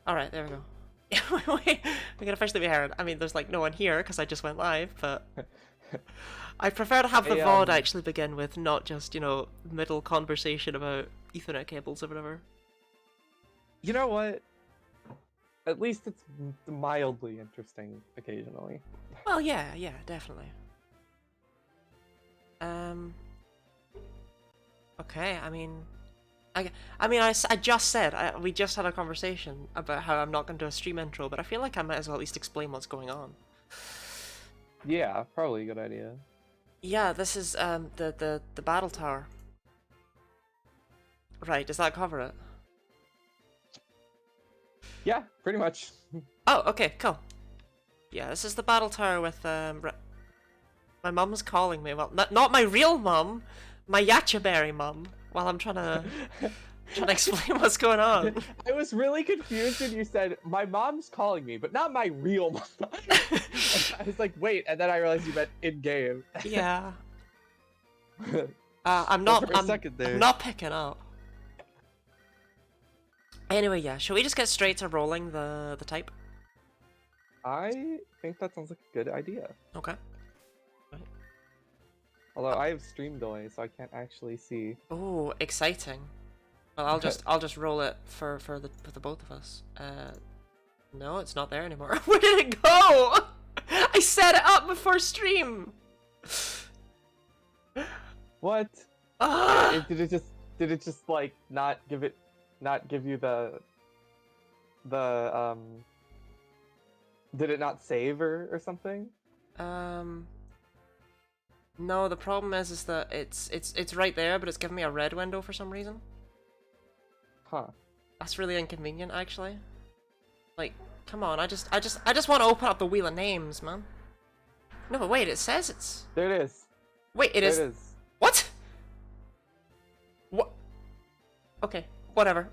Alright, there we go. We can officially be heard. I mean, there's like no one here because I just went live, but I prefer to have the Hey, VOD actually begin with, not just, middle conversation about Ethernet cables or whatever. you know what? At least it's mildly interesting occasionally. Well, yeah, definitely. Um, okay, I just said, we just had a conversation about how I'm not going to do a stream intro, but I feel like I might as well at least explain what's going on. Yeah, probably a good idea. Yeah, this is, the battle tower. Right, does that cover it? Yeah, pretty much. Oh, okay, cool. Yeah, this is the battle tower with, my mum's calling me. Well, not my real mum, my Yachaberry mum, while I'm trying to explain what's going on. I was really confused when you said, my mom's calling me, but not my real mom. I was like, wait, and then I realized you meant in-game. Yeah. For I'm a second there. I'm not picking up. Anyway, yeah, shall we just get straight to rolling the type? I think that sounds like a good idea. Okay. Although I have stream delay, so I can't actually see. Oh, exciting. Well, I'll just roll it for the both of us. No, it's not there anymore. Where did it go? I set it up before stream. What? Ah! Did it just like not give you the did it not save or something? No, the problem is that it's right there, but it's giving me a red window for some reason. Huh. That's really inconvenient, actually. Like, come on, I just want to open up the wheel of names, man. No, but wait, it says it's... There it is. Wait, it is... There it is. What? What? Okay, whatever.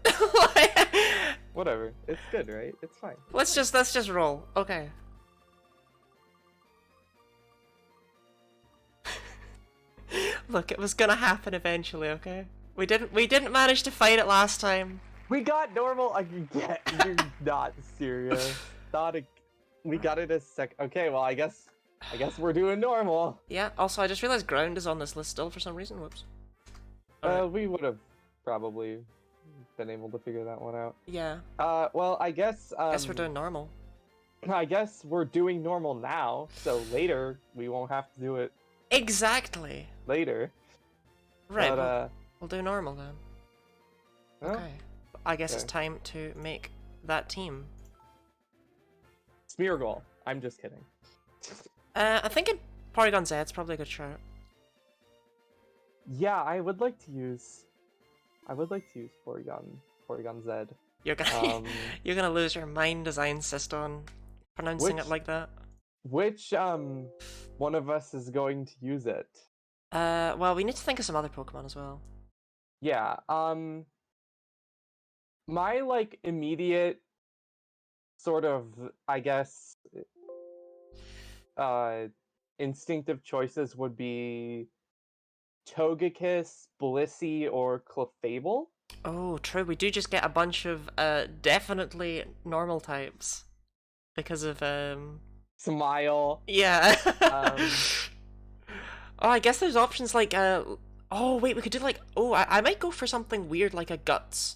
Whatever. It's good, right? It's fine. Let's just roll. Okay. Look, it was gonna happen eventually, okay? We didn't manage to fight it last time. We got normal again. You're not serious. We got it a sec. Okay, well, I guess we're doing normal. Yeah, also I just realized ground is on this list still for some reason. Whoops. We would have probably been able to figure that one out. Yeah. Well, I guess Guess we're doing normal. I guess we're doing normal now, so later we won't have to do it Exactly. later. Right, But, we'll do normal then. well, Okay. I guess it's okay. time to make that team. Smear goal. I'm just kidding. I think in Porygon Z it's probably a good shout. Yeah, I would like to use Porygon Z. You're gonna you're gonna lose your mind as I insist on pronouncing it like that. Which one of us is going to use it? Well, we need to think of some other Pokemon as well. Yeah, my like immediate sort of, I guess, instinctive choices would be Togekiss, Blissey, or Clefable. Oh, true. We do just get a bunch of definitely normal types because of Smile. yeah. Um, Oh, I guess there's options like oh wait, we could do like I might go for something weird like a guts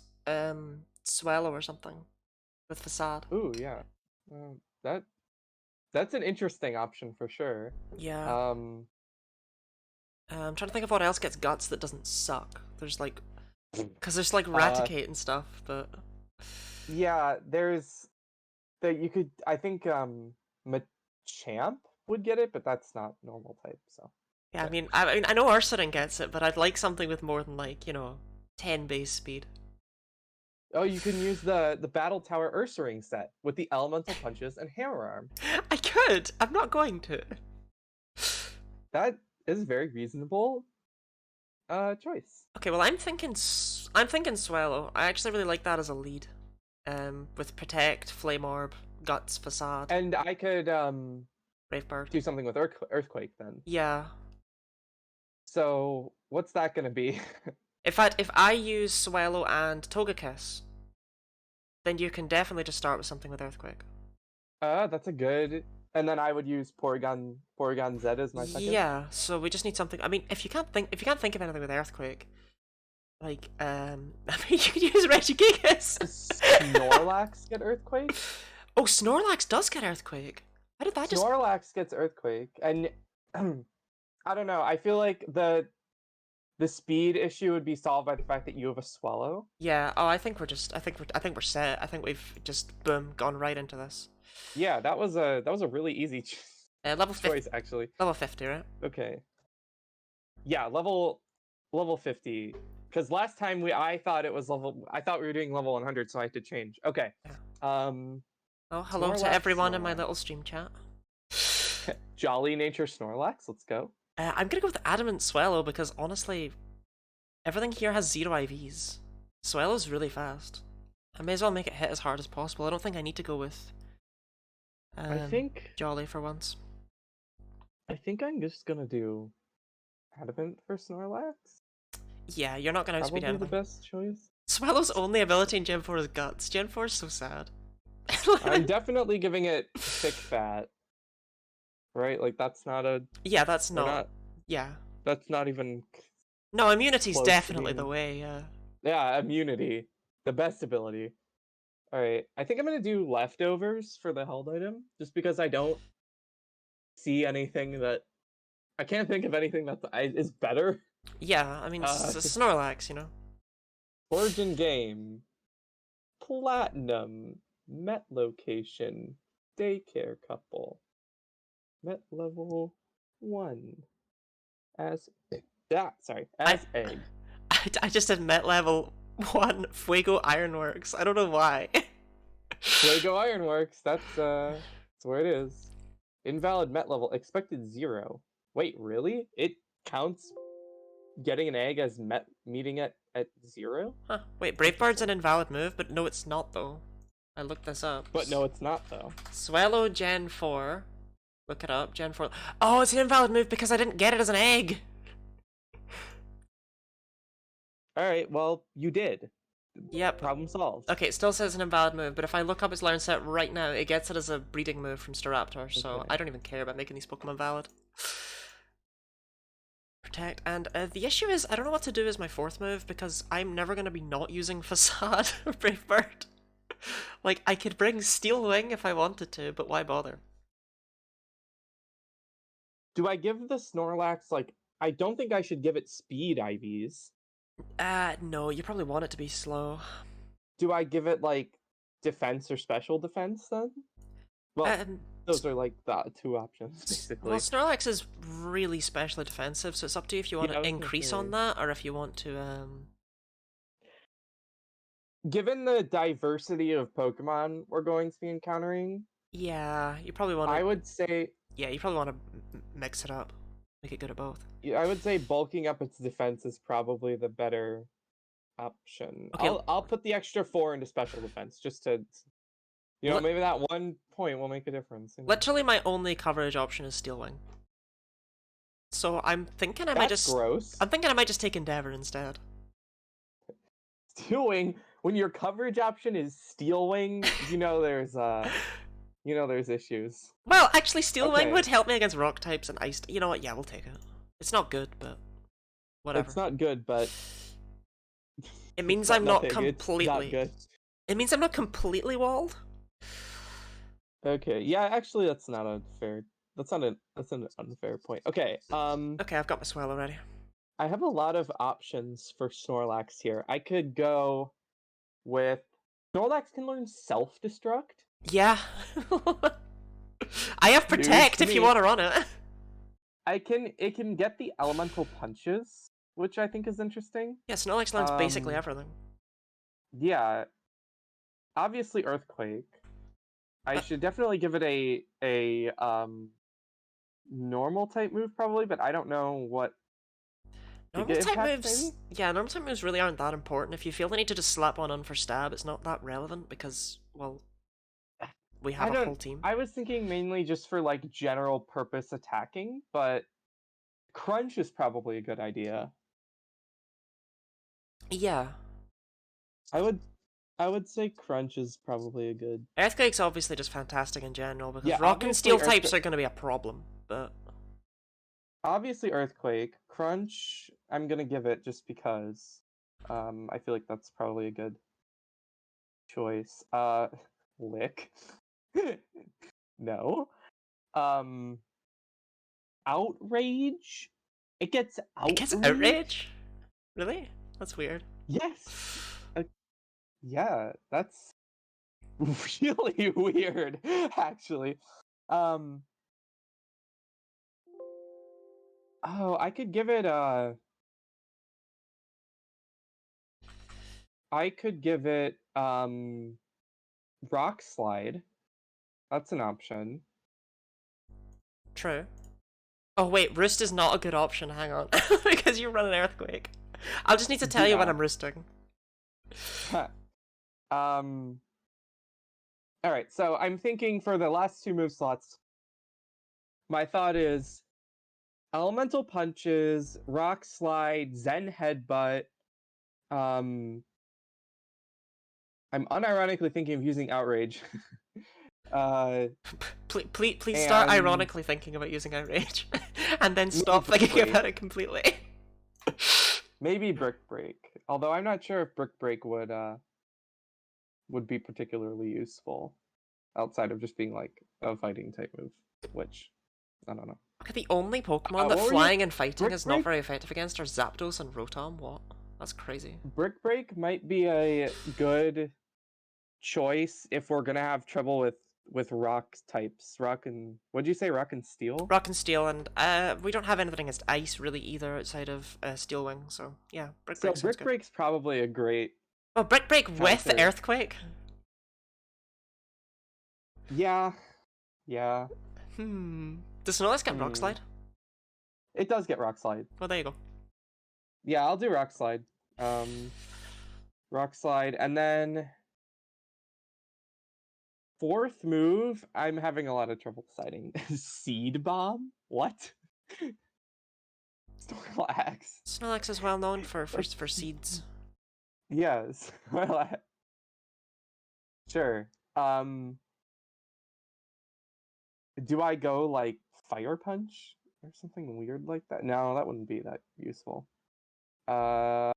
swallow or something with facade. ooh, yeah. That's an interesting option for sure. Yeah. I'm trying to think of what else gets guts that doesn't suck. There's like, because there's like Raticate and stuff, but yeah, there's that you could. I think Machamp would get it, but that's not normal type. So yeah. yeah. I mean, I know Ursaring gets it, but I'd like something with more than like 10 base speed. Oh, you can use the Battle Tower Ursaring set with the Elemental Punches and Hammer Arm. I could. I'm not going to. That is a very reasonable choice. Okay, well I'm thinking Swallow. I actually really like that as a lead. With Protect, Flame Orb, Guts, Facade, And I could Brave Bird. do something with Earthquake then. Yeah. So what's that gonna be? In fact, if I use Swallow and Togekiss, then you can definitely just start with something with Earthquake. That's a good. And then I would use Porygon Z as my second. Yeah, so we just need something. I mean, if you can't think of anything with Earthquake, like I mean, you could use Regigigas. Does Snorlax get Earthquake? Oh, Snorlax does get Earthquake. How did that just? Snorlax gets Earthquake, and I don't know. I feel like the speed issue would be solved by the fact that you have a Swallow. Yeah. Oh, I think we're just. I think we're set. I think we've just boom gone right into this. Yeah, that was a really easy Level 50. choice, actually. Level 50, right? Okay. Yeah, level 50. Because last time I thought we were doing level 100, so I had to change. Okay. Yeah. Oh, hello to Snorlax, everyone in my Snorlax. little stream chat. Jolly Nature Snorlax, let's go. I'm gonna go with Adamant Swallow because honestly, everything here has 0 IVs. Swallow's really fast. I may as well make it hit as hard as possible. I don't think I need to go with I think Jolly for once. I'm just gonna do Adamant for Snorlax. Yeah, you're not gonna outspeed Probably anything. the best choice. Swallow's only ability in Gen 4 is Guts. Gen 4 is so sad. I'm definitely giving it thick fat. Right? Like that's not a Yeah, that's not. Yeah. That's not even No, immunity's close to definitely being- the way, yeah. Yeah, immunity. The best ability. Alright, I think I'm gonna do leftovers for the held item, just because I don't see anything that I can't think of anything that is better. Yeah, I mean, it's Snorlax, you know? Origin game. Platinum. Met location. Daycare couple. Met level 1. As egg. I just did Met level 1 Fuego Ironworks. I don't know why. Fuego Ironworks, that's where it is. Invalid Met level, expected 0. Wait, really? It counts getting an egg as meeting at 0? Huh. Wait, Brave Bird's an invalid move, but no, it's not though. I looked this up. But no, it's not though. Swallow Gen 4. Look it up, Gen 4. Oh, it's an invalid move because I didn't get it as an egg! Alright, well, you did. Yep. Problem solved. Okay, it still says an invalid move, but if I look up its learn set right now, it gets it as a breeding move from Staraptor, so Okay. I don't even care about making these Pokemon valid. Protect, and the issue is, I don't know what to do as my 4th move, because I'm never going to be not using Facade or Brave Bird. Like, I could bring Steel Wing if I wanted to, but why bother? Do I give the Snorlax, like, I don't think I should give it speed IVs. No, you probably want it to be slow. Do I give it, like, defense or special defense then? Well, those are, like, the 2 options, basically. Well, Snorlax is really specially defensive, so it's up to you if you want to increase on that, or if you want to, Given the diversity of Pokemon we're going to be encountering... Yeah, you probably want to... I would say... Yeah, you probably want to mix it up. Make it good at both. I would say bulking up its defense is probably the better option. Okay. I'll put the extra 4 into special defense, just to... You know, maybe that 1 point will make a difference. You know? Literally, my only coverage option is Steel Wing. So I'm thinking I might just... gross. I'm thinking I might just take Endeavor instead. Steel Wing, when your coverage option is Steel Wing, you know there's issues. Well, actually, Steel Wing would help me against rock types and ice. You know what? Yeah, we'll take it. It's not good, but whatever. It's not good, but it means I'm not completely. Not good. It means I'm not completely walled. Okay, yeah, actually, that's not a fair. That's an unfair point. Okay, Okay, I've got my Swallow ready. I have a lot of options for Snorlax here. I could go with Snorlax can learn self-destruct. Yeah. I have Protect if you want to run it. It can get the elemental punches, which I think is interesting. Yeah, Snorlax learns basically everything. Yeah. Obviously Earthquake. I should definitely give it a normal type move probably, but I don't know what normal type moves. Yeah, normal type moves really aren't that important. If you feel the need to just slap one on for stab, it's not that relevant because, well, we have a whole team. I was thinking mainly just for like general purpose attacking, but Crunch is probably a good idea. Yeah. I would I would say Crunch is probably a good. Earthquake's obviously just fantastic in general, because Yeah, rock and obviously steel types are going to be a problem, but... Obviously Earthquake. Crunch, I'm gonna give it just because. I feel like that's probably a good choice. Lick. No. Um, Outrage. It gets It gets outrage. outrage? Really? That's weird. Yes. Yeah, that's really weird, actually. Um. Oh, I could give it I could give it Rock Slide. That's an option. True. Oh wait, roost is not a good option, hang on. Because you run an earthquake. I'll just need to tell you when Yeah. I'm roosting. Alright, so I'm thinking for the last 2 move slots, my thought is Elemental Punches, Rock Slide, Zen Headbutt. I'm unironically thinking of using Outrage. Please start And ironically thinking about using outrage, and then stop Brick thinking Break. about it completely. Maybe Brick Break. Although I'm not sure if Brick Break would be particularly useful outside of just being like a fighting type move, which I don't know. Okay, the only Pokemon that what were flying and fighting Brick is not Break? very effective against are Zapdos and Rotom. What? That's crazy. Brick Break might be a good choice if we're gonna have trouble with rock types. Rock and what'd you say? Rock and Steel? Rock and Steel, and we don't have anything against Ice really either outside of Steel Wing, so yeah, Brick So Break sounds Brick good. Break's probably a great. Oh, Brick Break with counter. Earthquake? Yeah. Yeah. Does Snorlax get Rock Slide? It does get Rock Slide. Well, there you go. Yeah, I'll do Rock Slide. Rock Slide, and then 4th move, I'm having a lot of trouble deciding. Seed Bomb? What? Snorlax. Snorlax is well known for seeds. Yes. Sure. Do I go like Fire Punch or something weird like that? No, that wouldn't be that useful. Huh.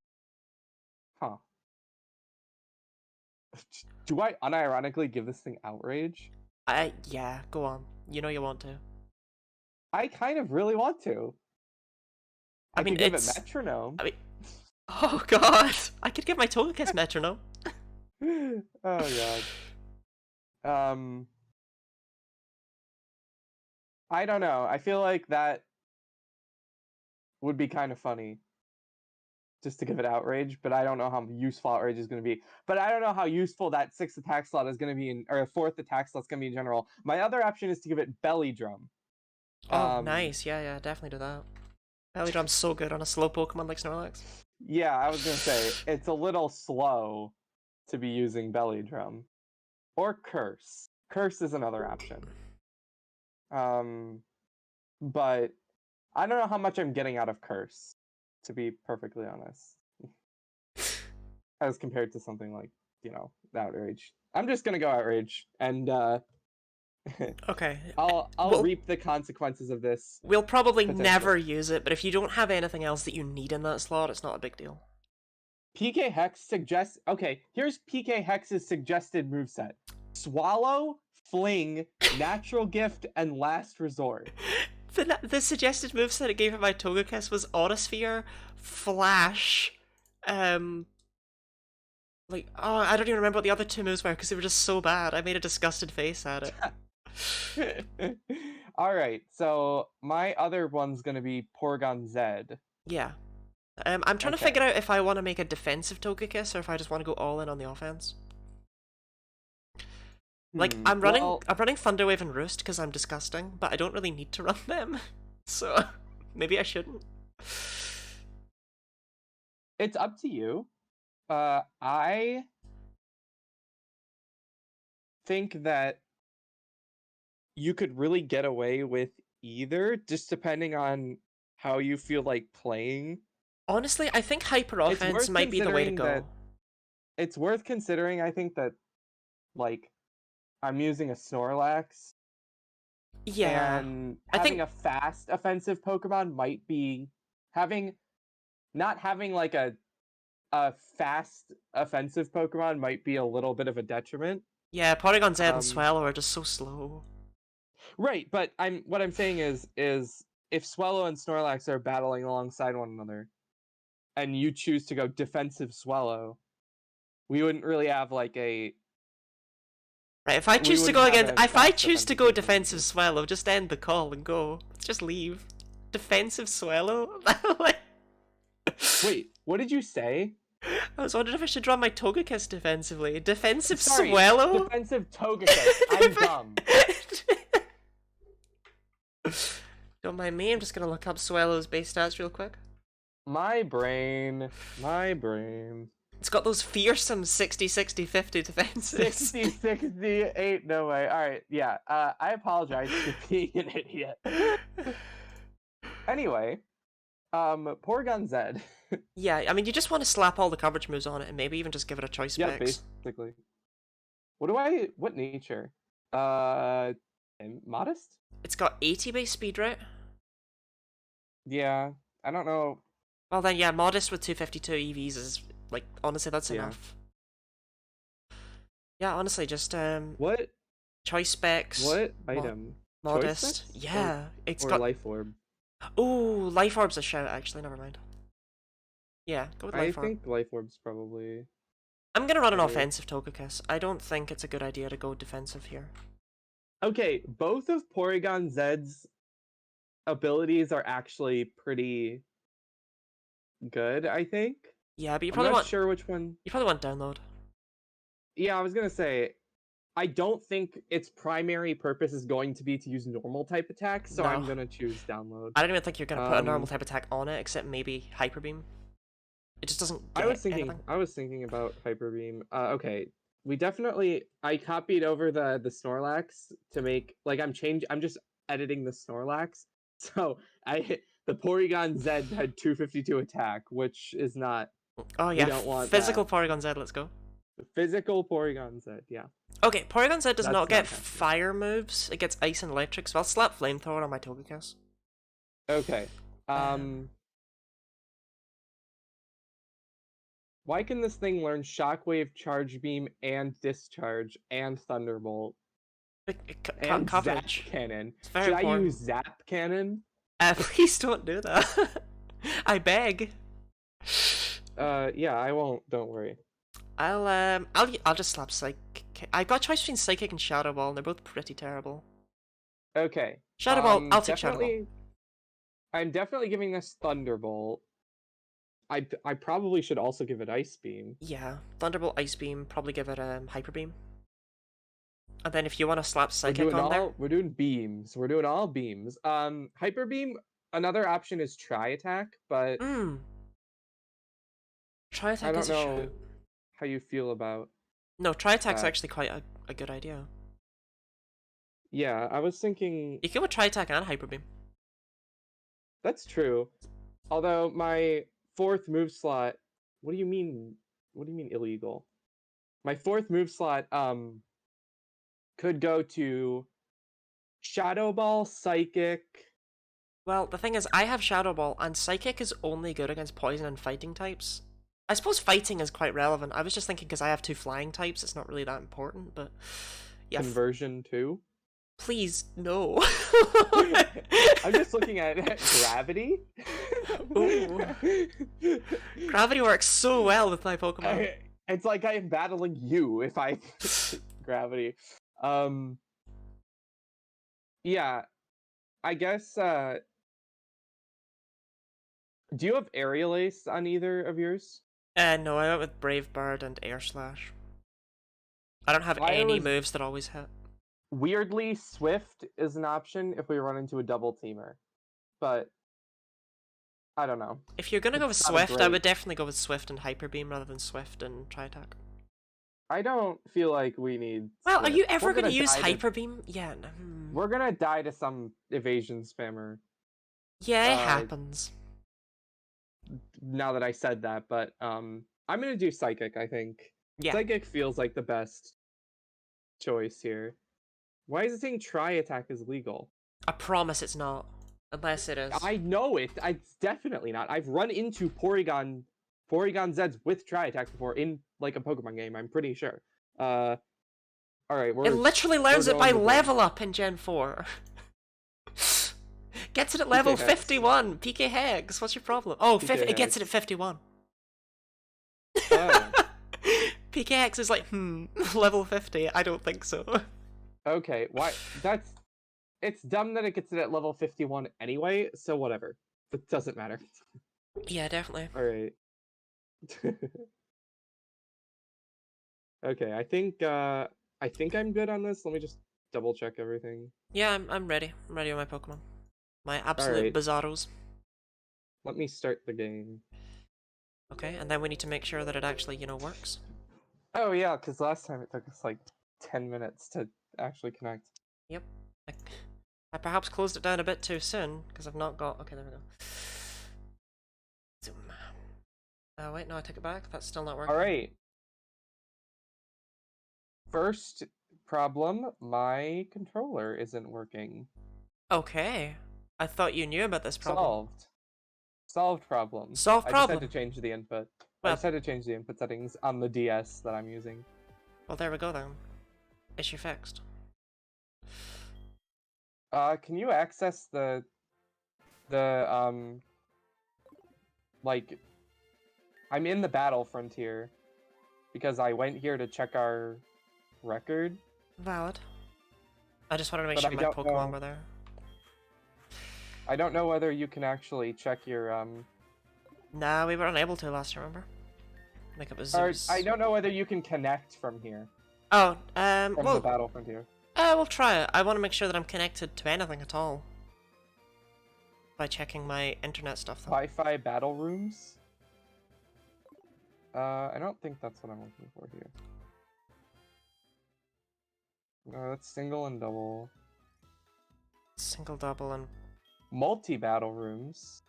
Do I unironically give this thing Outrage? Yeah, go on. You know you want to. I kind of really want to. I mean, could give it's... it Metronome. I mean... Oh god! I could give my Togekiss Metronome. Oh god. I don't know. I feel like that would be kind of funny. Just to give it Outrage, but I don't know how useful Outrage is going to be. But I don't know how useful that 6th attack slot is going to be or 4th attack slot is going to be in general. My other option is to give it Belly Drum. Oh, nice. Yeah, definitely do that. Belly Drum's so good on a slow Pokemon like Snorlax. Yeah, I was going to say, it's a little slow to be using Belly Drum. Or Curse. Curse is another option. But I don't know how much I'm getting out of Curse, to be perfectly honest. As compared to something like, Outrage. I'm just gonna go Outrage, and Okay. I'll reap the consequences of this. We'll probably never use it, but if you don't have anything else that you need in that slot, it's not a big deal. PK Hex suggests... Okay, here's PK Hex's suggested moveset. Swallow, Fling, Natural Gift, and Last Resort. The suggested moveset it gave him my Togekiss was Autosphere, Flash, I don't even remember what the other 2 moves were because they were just so bad. I made a disgusted face at it. Alright, so my other one's gonna be Porygon Z. Yeah. I'm trying to figure out if I want to make a defensive Togekiss or if I just want to go all in on the offense. Like, I'm running Thunder Wave and Roost because I'm disgusting, but I don't really need to run them. So, maybe I shouldn't. It's up to you. I think that you could really get away with either, just depending on how you feel like playing. Honestly, I think Hyper Offense might be the way to go. it's worth considering. I think that like I'm using a Snorlax, Yeah. and I having think a fast offensive Pokemon might be having not having like a fast offensive Pokemon might be a little bit of a detriment. yeah, Porygon Z and Um, Swallow are just so slow. right, but what I'm saying is if Swallow and Snorlax are battling alongside one another, and you choose to go defensive Swallow, we wouldn't really have like a Right, if I we choose to wouldn't go have again, a if I fast choose to offensive go Pokemon defensive either. Swallow, just end the call and go. Let's just leave. Defensive Swallow? Like, Wait, what did you say? I was wondering if I should run my Togekiss defensively. Defensive Sorry, Swallow? defensive Togekiss. I'm dumb. Don't mind me, I'm just gonna look up Swallow's base stats real quick. My brain. My brain. It's got those fearsome 60, 60, 50 defenses. 60, 60, ain't no way. Alright, yeah. I apologize for being an idiot. Anyway, Porygon Z. Yeah, I mean, you just want to slap all the coverage moves on it and maybe even just give it a choice Yeah, specs. basically. What nature? Modest? It's got 80 base speed, right? Yeah, I don't know. Well then, yeah, modest with 252 EVs is, like, honestly, that's Yeah. enough. Yeah, honestly, just, What choice specs. item? Choice Modest. specs? Yeah, it's Or got... Life Orb? Ooh, Life Orb's a shout, actually, never mind. Yeah, go with I Life Orb. think Life Orb's probably I'm gonna run an better. offensive Togekiss. I don't think it's a good idea to go defensive here. Okay, both of Porygon Z's abilities are actually pretty good, I think. Yeah, but you I'm probably not want... sure which one. You probably want download. Yeah, I was gonna say, I don't think its primary purpose is going to be to use normal type attacks, so I'm No. gonna choose download. I don't even think you're gonna put a normal type attack on it, except maybe Hyper Beam. It just doesn't get anything. I was thinking about Hyper Beam. Okay. I copied over the Snorlax to make like I'm just editing the Snorlax. So the Porygon Z had 252 attack, which is not Oh we yeah, don't want physical that. Porygon Z, let's go. Physical Porygon Z, yeah. Okay, Porygon Z does That's not get not happening. fire moves, it gets ice and electric, so I'll slap Flamethrower on my Togekiss. Okay. Why can this thing learn Shockwave, Charge Beam, and Discharge, and Thunderbolt, and Coverage. Zap Cannon? It's very Should important. I use Zap Cannon? Please don't do that. I beg. Yeah, I won't. Don't worry. I'll just slap Psychic. I got a choice between Psychic and Shadow Ball, and they're both pretty terrible. Okay. Shadow Ball, I'll take Shadow Ball. I'm definitely giving this Thunderbolt. I probably should also give it Ice Beam. Yeah, Thunderbolt, Ice Beam, probably give it Hyper Beam. And then if you want to slap Psychic on there... We're doing beams. We're doing all beams. Hyper Beam, another option is Tri Attack, but... Tri Attack I don't is a know shout. how you feel about... No, Tri Attack's actually quite a good idea. Yeah, I was thinking... You can go with Tri Attack and Hyper Beam. That's true. Although my fourth move slot... What do you mean illegal? My fourth move slot could go to Shadow Ball, Psychic. Well, the thing is, I have Shadow Ball, and Psychic is only good against Poison and Fighting types. I suppose Fighting is quite relevant. I was just thinking because I have two Flying types, it's not really that important, but... Yeah, Conversion 2? Please, no. I'm just looking at Gravity. Ooh. Gravity works so well with my Pokemon. It's like I am battling you if I Gravity. Yeah, I guess. Do you have Aerial Ace on either of yours? No, I went with Brave Bird and Air Slash. I don't have any moves that always hit. Weirdly, Swift is an option if we run into a double teamer, but I don't know. If you're gonna go with Swift, I would definitely go with Swift and Hyper Beam rather than Swift and Tri Attack. I don't feel like we need. Well, Swift. Are you ever gonna use Hyper Beam? Yeah. No. We're gonna die to some evasion spammer. Yeah, it happens. Now that I said that, but I'm gonna do Psychic, I think. Yeah. Psychic feels like the best choice here. Why is it saying tri-attack is legal? I promise it's not. Unless it is. I know it. It's definitely not. I've run into Porygon Zeds with tri-attack before in like a Pokemon game. I'm pretty sure. All right, It literally learns it by going with level up in Gen 4. Gets it at level PK Hex. 51. PK Hex, what's your problem? Oh, PK it gets Hex. it at 51. Oh. PK Hex is like, level 50. I don't think so. Okay, why? It's dumb that it gets it at level 51 anyway, so whatever. It doesn't matter. Yeah, definitely. Alright. Okay, I think I'm good on this. Let me just double check everything. Yeah, I'm ready. I'm ready with my Pokemon. My absolute Alright. bizarros. Let me start the game. Okay, and then we need to make sure that it actually, works. Oh yeah, because last time it took us like 10 minutes to actually connect. Yep. I perhaps closed it down a bit too soon, because I've not got... Okay, there we go. Zoom. Oh, wait, no, I take it back. That's still not working. Alright. First problem, my controller isn't working. Okay. I thought you knew about this problem. Solved problem. Solved problem. I just had to change the input. Well, I just had to change the input settings on the DS that I'm using. well, there we go then. Issue fixed. Can you access the like, I'm in the battle frontier because I went here to check our record. Valid. I just wanted to make But sure I my don't Pokemon know. were there. I don't know whether you can actually check your Nah, we were unable to last, remember? Like it was or, Zeus. I don't know whether you can connect from here. Oh, From well, the battle frontier. we'll try it. I want to make sure that I'm connected to anything at all. By checking my internet stuff, though. Wi-Fi battle rooms? I don't think that's what I'm looking for here. No, that's single and double. Single, double, and... Multi-battle rooms.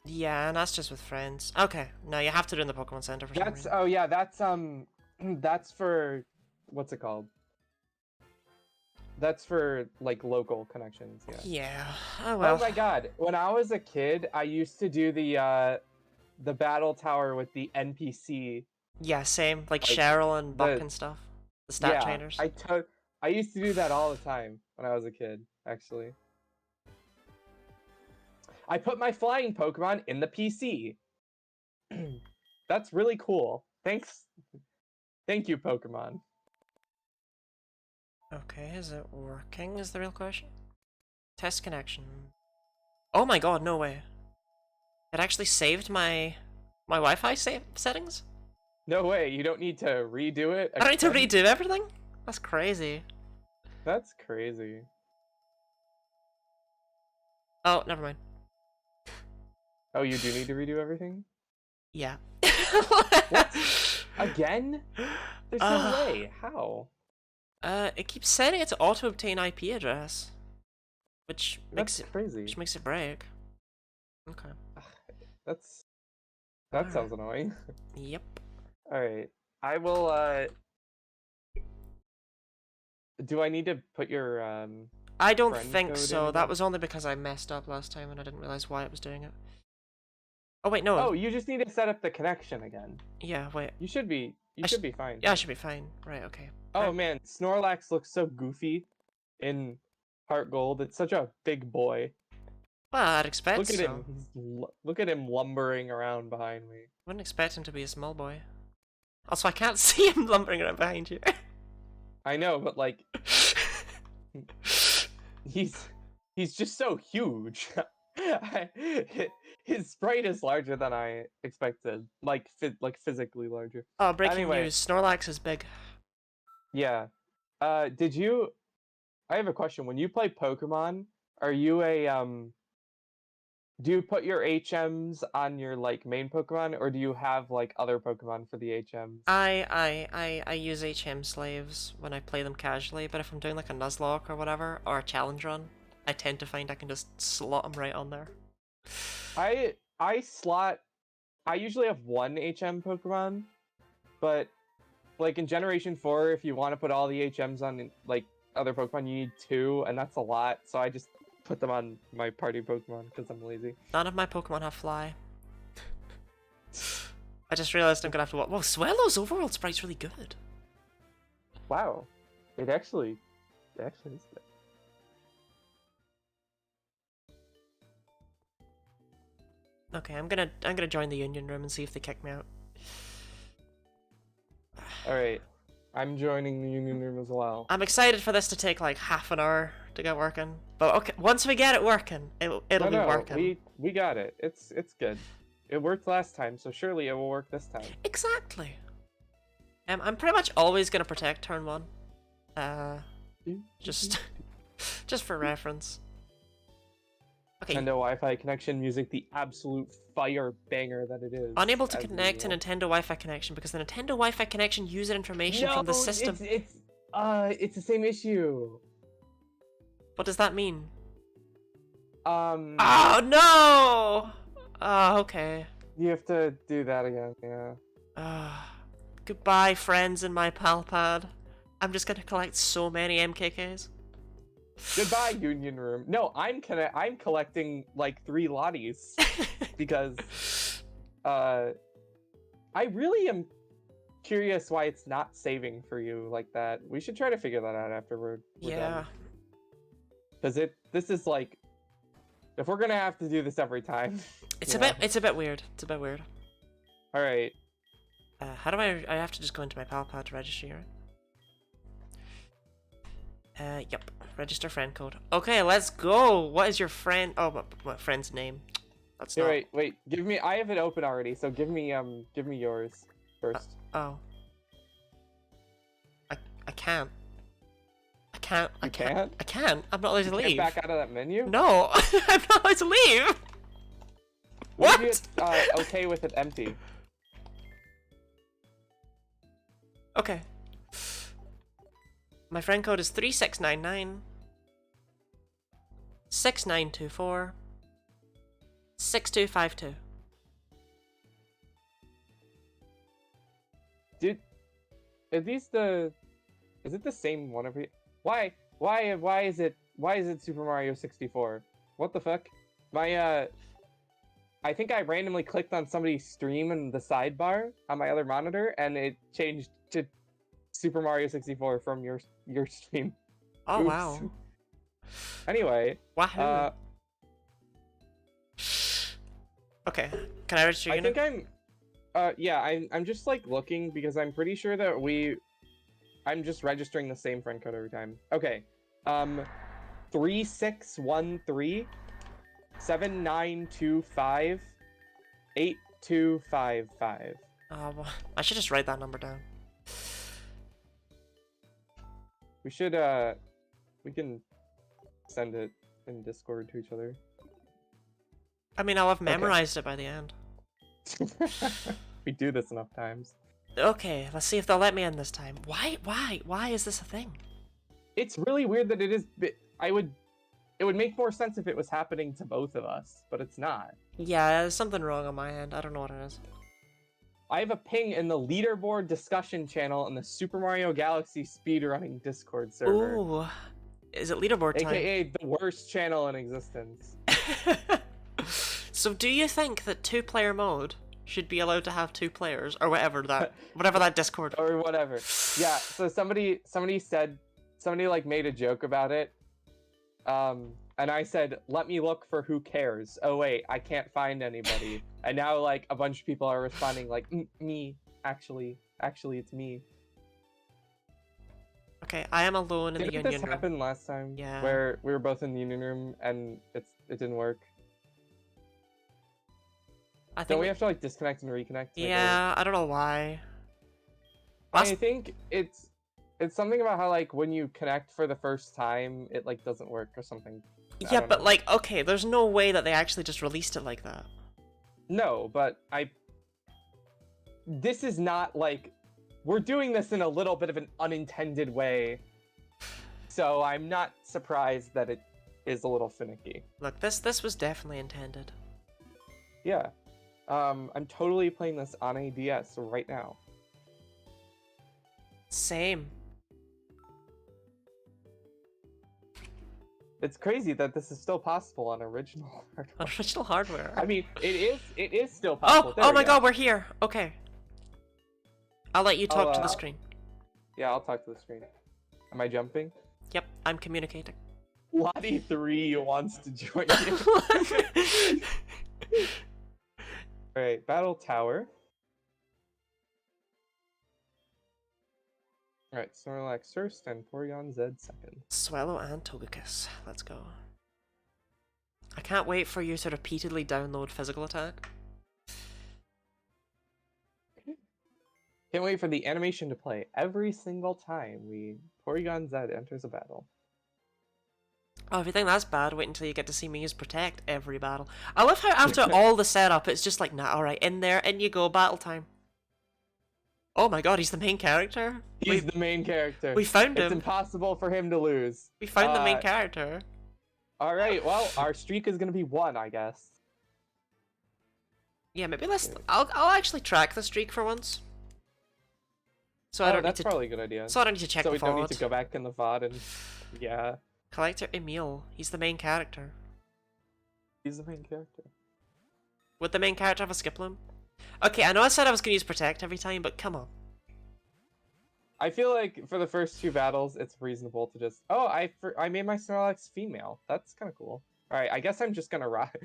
Yeah, and that's just with friends. Okay, no, you have to do it in the Pokemon Center for some reason. Oh yeah, that's for, what's it called? That's for, like, local connections, yeah. Yeah, oh well. Oh my god, when I was a kid, I used to do the battle tower with the NPC. Yeah, same. Like Like, Cheryl and Buck the- and stuff. The stat Yeah, trainers. I used to do that all the time when I was a kid, actually. I put my flying Pokemon in the PC. That's really cool. Thanks. Thank you, Pokemon. Okay, is it working is the real question? Test connection. Oh my god, no way. It actually saved my Wi-Fi settings? No way, you don't need to redo it? I don't need to again? redo everything? That's crazy. That's crazy. Oh, never mind. Oh, you do need to redo everything? Yeah. What? Again? There's no way. How? It keeps setting it to auto-obtain IP address. Which makes That's crazy. Which makes it break. Okay. That sounds annoying. Yep. Alright. I will, do I need to put your, I don't friend think code so. in That again? was only because I messed up last time and I didn't realize why it was doing it. Oh wait, no. Oh, you just need to set up the connection again. Yeah, wait. You should be fine. Yeah, I should be fine. Right, okay. Oh Right. man, Snorlax looks so goofy in Heart Gold. It's such a big boy. Well, I'd expect Look at so. him. Look at him lumbering around behind me. Wouldn't expect him to be a small boy. Also, I can't see him lumbering around behind you. I know, but like he's just so huge. His sprite is larger than I expected. Like physically larger. Oh, breaking Anyway. news. Snorlax is big. Yeah. I have a question. When you play Pokemon, are you do you put your HMs on your like main Pokemon, or do you have like other Pokemon for the HMs? I use HM slaves when I play them casually, but if I'm doing like a Nuzlocke or whatever, or a challenge run, I tend to find I can just slot them right on there. I usually have one HM Pokemon, but like in Generation 4, if you want to put all the HMs on like other Pokemon, you need 2, and that's a lot. So I just put them on my party Pokemon because I'm lazy. None of my Pokemon have fly. I just realized I'm gonna have to watch. Whoa, Swellow's overworld sprite's really good. Wow, it actually is good. Okay, I'm gonna join the union room and see if they kick me out. All right, I'm joining the union room as well. I'm excited for this to take like half an hour to get working, but okay, once we get it working, it'll be working. We got it. It's good. It worked last time, so surely it will work this time. Exactly. I'm pretty much always gonna protect turn 1. Just for reference. Okay. Nintendo Wi-Fi connection music, the absolute fire banger that it is. Unable to connect to Nintendo Wi-Fi connection because the Nintendo Wi-Fi connection user information from the system. It's the same issue. What does that mean? Oh no! Oh, okay. You have to do that again, yeah. Goodbye, friends in my pal pad. I'm just gonna collect so many MKKs. Goodbye, Union Room. No, I'm collecting like 3 Lotties because I really am curious why it's not saving for you like that. We should try to figure that out after we're done. Because this is like, if we're gonna have to do this every time. It's a bit weird. It's a bit weird. All right. How do I have to just go into my pal pad to register here? Yep. Register friend code. Okay, let's go. What is your friend? Oh, what friend's name? That's not. Wait. Give me. I have it open already. So give me yours first. Oh. I can't. I can't. You can't? I can't. I'm not allowed to leave. Get back out of that menu? No, I'm not allowed to leave. What? Maybe it's okay with it empty. Okay. My friend code is 3699 6924 6252. Dude, is it the same one every? Why is it Super Mario 64? What the fuck? I think I randomly clicked on somebody's stream in the sidebar on my other monitor, and it changed to Super Mario 64 from your stream. Oh, Oops. wow. Anyway. Wahoo. Okay, can I register you? I think I'm just like looking because I'm pretty sure that I'm just registering the same friend code every time. Okay. 3613 7925 8255. Well, I should just write that number down. We should we can send it in Discord to each other. I mean, I'll have memorized it by the end. We do this enough times. Okay, let's see if they'll let me in this time. Why is this a thing? It's really weird that it is. It would make more sense if it was happening to both of us, but it's not. Yeah, there's something wrong on my end. I don't know what it is. I have a ping in the leaderboard discussion channel in the Super Mario Galaxy speedrunning Discord server. Ooh, is it leaderboard time? AKA the worst channel in existence. So do you think that 2-player mode should be allowed to have 2 players, or whatever that Discord or whatever? Yeah. So somebody like made a joke about it. And I said, let me look for who cares. Oh wait, I can't find anybody. And now like a bunch of people are responding like, me, actually it's me. Okay, I am alone in the union room. Didn't this happen last time? Yeah. Where we were both in the union room and it didn't work. Don't we have to like disconnect and reconnect? Yeah, I don't know why. I think it's something about how like when you connect for the first time, it like doesn't work or something. Yeah, but like, okay, there's no way that they actually just released it like that. No, but this is not like, we're doing this in a little bit of an unintended way. So I'm not surprised that it is a little finicky. Look, this was definitely intended. Yeah. I'm totally playing this on a DS right now. Same. It's crazy that this is still possible on original hardware. Original hardware. I mean, it is still possible. Oh my god, we're here. Okay. I'll let you talk to the screen. Yeah, I'll talk to the screen. Am I jumping? Yep, I'm communicating. Lottie 3 wants to join you. Alright, Battle Tower. Alright, Snorlax first and Porygon Z second. Swallow and Togekiss. Let's go. I can't wait for you to repeatedly download physical attack. Can't wait for the animation to play every single time Porygon Z enters a battle. Oh, if you think that's bad, wait until you get to see me use Protect every battle. I love how after all the setup, it's just like, nah, alright, in there, in you go, battle time. Oh my god, he's the main character? He's the main character. We found him. It's impossible for him to lose. We found the main character. Alright, well, our streak is gonna be 1, I guess. Yeah, maybe I'll actually track the streak for once. So I don't that's need to, probably a good idea. So I don't need to check so the we don't VOD. need to go back in the VOD and... Yeah. Collector Emil. He's the main character. He's the main character. Would the main character have a Skiploom? Okay, I know I said I was gonna use Protect every time, but come on. I feel like for the first 2 battles, it's reasonable to just... Oh, I made my Snorlax female. That's kind of cool. Alright, I guess I'm just gonna rock...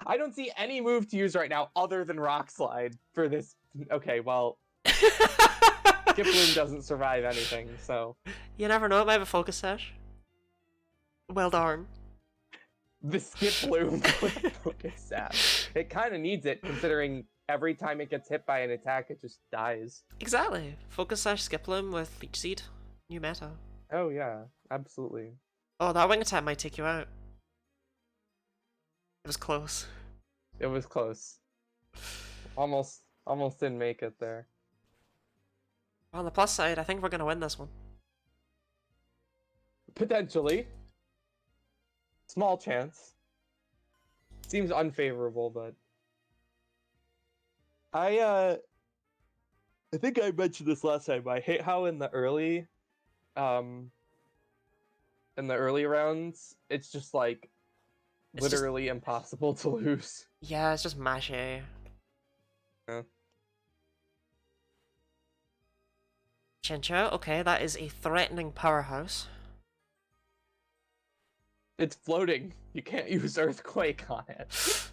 I don't see any move to use right now other than Rock Slide for this... Okay, well... Skiploom doesn't survive anything, so... You never know, it might have a Focus Sash. Well darn. The Skiploom with Focus Sash. It kind of needs it, considering every time it gets hit by an attack, it just dies. Exactly. Focus Sash Skiploom with Leech Seed. New meta. Oh yeah, absolutely. Oh, that wing attack might take you out. It was close. It was close. Almost didn't make it there. On the plus side, I think we're gonna win this one. Potentially. Small chance. Seems unfavorable, but... I think I mentioned this last time, but I hate how in the early rounds, it's just like literally impossible to lose. Yeah, it's just mash A. Yeah. Chincha, okay, that is a threatening powerhouse. It's floating. You can't use Earthquake on it.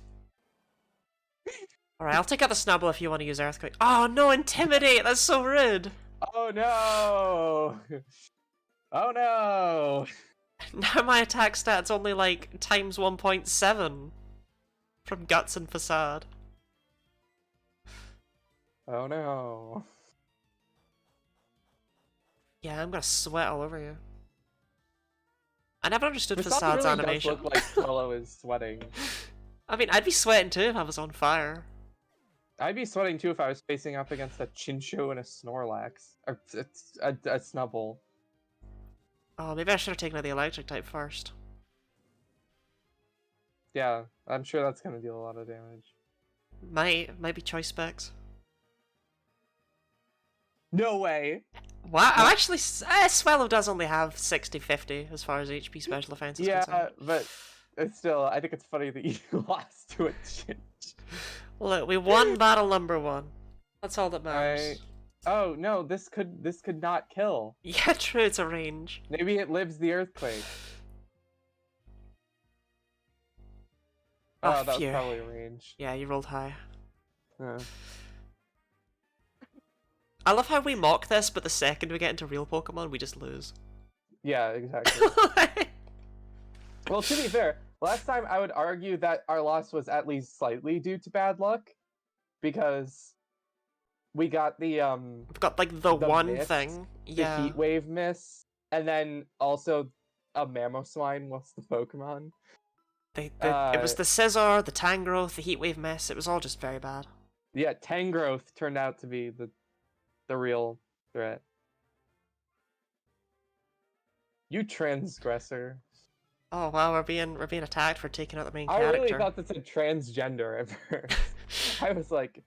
Alright, I'll take out the Snubble if you want to use Earthquake. Oh no, Intimidate! That's so rude! Oh no! Oh no! Now my attack stat's only like times 1.7 from Guts and Facade. Oh no. Yeah, I'm gonna sweat all over you. I never understood Facade Facade's really animation. does look like Swallow is sweating. I mean, I'd be sweating too if I was on fire. I'd be sweating too if I was facing up against a Chincho and a Snorlax. Or a Snubble. Oh, maybe I should have taken out the electric type first. Yeah, I'm sure that's gonna deal a lot of damage. Might be choice specs. No way! Wow, I'm actually... Swallow does only have 60-50 as far as HP special defense is Yeah, concerned. but it's still, I think it's funny that you lost to a Chinch. Look, we won battle number 1. That's all that matters. Oh no, this could not kill. Yeah, true, it's a range. Maybe it lives the earthquake. Oh, Oh, that was phew. probably a range. Yeah, you rolled high. Yeah. I love how we mock this, but the second we get into real Pokemon, we just lose. Yeah, exactly. Well, to be fair, last time I would argue that our loss was at least slightly due to bad luck, because we got the We've got like the one mist, thing. the Yeah. heat wave miss, and then also a Mamoswine was the Pokemon. It was the Scizor, the Tangrowth, the Heatwave Mess. It was all just very bad. Yeah, Tangrowth turned out to be the real threat. You transgressor. Oh wow, we're being attacked for taking out the main I character. really thought this said transgender at first. I was like,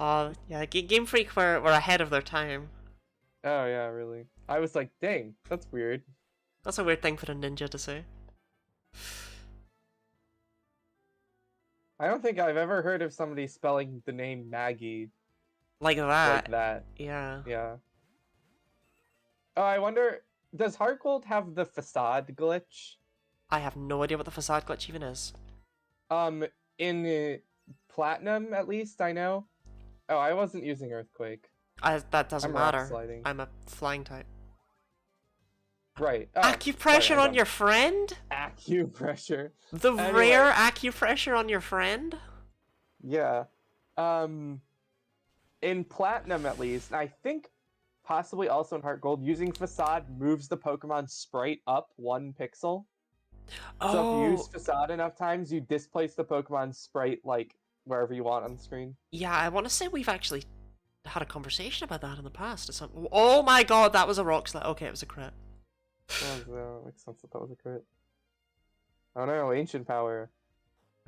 Oh yeah, Game Freak were ahead of their time. Oh yeah, really. I was like, dang, that's weird. That's a weird thing for a ninja to say. I don't think I've ever heard of somebody spelling the name Maggie Like like that. that. Yeah. Yeah. Oh, I wonder, does Heart Gold have the facade glitch? I have no idea what the facade glitch even is. Um, in Platinum, at least, I know. Oh, I wasn't using Earthquake. That doesn't I'm rock matter. sliding. I'm a flying type. Right. Oh, sorry, Acupressure I'm on dumb. your friend? Acupressure. The Anyway. rare acupressure on your friend? Yeah. In Platinum, at least, I think possibly also in Heart Gold, using Facade moves the Pokemon sprite up 1 pixel. So if you use Oh, Facade enough times, you displace the Pokemon sprite, like, wherever you want on the screen. yeah, I want to say we've actually had a conversation about that in the past or something. Oh my god, that was a rock slide. Okay, it was a crit. Makes sense that was a crit. Oh no, Ancient Power.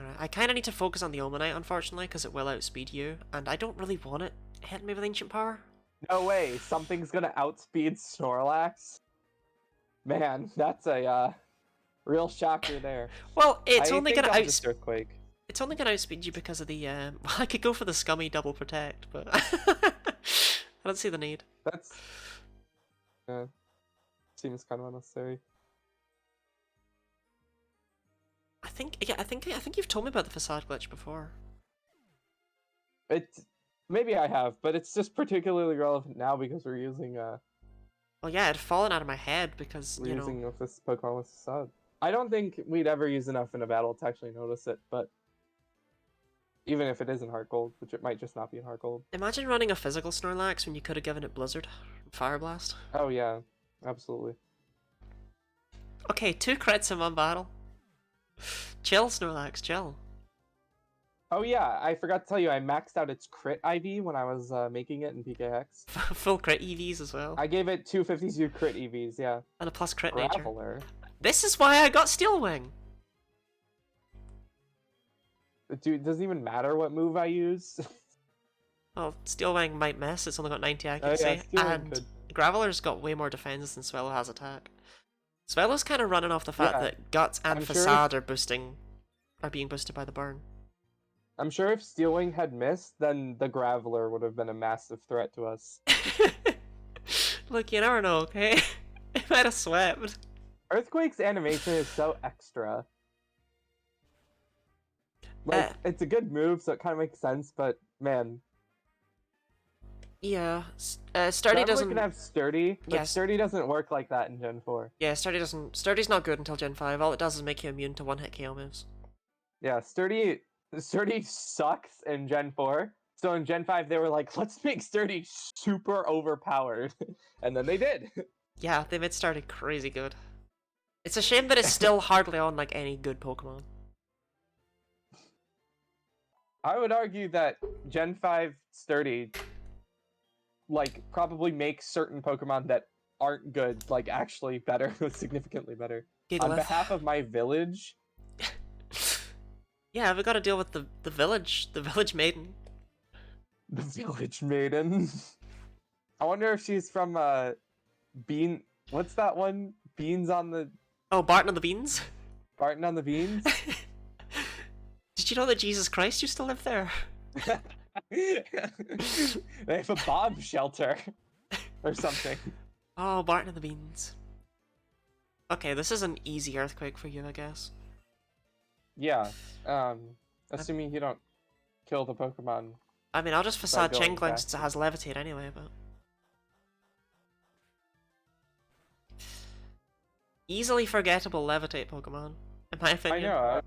Alright, I kind of need to focus on the Omanite, unfortunately, because it will outspeed you, and I don't really want it hitting me with Ancient Power. No way, something's gonna outspeed Snorlax? Man, that's a, real shocker there. Well, it's only think gonna I'll just Earthquake. It's only gonna outspeed you because of the, well, I could go for the scummy double protect, but I don't see the need. That's... seems kind of unnecessary. I think you've told me about the facade glitch before. Maybe I have, but it's just particularly relevant now because we're using Well, yeah, it had fallen out of my head because, we're you know... using this Pokemon with Facade. I don't think we'd ever use enough in a battle to actually notice it, but even if it is in Heart Gold, which it might just not be in Heart Gold. Imagine running a physical Snorlax when you could have given it Blizzard. Fire Blast. Oh yeah, absolutely. Okay, 2 crits in 1 battle. Chill, Snorlax, chill. Oh yeah, I forgot to tell you, I maxed out its crit IV when I was making it in PKX. Full crit EVs as well. I gave it 252 crit EVs, yeah. And a plus crit nature. Graveler. This is why I got Steel Wing! Dude, it doesn't even matter what move I use. Well, Steel Wing might miss, it's only got 90 accuracy, yeah, Steel Wing and could. Graveler's got way more defense than Swellow has attack. Swellow's kind of running off the fact that Guts and I'm sure Facade are being boosted by the burn. I'm sure if Steel Wing had missed, then the Graveler would have been a massive threat to us. Look, you never know, okay? It might have swept. Earthquake's animation is so extra. Like, it's a good move, so it kind of makes sense, but man. Yeah, Sturdy Graveler doesn't... can have Sturdy, but Yes. Sturdy doesn't work like that in Gen 4. Yeah, Sturdy's not good until Gen 5. All it does is make you immune to one-hit KO moves. Yeah, Sturdy sucks in Gen 4. So in Gen 5, they were like, let's make Sturdy super overpowered. And then they did. Yeah, they made Sturdy crazy good. It's a shame that it's still hardly on, like, any good Pokemon. I would argue that Gen 5 Sturdy, like, probably makes certain Pokemon that aren't good, like, actually better, significally better. Gigalith. On behalf of my village... Yeah, we gotta deal with the village maiden. The village maiden. I wonder if she's from, Bean... What's that one? Beans on the... Oh, Barton on the Beans? Barton on the Beans? Did you know that Jesus Christ used to live there? They have a bomb shelter. Or something. Oh, Barton on the Beans. Okay, this is an easy earthquake for you, I guess. Yeah. Assuming you don't kill the Pokemon. I mean, I'll just Facade going Chingling back. since it has Levitate anyway, but... Easily forgettable Levitate Pokemon, in my I opinion. know.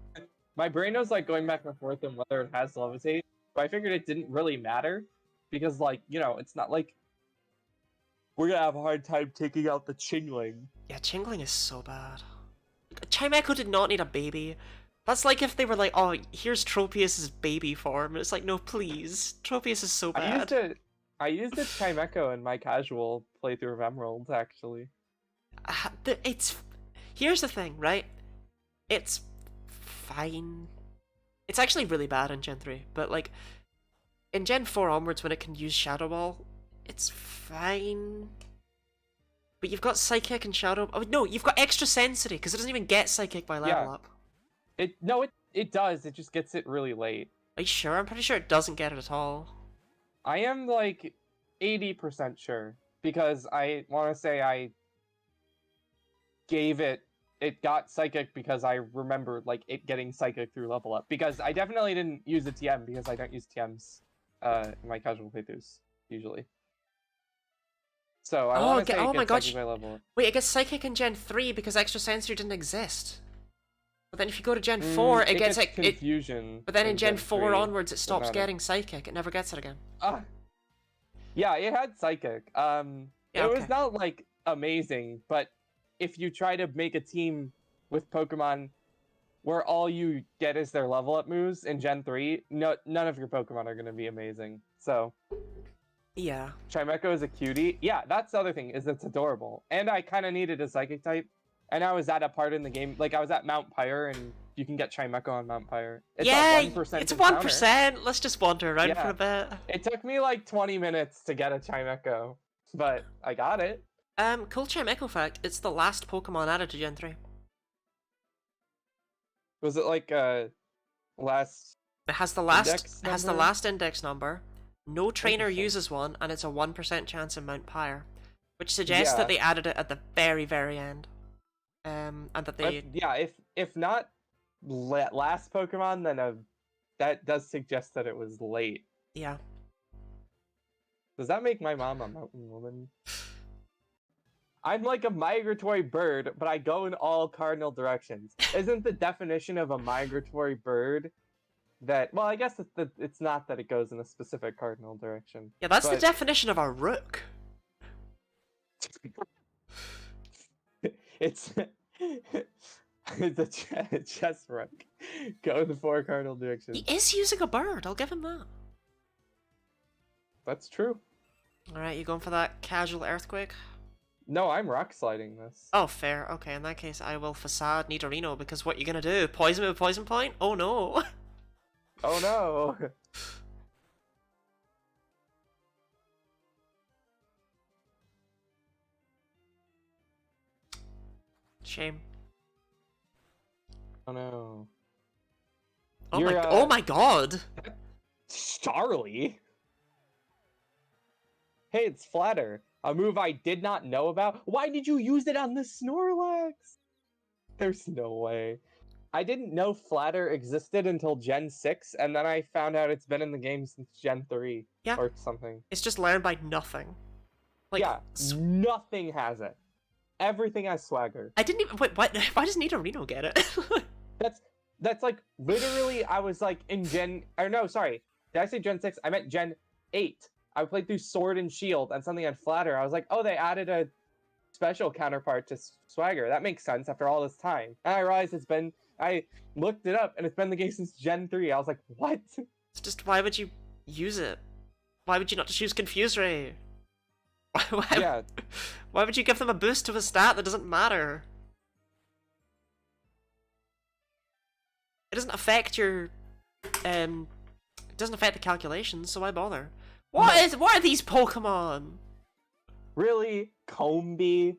My brain was like going back and forth on whether it has Levitate, but I figured it didn't really matter. Because, like, you know, it's not like we're gonna have a hard time taking out the Chingling. Yeah, Chingling is so bad. Chimecho did not need a baby. That's like if they were like, oh, here's Tropius's baby form. And it's like, no, please. Tropius is so bad. I used it Chimecho in my casual playthrough of Emerald, actually. Here's the thing, right? It's fine. It's actually really bad in Gen 3, but like, in Gen 4 onwards when it can use Shadow Ball, it's fine. But you've got Psychic and Shadow. Oh no, you've got Extra Sensory because it doesn't even get Psychic by level Yeah. up. It does. It just gets it really late. Are you sure? I'm pretty sure it doesn't get it at all. I am like 80% sure because I want to say I gave it got Psychic because I remembered like it getting Psychic through level up, because I definitely didn't use a TM because I don't use TMs in my casual playthroughs usually. So I want to say oh it my gets god, Psychic by level up. wait, it gets Psychic in Gen 3 because Extra Sensory didn't exist. But then if you go to Gen 4, it gets like Confusion. but then in Gen 4 3, onwards, it stops not getting Psychic. It never gets it again. Yeah, it had Psychic. Yeah, it was not like amazing, but if you try to make a team with Pokemon where all you get is their level up moves in Gen 3, none of your Pokemon are going to be amazing. So, yeah. Chimecho is a cutie. Yeah, that's the other thing, is it's adorable. And I kind of needed a Psychic type. And I was at a part in the game, like I was at Mount Pyre, and you can get Chimecho on Mount Pyre. It's yeah, a 1% it's encounter. 1%. Let's just wander around for a bit. It took me like 20 minutes to get a Chimecho, but I got it. Cool Chimecho fact, it's the last Pokemon added to Gen 3. Was it like last It has the last index number. No trainer uses one, and it's a 1% chance in Mount Pyre, which suggests that they added it at the very, very end. And that they if not last Pokemon, then that does suggest that it was late. Yeah. Does that make my mom a mountain woman? I'm like a migratory bird, but I go in all cardinal directions. Isn't the definition of a migratory bird that... Well, I guess it's not that it goes in a specific cardinal direction. Yeah, that's the definition of a rook. It's a chess rook. Go in the 4 cardinal directions. He is using a bird, I'll give him that. That's true. Alright, you going for that casual earthquake? No, I'm rock sliding this. Oh, fair. Okay, in that case, I will Facade Nidorino, because what you gonna do? Poison me with Poison Point? Oh no! Oh no! Shame. Oh no. Oh my god! Charlie? Hey, it's Flatter. A move I did not know about. Why did you use it on the Snorlax? There's no way. I didn't know Flatter existed until Gen 6, and then I found out it's been in the game since Gen 3. Yeah. Or something. It's just learned by nothing. Like, yeah, nothing has it. Everything has swagger. I didn't even... Wait, what? Why does Nidorino get it? That's like, literally, I was like in Gen... Or no, sorry. Did I say Gen 6? I meant Gen 8. I played through Sword and Shield, and something had Flatter. I was like, oh, they added a special counterpart to Swagger. That makes sense after all this time. And I realized I looked it up, and it's been the game since Gen 3. I was like, what? It's just, why would you use it? Why would you not just use Confuse Ray? Why would you give them a boost to a stat that doesn't matter? It doesn't affect your... It doesn't affect the calculations, so why bother? What are these Pokemon? Really? Combee?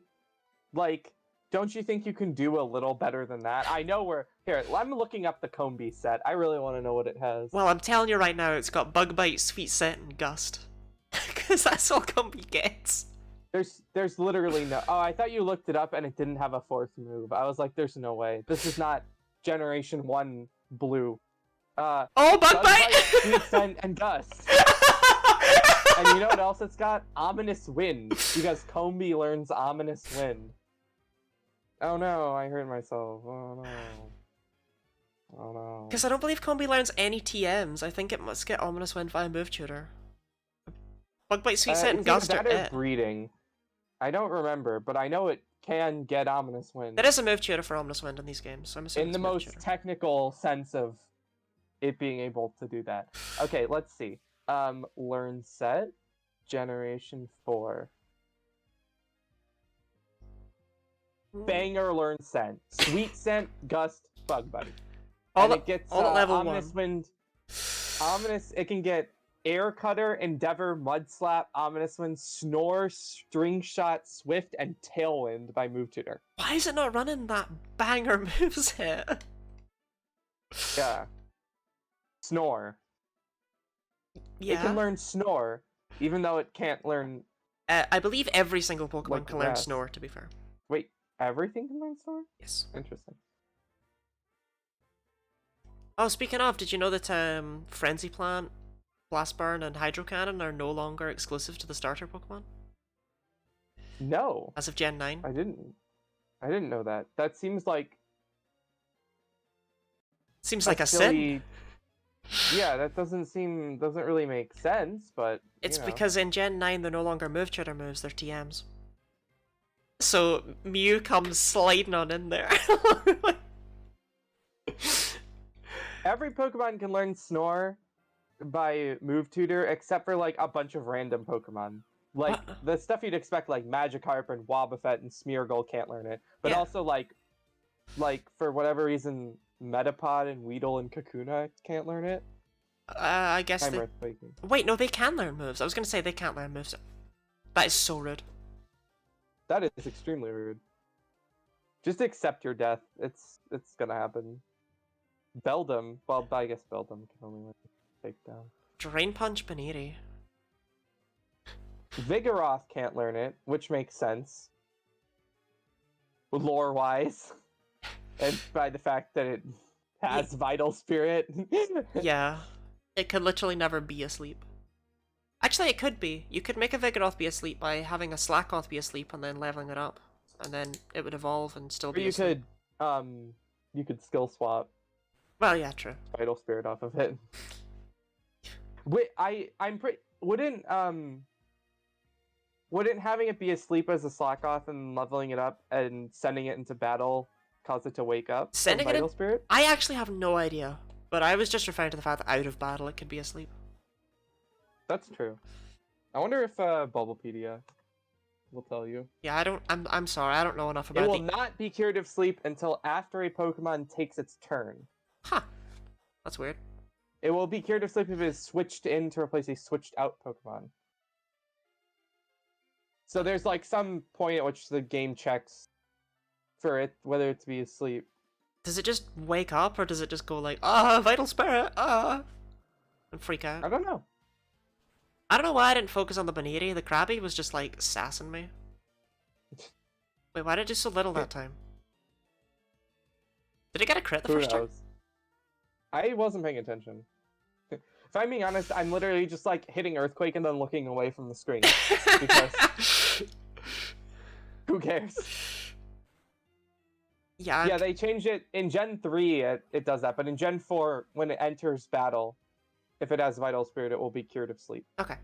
Like, don't you think you can do a little better than that? I know here, I'm looking up the Combee set. I really want to know what it has. Well, I'm telling you right now, it's got Bug Bite, Sweet Scent, and Gust. Because that's all Combee gets. There's literally no... Oh, I thought you looked it up and it didn't have a 4th move. I was like, there's no way. This is not Generation 1 Blue. Oh, Bug Bite! Sweet Scent, and Gust. And you know what else it's got? Ominous Wind, because Combee learns Ominous Wind. Oh no, I hurt myself. Oh no. Oh no. Because I don't believe Combee learns any TMs. I think it must get Ominous Wind via Move Tutor. Bug Bite, Sweet Scent, and Gust are it. Breeding. I don't remember, but I know it can get Ominous Wind. There is a Move Tutor for Ominous Wind in these games, so I'm assuming in the most technical sense of it being able to do that. Okay, let's see. Learn set, Generation 4. Banger learn scent. Sweet Scent, Gust, Bug Buddy. All at level Ominous 1. Wind. Ominous, it can get Air Cutter, Endeavor, Mudslap, Ominous Wind, Snore, String Shot, Swift, and Tailwind by Move Tutor. Why is it not running that banger moves hit? Yeah. Snore. Yeah. It can learn Snore, even though it can't learn... I believe every single Pokemon Like can learn rest. Snore, to be fair. Wait, everything can learn Snore? Yes. Interesting. Oh, speaking of, did you know that Frenzy Plant, Blast Burn, and Hydro Cannon are no longer exclusive to the starter Pokemon? No. As of Gen 9? I didn't know that. That seems like... Seems like a sin. silly... Yeah, that doesn't really make sense, but It's because in Gen 9 they're no longer Move Tutor moves, they're TMs. So Mew comes sliding on in there. Every Pokemon can learn Snore by Move Tutor, except for like a bunch of random Pokemon. Like the stuff you'd expect, like Magikarp and Wobbuffet and Smeargle can't learn it. But also like for whatever reason, Metapod and Weedle and Kakuna can't learn it. I guess I'm they... earthquaking. Wait, no, they can learn moves. I was gonna say they can't learn moves. That is so rude. That is extremely rude. Just accept your death. It's gonna happen. Beldum, well, I guess Beldum can only take down. Drain Punch Baniri. Vigoroth can't learn it, which makes sense. Lore-wise. And by the fact that it has Vital Spirit. Yeah. It could literally never be asleep. Actually, it could be. You could make a Vigoroth be asleep by having a Slackoth be asleep and then leveling it up. And then it would evolve and still be asleep. You could skill swap Well, yeah, true. Vital Spirit off of it. Wait, I'm pretty... Wouldn't having it be asleep as a Slackoth and leveling it up and sending it into battle cause it to wake up? Sending it Vital in... Spirit? I actually have no idea. But I was just referring to the fact that out of battle it could be asleep. That's true. I wonder if Bulbapedia will tell you. Yeah, I'm sorry, I don't know enough about it will not be cured of sleep until after a Pokemon takes its turn. Huh. That's weird. It will be cured of sleep if it is switched in to replace a switched out Pokemon. So there's like some point at which the game checks for it whether it to be asleep. Does it just wake up, or does it just go like, ah, Vital Spirit, ah, and freak out? I don't know. I don't know why I didn't focus on the Baniri. The Krabby was just like sassing me. Wait, why did it do so little that time? Did it get a crit the first turn? I wasn't paying attention. If I'm being honest, I'm literally just like hitting Earthquake and then looking away from the screen. Because who cares? Yeah, they changed it in Gen 3. It does that, but in Gen 4, when it enters battle, if it has Vital Spirit, it will be cured of sleep. Okay.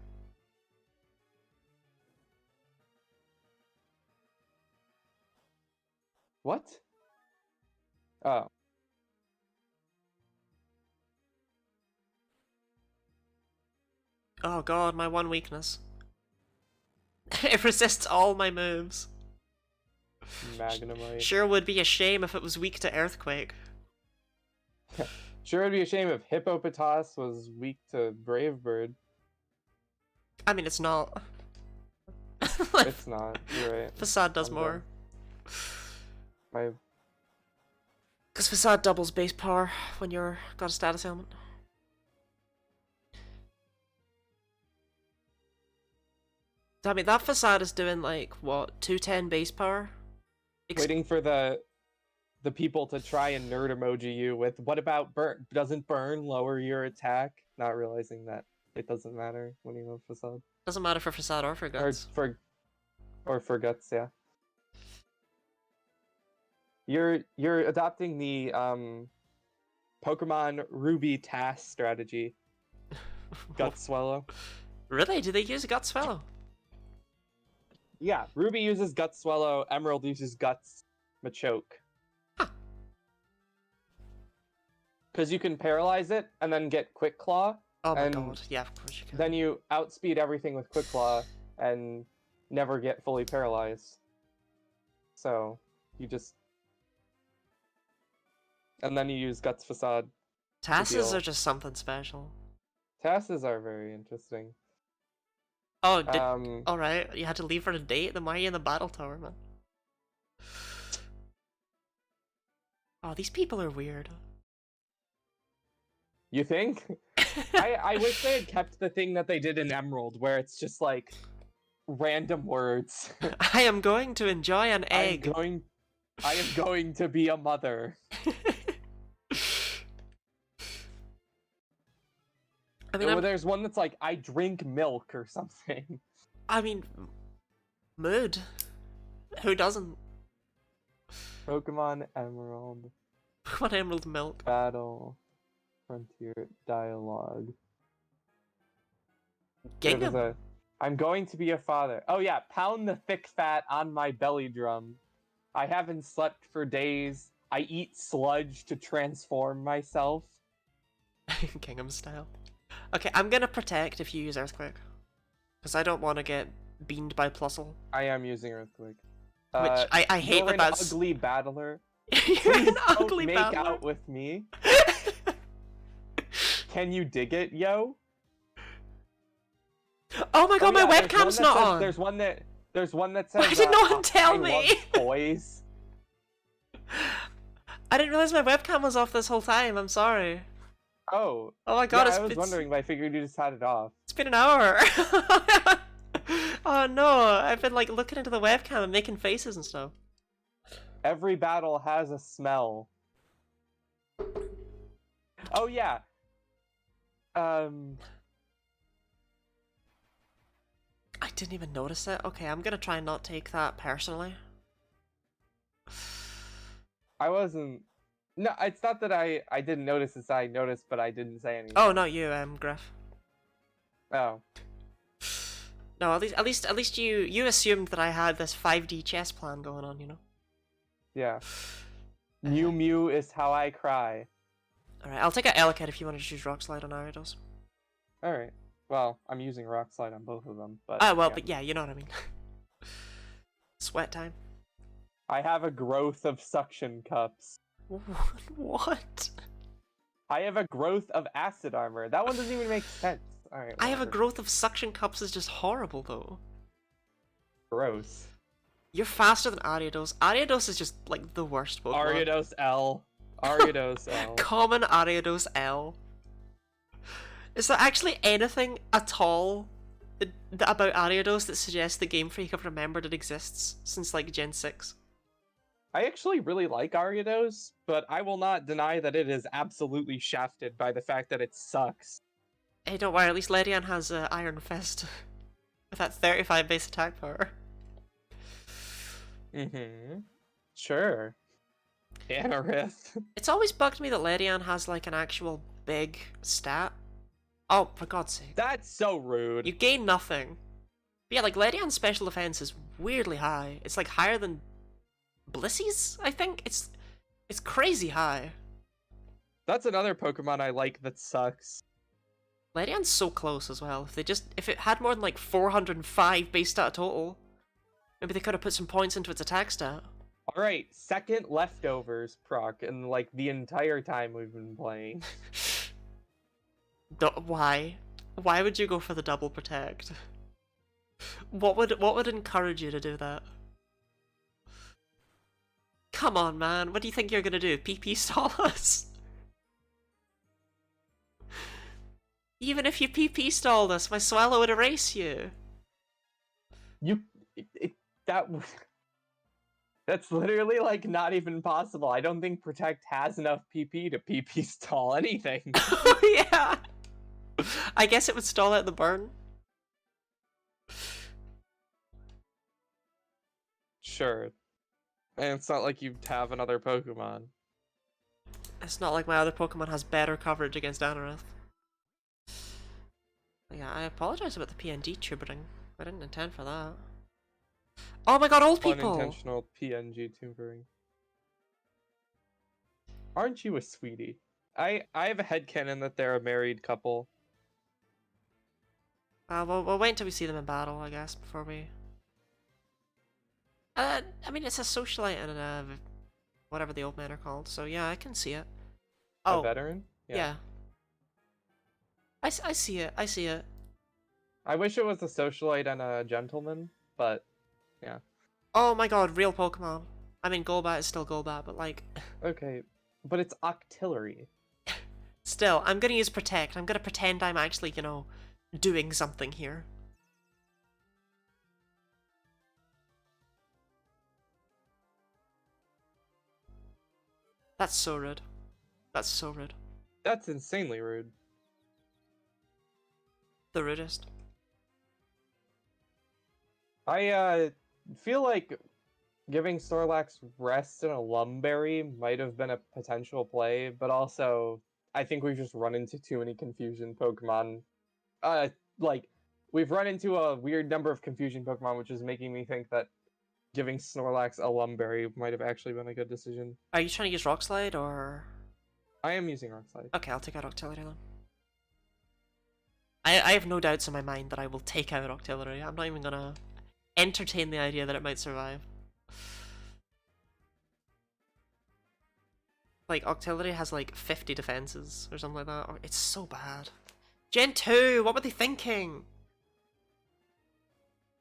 What? Oh. Oh god, my one weakness. It resists all my moves. Magnemite. Sure would be a shame if it was weak to Earthquake. Sure would be a shame if Hippopotas was weak to Brave Bird. I mean, it's not. It's not, you're right. Facade does more. My... Because Facade doubles base power when you're got a status ailment. I mean, that Facade is doing like, what, 210 base power? Waiting for the people to try and nerd emoji you with, what about burn? Doesn't burn lower your attack? Not realizing that it doesn't matter when you have Facade. Doesn't matter for Facade or for Guts. Or for Guts, yeah. You're adopting the Pokemon Ruby TAS strategy. Gut Swallow. Really? Do they use Gut Swallow? Yeah, Ruby uses Gut Swallow, Emerald uses Guts Machoke. Huh. Because you can paralyze it and then get Quick Claw. Oh my god, yeah, of course you can. Then you outspeed everything with Quick Claw and never get fully paralyzed. So, you just... And then you use Guts Facade. Tasses are just something special. Tasses are very interesting. Oh, Um, alright, you had to leave for a date? Then why are you in the battle tower, man? Oh, these people are weird. you think? I wish they had kept the thing that they did in Emerald, where it's just like random words. I am going to enjoy an egg. I am going to be a mother. I mean, There's one that's like, I drink milk or something. I mean, mood. Who doesn't? Pokemon Emerald. What emerald milk? Battle. Frontier. Dialogue. Gingham. I'm going to be a father. Oh yeah, pound the thick fat on my belly drum. I haven't slept for days. I eat sludge to transform myself. Gingham style. Okay, I'm gonna protect if you use Earthquake. Because I don't want to get beamed by Plusle. I am using Earthquake. Which I hate you're that that's... an ugly battler. You're Please an don't ugly make battler. out with me. Can you dig it, yo? Oh my god, my yeah, webcam's not on! There's one that says, Why did no one tell I me? love toys. I didn't realize my webcam was off this whole time, I'm sorry. Oh. Oh my god, yeah, I was wondering, but I figured you just had it off. It's been an hour! Oh no, I've been like looking into the webcam and making faces and stuff. Every battle has a smell. Oh yeah. I didn't even notice it. Okay, I'm gonna try and not take that personally. I wasn't... No, it's not that I didn't notice, it's I noticed, but I didn't say anything. Oh, not you, Griff. Oh. No, at least you assumed that I had this 5D chess plan going on, you know? Yeah. Mew Mew is how I cry. Alright, I'll take out Ellicott if you want to choose Rock Slide on Ariados. Alright. Well, I'm using Rock Slide on both of them, but... Oh, well, yeah. but yeah, you know what I mean. Sweat time. I have a growth of suction cups. What? I have a growth of acid armor. That one doesn't even make sense. Alright, I have a growth of suction cups is just horrible, though. Gross. You're faster than Ariados. Ariados is just, like, the worst Pokemon. Ariados L. Ariados L. Common Ariados L. Is there actually anything at all about Ariados that suggests the Game Freak have remembered it exists since, like, Gen 6? I actually really like Ariados, but I will not deny that it is absolutely shafted by the fact that it sucks. Hey, don't worry, at least Ledian has Iron Fist with that 35 base attack power. Mm-hmm. Sure. Anorith. It's always bugged me that Ledian has, like, an actual big stat. Oh, for God's sake. That's so rude. You gain nothing. But yeah, like, Ledian's special defense is weirdly high. It's, like, higher than Blissey's, I think? It's crazy high. That's another Pokemon I like that sucks. Ledian's so close as well. If it had more than, like, 405 base stat total, maybe they could have put some points into its attack stat. Alright, second leftovers proc in, like, the entire time we've been playing. Why? Why would you go for the double protect? What would encourage you to do that? Come on, man. What do you think you're gonna do? PP stall us? Even if you PP stalled us, my Swallow would erase you. That's literally, like, not even possible. I don't think Protect has enough PP to PP stall anything. Oh, yeah! I guess it would stall out the burn. Sure. And it's not like you have another Pokemon. It's not like my other Pokemon has better coverage against Anorith. Yeah, I apologize about the PNG tutoring. I didn't intend for that. Oh my god, old people! Unintentional PNG tutoring. Aren't you a sweetie? I have a headcanon that they're a married couple. We'll wait until we see them in battle, I guess, before we... I mean, it's a socialite and a... whatever the old men are called, so yeah, I can see it. A veteran? Yeah. I see it. I see it. I wish it was a socialite and a gentleman, but yeah. Oh my god, real Pokemon. I mean, Golbat is still Golbat, but like... Okay, but it's Octillery. Still, I'm gonna use Protect. I'm gonna pretend I'm actually, you know, doing something here. That's so rude. That's so rude. That's insanely rude. The rudest. I feel like giving Snorlax rest in a Lumberry might have been a potential play, but also I think we've just run into too many confusion Pokemon. Like we've run into a weird number of confusion Pokemon, which is making me think that giving Snorlax a Lumberry might have actually been a good decision. Are you trying to use Rock Slide or? I am using Rock Slide. Okay, I'll take out Octillery then. I have no doubts in my mind that I will take out Octillery. I'm not even gonna entertain the idea that it might survive. Like, Octillery has like 50 defenses or something like that. It's so bad. Gen 2! What were they thinking?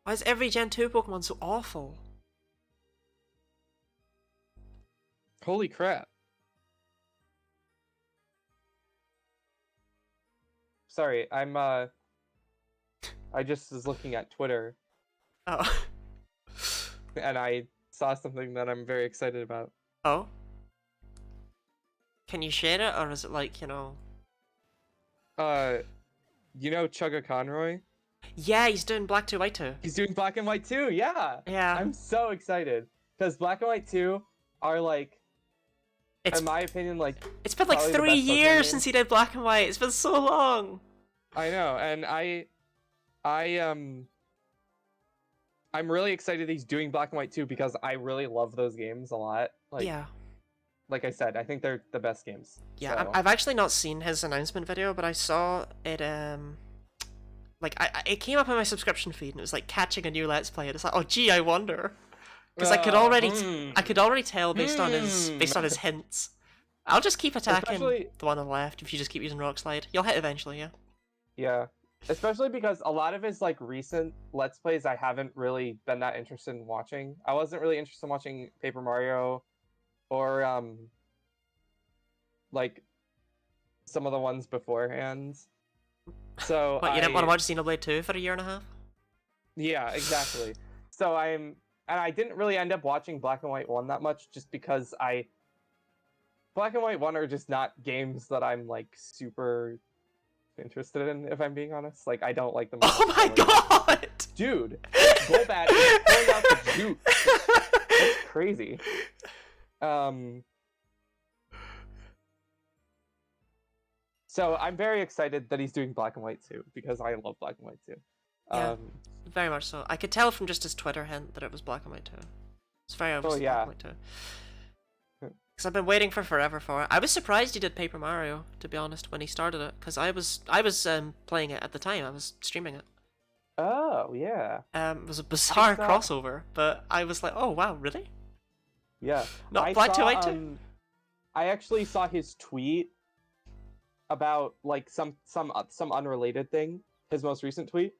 Why is every Gen 2 Pokemon so awful? Holy crap. Sorry, I just was looking at Twitter. Oh. And I saw something that I'm very excited about. Oh? Can you share it, or is it like, you know... You know Chugga Conroy? Yeah, he's doing Black 2, White 2. He's doing Black and White 2, yeah! Yeah. I'm so excited. Because Black and White 2 are like, in my opinion, like... It's been like 3 years since he did Black and White. It's been so long! I know, and I'm really excited he's doing Black and White 2 because I really love those games a lot. Like, yeah. Like I said, I think they're the best games. Yeah, so. I've actually not seen his announcement video, but I saw it, like, it came up on my subscription feed, and it was like catching a new Let's Play, and it's like, oh gee, I wonder. Because I could already tell based on his hints. I'll just keep attacking the one on the left if you just keep using Rock Slide. You'll hit eventually, yeah. Yeah. Especially because a lot of his like recent Let's Plays I haven't really been that interested in watching. I wasn't really interested in watching Paper Mario or like some of the ones beforehand. So What, you didn't want to watch Xenoblade 2 for a year and a half? Yeah, exactly. So I didn't really end up watching Black and White 1 that much just because Black and White 1 are just not games that I'm like super interested in, if I'm being honest. Like, I don't like them. Oh my god! Dude, Golbat is pulling out the juke. That's crazy. So I'm very excited that he's doing Black and White 2 because I love Black and White 2. Yeah, very much so. I could tell from just his Twitter hint that it was Black and White 2. It's very obvious Black and White 2. Because I've been waiting for forever for it. I was surprised he did Paper Mario, to be honest, when he started it, because I was playing it at the time. I was streaming it. Oh yeah. It was a bizarre crossover, but I was like, oh wow, really? Yeah. Not Black 2 White 2? I actually saw his tweet about like some unrelated thing, his most recent tweet,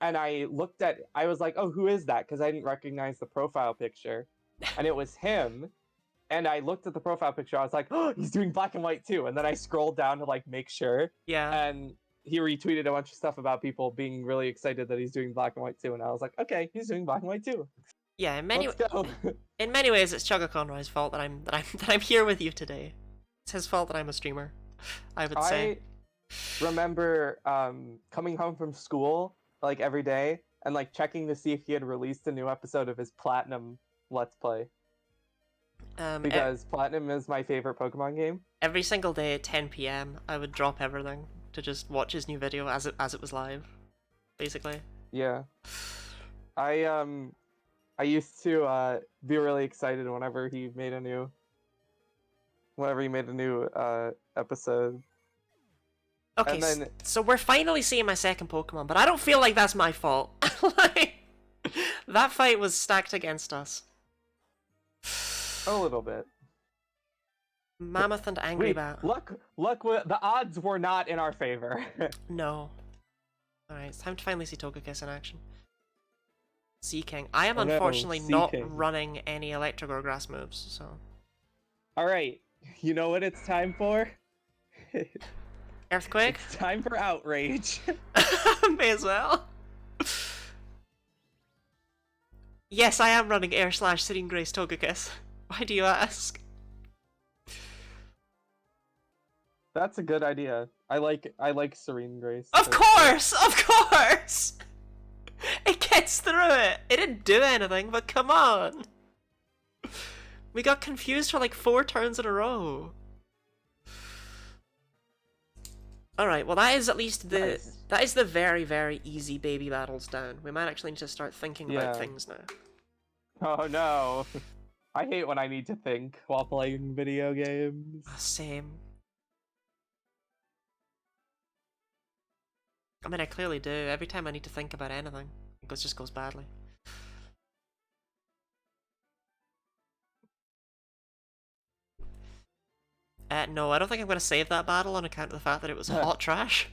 and I was like, oh, who is that? Because I didn't recognize the profile picture, and it was him. And I looked at the profile picture, I was like, oh, he's doing Black and White 2. And then I scrolled down to like make sure. Yeah. And he retweeted a bunch of stuff about people being really excited that he's doing Black and White 2. And I was like, okay, he's doing Black and White 2. Yeah, in many ways it's Chugga Conroy's fault that I'm here with you today. It's his fault that I'm a streamer, I would say. I remember coming home from school like every day and like checking to see if he had released a new episode of his Platinum Let's Play. Because Platinum is my favorite Pokemon game. Every single day at 10 PM, I would drop everything to just watch his new video as it was live, basically. Yeah. I used to be really excited whenever he made a new episode. Okay, so we're finally seeing my second Pokemon, but I don't feel like that's my fault. Like, that fight was stacked against us. A little bit. Mammoth and Angry Bat. Look, the odds were not in our favor. No. Alright, it's time to finally see Togekiss in action. Sea King. I am Oh no, unfortunately Sea not King. running any Electric or Grass moves, so... Alright, you know what it's time for? Earthquake? It's time for Outrage. May as well. Yes, I am running Air Slash Serene Grace Togekiss. Why do you ask? That's a good idea. I like Serene Grace. Of course! Of course! It gets through it! It didn't do anything, but come on! We got confused for like 4 turns in a row. Alright, well that is at least the... Nice. That is the very, very easy baby battles down. We might actually need to start thinking about things now. Oh no. I hate when I need to think while playing video games. Same. I mean, I clearly do. Every time I need to think about anything, it just goes badly. No, I don't think I'm going to save that battle on account of the fact that it was hot trash.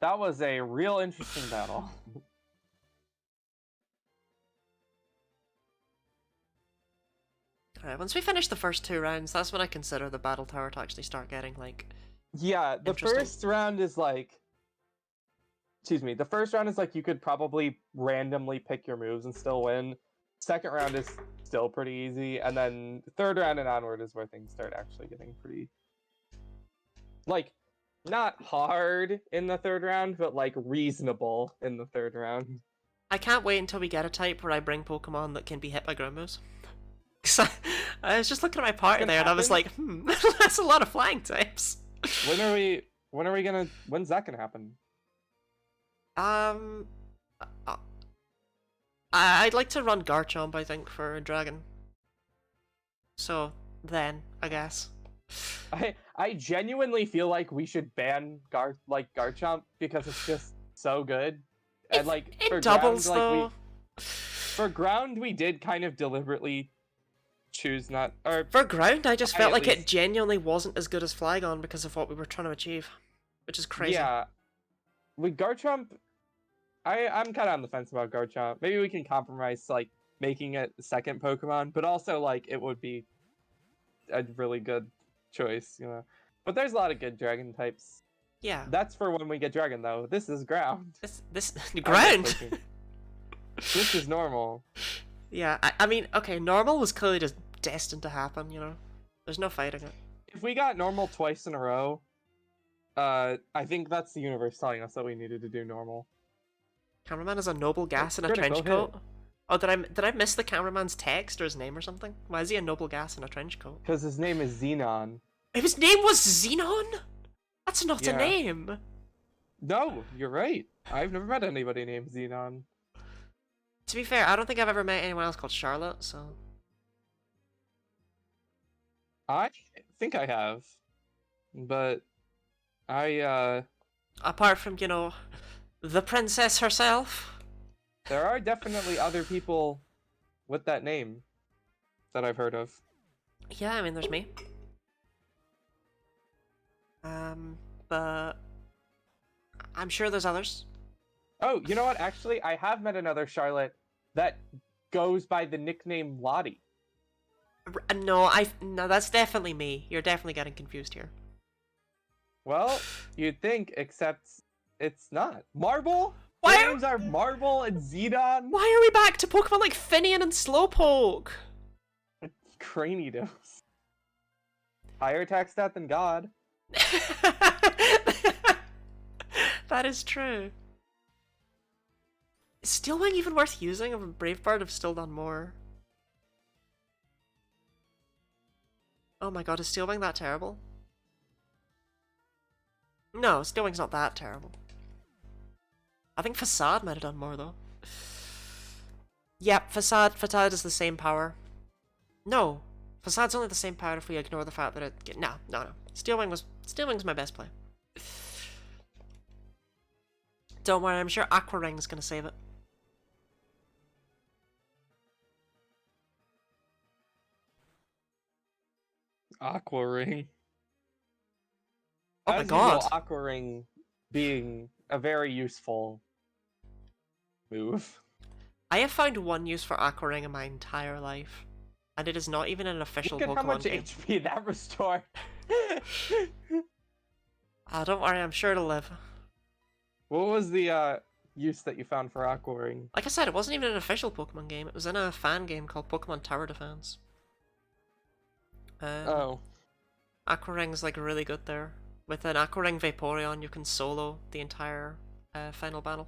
That was a real interesting battle. Alright, once we finish the first 2 rounds, that's when I consider the battle tower to actually start getting, like... Yeah, the first round is like... Excuse me, the first round is like you could probably randomly pick your moves and still win. Second round is still pretty easy, and then third round and onward is where things start actually getting pretty... Like, not hard in the third round, but like reasonable in the third round. I can't wait until we get a type where I bring Pokemon that can be hit by ground moves. Cause I was just looking at my party there and I was like, that's a lot of flying types. When's that gonna happen? I'd like to run Garchomp, I think, for a dragon. So, then, I guess. I genuinely feel like we should ban Garchomp because it's just so good. And like it for doubles ground, though. For ground we did kind of deliberately choose not, or for ground I just felt like least... it genuinely wasn't as good as Flygon because of what we were trying to achieve. Which is crazy. Yeah. With Garchomp, I'm kind of on the fence about Garchomp. Maybe we can compromise like making it the second Pokemon, but also like it would be a really good choice, you know. But there's a lot of good dragon types. Yeah. That's for when we get dragon though. This is ground. This ground. This is normal. Yeah, I mean, okay, normal was clearly just destined to happen, you know. There's no fighting it. If we got normal twice in a row, I think that's the universe telling us that we needed to do normal. Cameraman is a noble gas in a trench coat. Oh, did I miss the cameraman's text or his name or something? Why is he a noble gas in a trench coat? Because his name is Xenon. His name was Xenon? That's not a name. No, you're right. I've never met anybody named Xenon. To be fair, I don't think I've ever met anyone else called Charlotte, so... I think I have. But... Apart from, you know, the princess herself. There are definitely other people with that name that I've heard of. Yeah, I mean, there's me. But... I'm sure there's others. Oh, you know what? Actually, I have met another Charlotte that goes by the nickname Lottie. No, that's definitely me. You're definitely getting confused here. Well, you'd think, except it's not. Marble? Why Their names are Marble and Zedon. Why are we back to Pokemon like Finian and Slowpoke? Cranidos. Higher attack stat than God. That is true. Is Steelwing even worth using? If Brave Bird have still done more. Oh my god, is Steelwing that terrible? No, Steelwing's not that terrible. I think Facade might have done more though. Yep, Facade is the same power. No, Facade's only the same power if we ignore the fact that it... No. Steelwing's my best play. Don't worry, I'm sure Aqua Ring's gonna save it. Aqua Ring. Oh my As usual, god. Aqua Ring being a very useful move. I have found one use for Aqua Ring in my entire life. And it is not even an official Look at how much Pokemon game. HP that restored. Ah, don't worry, I'm sure it'll live. What was the use that you found for Aqua Ring? Like I said, it wasn't even an official Pokemon game. It was in a fan game called Pokemon Tower Defense. Oh. Aqua Ring's like really good there. With an Aqua Ring Vaporeon, you can solo the entire final battle.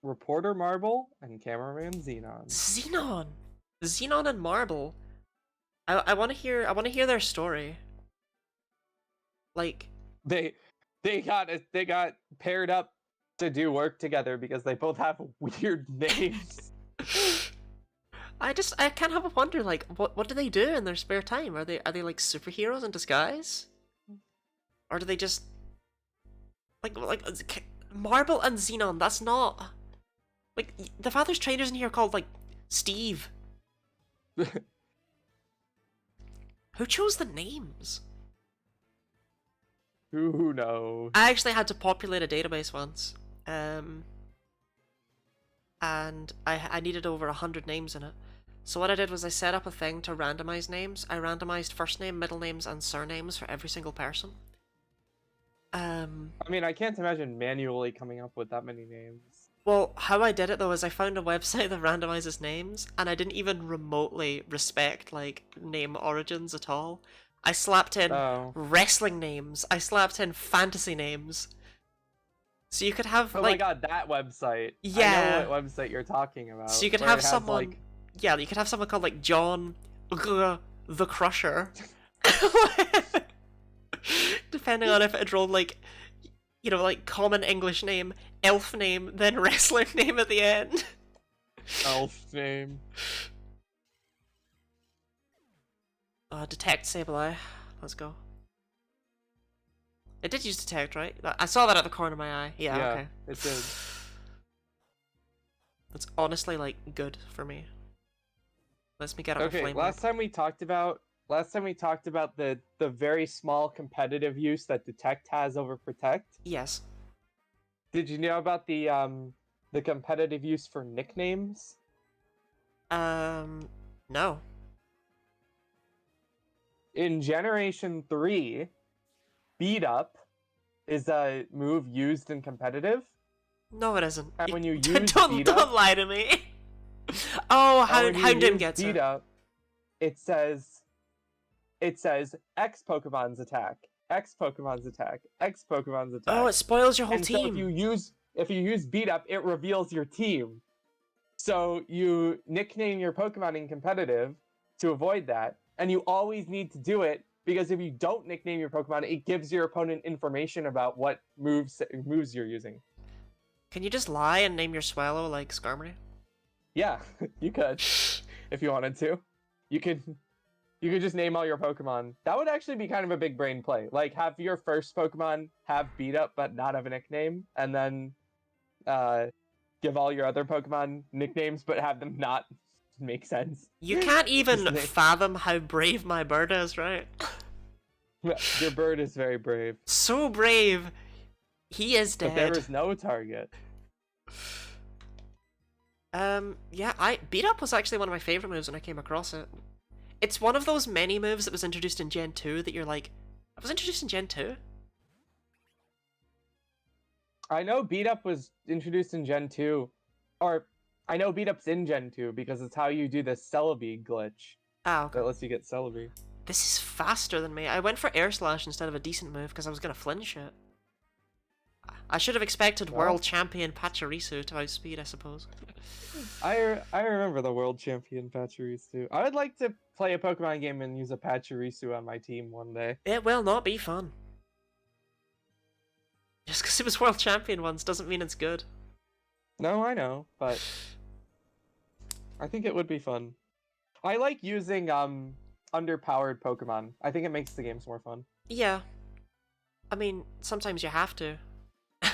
Reporter Marble and Cameraman Xenon. Xenon and Marble. I want to hear their story. Like They got paired up to do work together because they both have weird names. I can't help but wonder, like, what do they do in their spare time? Are they like superheroes in disguise? Or do they just like Marble and Xenon? That's not like the father's trainers in here are called like Steve. Who chose the names? Who knows? I actually had to populate a database once, and I needed over 100 names in it. So what I did was I set up a thing to randomize names. I randomized first name, middle names, and surnames for every single person. I mean, I can't imagine manually coming up with that many names. Well, how I did it though is I found a website that randomizes names, and I didn't even remotely respect like name origins at all. I slapped in wrestling names. I slapped in fantasy names. So you could have oh like my god, that website. Yeah. I know what website you're talking about. So you could where have it has, someone like... Yeah, you could have someone called like John the Crusher. Depending on if it rolled like, you know, like common English name, elf name, then wrestler name at the end. Elf name. Detect Sableye. Let's go. It did use detect, right? I saw that at the corner of my eye. Yeah, okay. It did. That's honestly like good for me. Lets me get up a flame. Last time we talked about the very small competitive use that detect has over protect. Yes. Did you know about the competitive use for nicknames? No. In Generation 3, Beat Up is a move used in competitive. No, it isn't. And when you use don't lie to me. Oh, Houndoom gets Beat it. Up, it says X Pokemon's attack, X Pokemon's attack, X Pokemon's attack. Oh, it spoils your whole and team. So if you use Beat Up, it reveals your team. So you nickname your Pokemon in competitive to avoid that, and you always need to do it because if you don't nickname your Pokemon, it gives your opponent information about what moves you're using. Can you just lie and name your Swallow like Skarmory? Yeah, you could, if you wanted to. You could just name all your Pokemon. That would actually be kind of a big brain play. Like, have your first Pokemon have Beat Up but not have a nickname, and then give all your other Pokemon nicknames but have them not make sense. You can't even fathom how brave my bird is, right? Your bird is very brave. So brave! He is dead. But there is no target. Yeah, Beat Up was actually one of my favorite moves when I came across it. It's one of those many moves that was introduced in Gen 2 that you're like, I was introduced in Gen 2? I know Beat Up was introduced in Gen 2. Or, I know Beat Up's in Gen 2 because it's how you do the Celebi glitch. Ah, okay. That lets you get Celebi. This is faster than me. I went for Air Slash instead of a decent move because I was gonna flinch it. I should have expected world champion Pachirisu to outspeed, I suppose. I remember the world champion Pachirisu. I would like to play a Pokemon game and use a Pachirisu on my team one day. It will not be fun. Just because it was world champion once doesn't mean it's good. No, I know, but I think it would be fun. I like using underpowered Pokemon. I think it makes the games more fun. Yeah. I mean, sometimes you have to.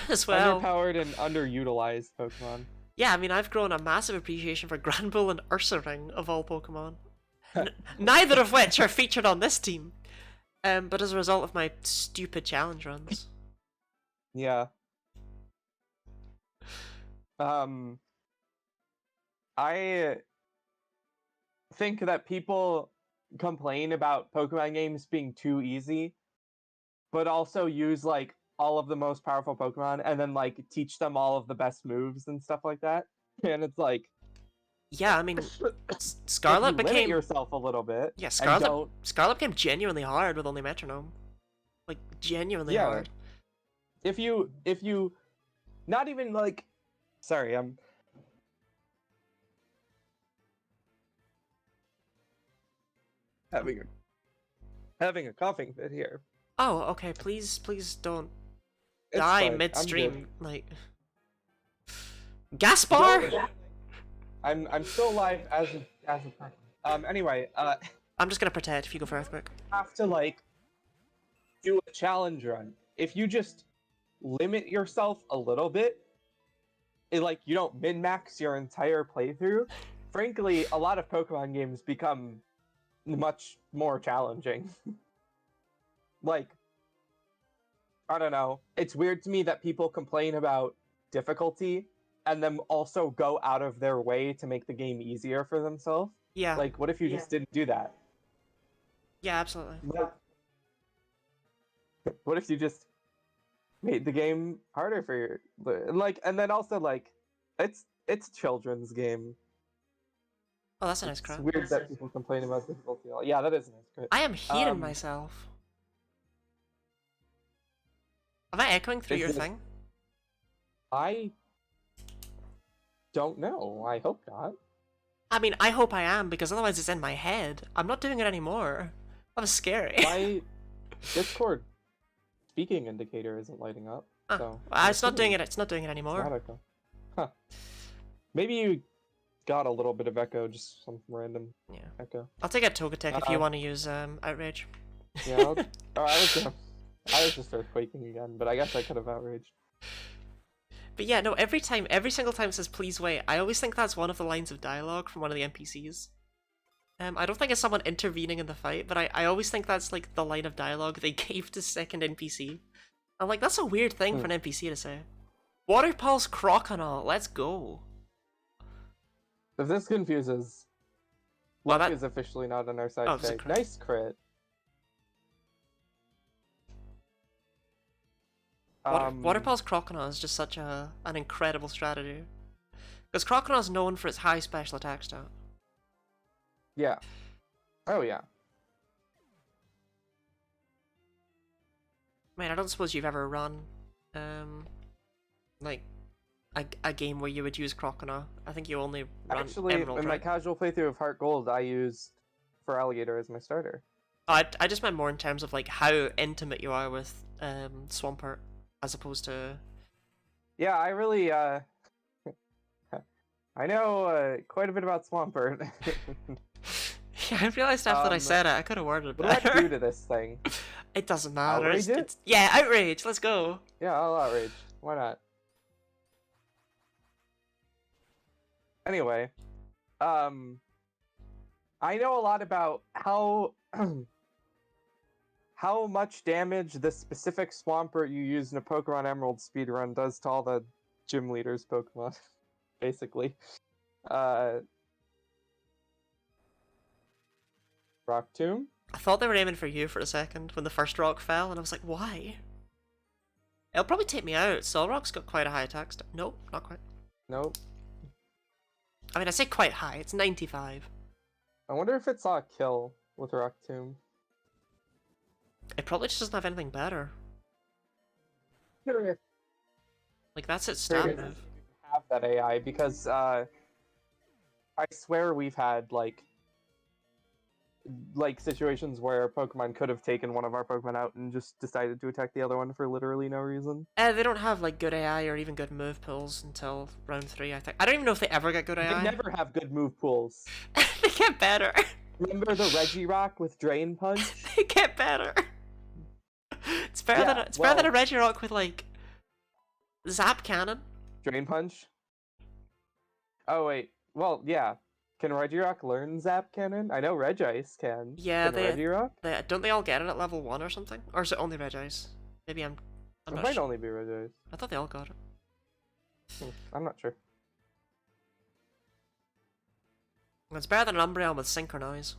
As well. Underpowered and underutilized Pokemon. Yeah, I mean, I've grown a massive appreciation for Granbull and Ursaring of all Pokemon. Neither of which are featured on this team. But as a result of my stupid challenge runs. Yeah. I think that people complain about Pokemon games being too easy, but also use like all of the most powerful Pokemon and then like teach them all of the best moves and stuff like that. And it's like, Yeah, I mean, if you Scarlet limit became yourself a little bit, yeah, and don't Scarlet became genuinely hard with only Metronome. Like genuinely hard. if you not even like, sorry, I'm having a coughing fit here. Oh, okay. Please don't It's die fine. I'm midstream. good. Like Gaspar. I'm still alive as a person. Anyway, I'm just gonna pretend if you go for earthquake. have to like do a challenge run. If you just limit yourself a little bit, like you don't min-max your entire playthrough, frankly, a lot of Pokemon games become much more challenging. Like, I don't know. It's weird to me that people complain about difficulty and then also go out of their way to make the game easier for themselves. Yeah. Like, what if you just didn't do that? Yeah, absolutely. What if you just made the game harder for your like? And then also like, it's a children's game. Oh, that's a nice It's crit. weird that people complain about difficulty. Yeah, that is a nice crit. I am heating myself. Am I echoing through your thing? I don't know. I hope not. I mean, I hope I am, because otherwise it's in my head. I'm not doing it anymore. That was scary. My Discord speaking indicator isn't lighting up. Oh, So it's not doing it. It's not doing it anymore. not echo. Huh. Maybe you got a little bit of echo, just some random echo. I'll take a Togetic if you want to use Outrage. Yeah. I was just earthquaking again, but I guess I could have outraged. But yeah, no, every single time it says please wait, I always think that's one of the lines of dialogue from one of the NPCs. I don't think it's someone intervening in the fight, but I always think that's like the line of dialogue they gave to second NPC. I'm like, that's a weird thing for an NPC to say. Water Pulse Croconaut, let's go. If this confuses, Well, luck is officially not on our side today. Nice crit. Water Pulse Croconaut is just such an incredible strategy. Because Croconaut is known for its high special attack stat. Yeah. Oh yeah. Man, I don't suppose you've ever run, like, a game where you would use Croconaut. I think you only run Actually, Emerald, in my right? casual playthrough of Heart Gold, I used for Alligator as my starter. Oh, I just meant more in terms of like how intimate you are with Swampert, as opposed to. Yeah, I really I know quite a bit about Swampert. Yeah, I realized after I said it, I could have worded it What better. do I do to this thing? It doesn't matter. Outrage it? Yeah, outrage. Let's go. Yeah, I'll outrage. Why not? Anyway, I know a lot about how how much damage the specific Swampert you use in a Pokemon Emerald speedrun does to all the gym leaders' Pokemon, basically. Rock Tomb? I thought they were aiming for you for a second when the first rock fell, and I was like, why? It'll probably take me out. Solrock's got quite a high attack stat. Nope, not quite. Nope. I mean, I say quite high. It's 95. I wonder if it saw a kill with Rock Tomb. It probably just doesn't have anything better. Like, that's its stat move. Have that AI because I swear we've had like situations where Pokemon could have taken one of our Pokemon out and just decided to attack the other one for literally no reason. They don't have like good AI or even good move pools until round 3, I think. I don't even know if they ever get good AI. They never have good move pools. They get better. Remember the Regirock with Drain Punch? They get better. It's better than a Regirock with like Zap Cannon. Drain Punch? Oh wait. Well, yeah. Can Regirock learn Zap Cannon? I know Regice can. Yeah, Can Regirock? don't they all get it at level 1 or something? Or is it only Regice? Maybe I'm It not might sure. only be Regice. I thought they all got it. I'm not sure. It's better than an Umbreon with Synchronize.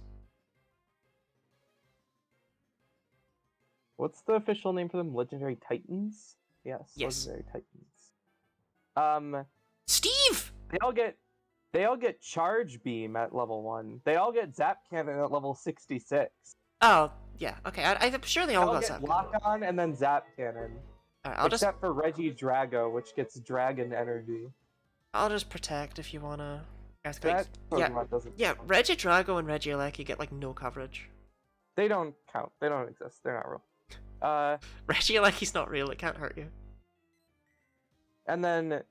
What's the official name for them? Legendary Titans? Yes, Yes. Legendary Titans. Steve! They all get Charge Beam at level 1. They all get Zap Cannon at level 66. Oh, yeah, okay. I'm sure they all got Zap. Lock On and then Zap Cannon. Alright, Except for Regidrago, which gets Dragon Energy. I'll just protect if you wanna. That Pokemon doesn't. Yeah, Regidrago and Regieleki get like no coverage. They don't count. They don't exist. They're not real. Regieleki's not real. It can't hurt you. And then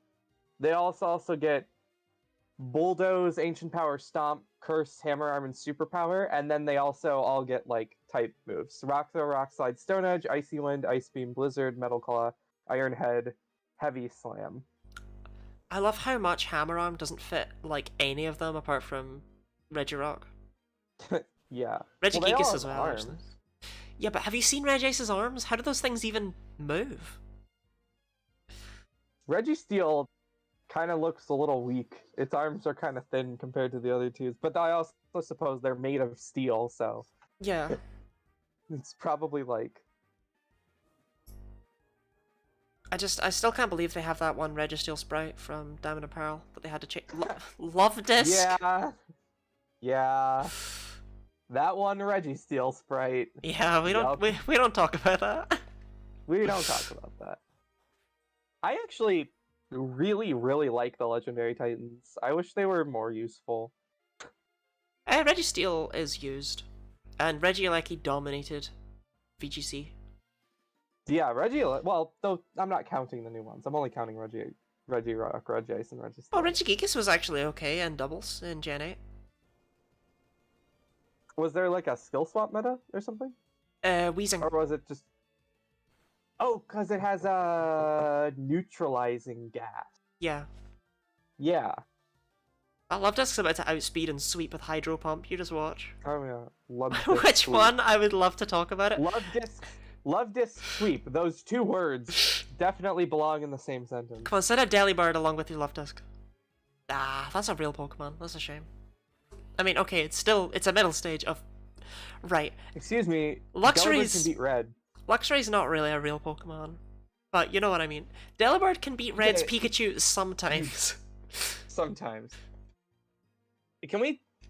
they also get Bulldoze, Ancient Power, Stomp, Curse, Hammer Arm, and Superpower. And then they also all get like type moves: Rock Throw, Rock Slide, Stone Edge, Icy Wind, Ice Beam, Blizzard, Metal Claw, Iron Head, Heavy Slam. I love how much Hammer Arm doesn't fit like any of them apart from Regirock. Yeah. Regigigas as well. Actually. Yeah, but have you seen Regice's arms? How do those things even move? Registeel kind of looks a little weak. Its arms are kind of thin compared to the other two, but I also suppose they're made of steel, so yeah, it's probably like. I still can't believe they have that one Registeel sprite from Diamond and Pearl that they had to change. Love Disc. Yeah. That one Registeel sprite. Yeah, we don't talk about that. We don't talk about that. I actually really, really like the Legendary Titans. I wish they were more useful. Registeel is used, and Regieleki dominated VGC. Yeah, well, though I'm not counting the new ones. I'm only counting Regirock, Regice, and Registeel. Oh, Regigigas was actually okay in doubles in Gen 8. Was there like a skill swap meta or something? Weezing. Or was it just... Oh, because it has a neutralizing gas. Yeah. Yeah. I love Disc's about to outspeed and sweep with Hydro Pump. You just watch. Oh yeah. Love Which sweep. one? I would love to talk about it. Love Disc Sweep. Those two words definitely belong in the same sentence. Come on, set a Delibird along with your Love Disc. Ah, that's a real Pokemon. That's a shame. I mean, okay, it's a middle stage of... Right. Excuse me, Luxray's... can beat Red. Luxray's not really a real Pokemon. But you know what I mean. Delibird can beat Red's Pikachu sometimes. Sometimes.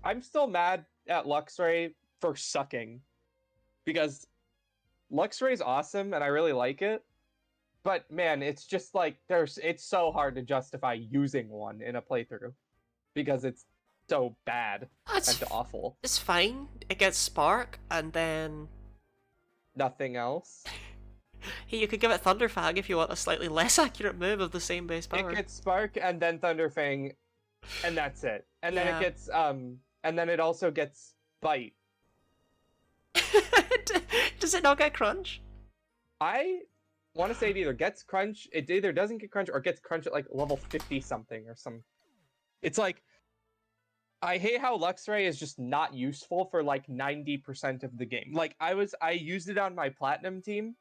I'm still mad at Luxray for sucking. Because Luxray's awesome and I really like it. But man, it's just like, it's so hard to justify using one in a playthrough. Because it's so bad and awful. It's fine. It gets Spark, and then... Nothing else. Hey, you could give it Thunderfang if you want a slightly less accurate move of the same base power. It gets Spark, and then Thunderfang, and that's it. And then it gets, and then it also gets Bite. Does it not get Crunch? I want to say it either gets Crunch, it either doesn't get Crunch, or gets Crunch at like level 50-something or some... It's like... I hate how Luxray is just not useful for like 90% of the game. Like I used it on my Platinum team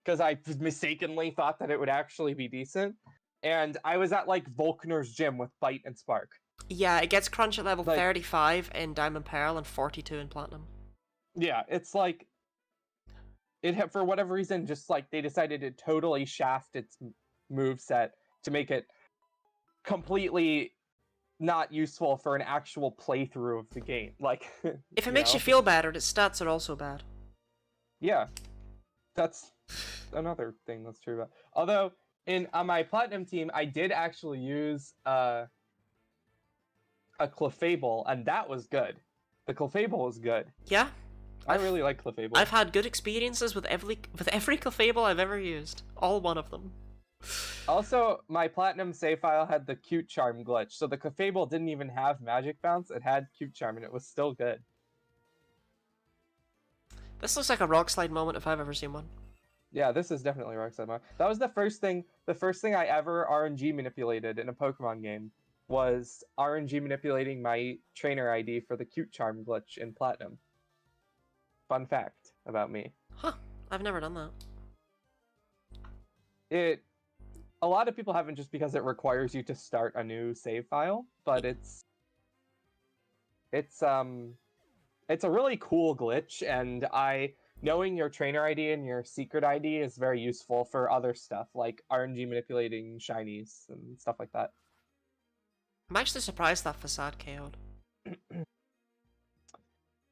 because I mistakenly thought that it would actually be decent. And I was at like Volkner's gym with Bite and Spark. Yeah, it gets Crunch at level 35 in Diamond Pearl and 42 in Platinum. Yeah, it's like for whatever reason, just like they decided to totally shaft its moveset to make it completely not useful for an actual playthrough of the game. Like, if it makes you feel better, its stats are also bad. Yeah, that's another thing that's true about. Although on my Platinum team, I did actually use a Clefable, and that was good. The Clefable was good. Yeah, I really like Clefable. I've had good experiences with every Clefable I've ever used. All one of them. Also, my Platinum save file had the Cute Charm glitch, so the Clefable didn't even have Magic Bounce, it had Cute Charm, and it was still good. This looks like a Rock Slide moment if I've ever seen one. Yeah, this is definitely Rock Slide moment. That was the first thing I ever RNG manipulated in a Pokemon game. was RNG manipulating my trainer ID for the cute charm glitch in Platinum. Fun fact about me. Huh. I've never done that. A lot of people haven't, just because it requires you to start a new save file, but it's a really cool glitch, and knowing your trainer ID and your secret ID is very useful for other stuff, like RNG manipulating shinies and stuff like that. I'm actually surprised that Facade KO'd.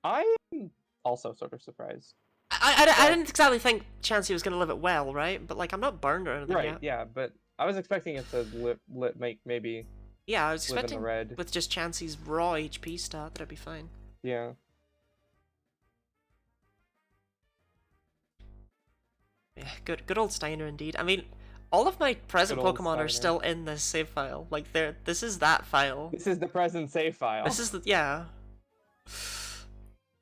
I'm also sort of surprised. I didn't exactly think Chansey was gonna live it well, right? But like, I'm not burned or anything Right, yet. yeah, but I was expecting it to make maybe. Yeah, I was live in the expecting red. with just Chansey's raw HP stat that it'd be fine. Yeah. Yeah, good old Steiner indeed. I mean, all of my present Good old Pokemon are Steiner. still in this save file. Like, this is that file. This is the present save file. This is yeah.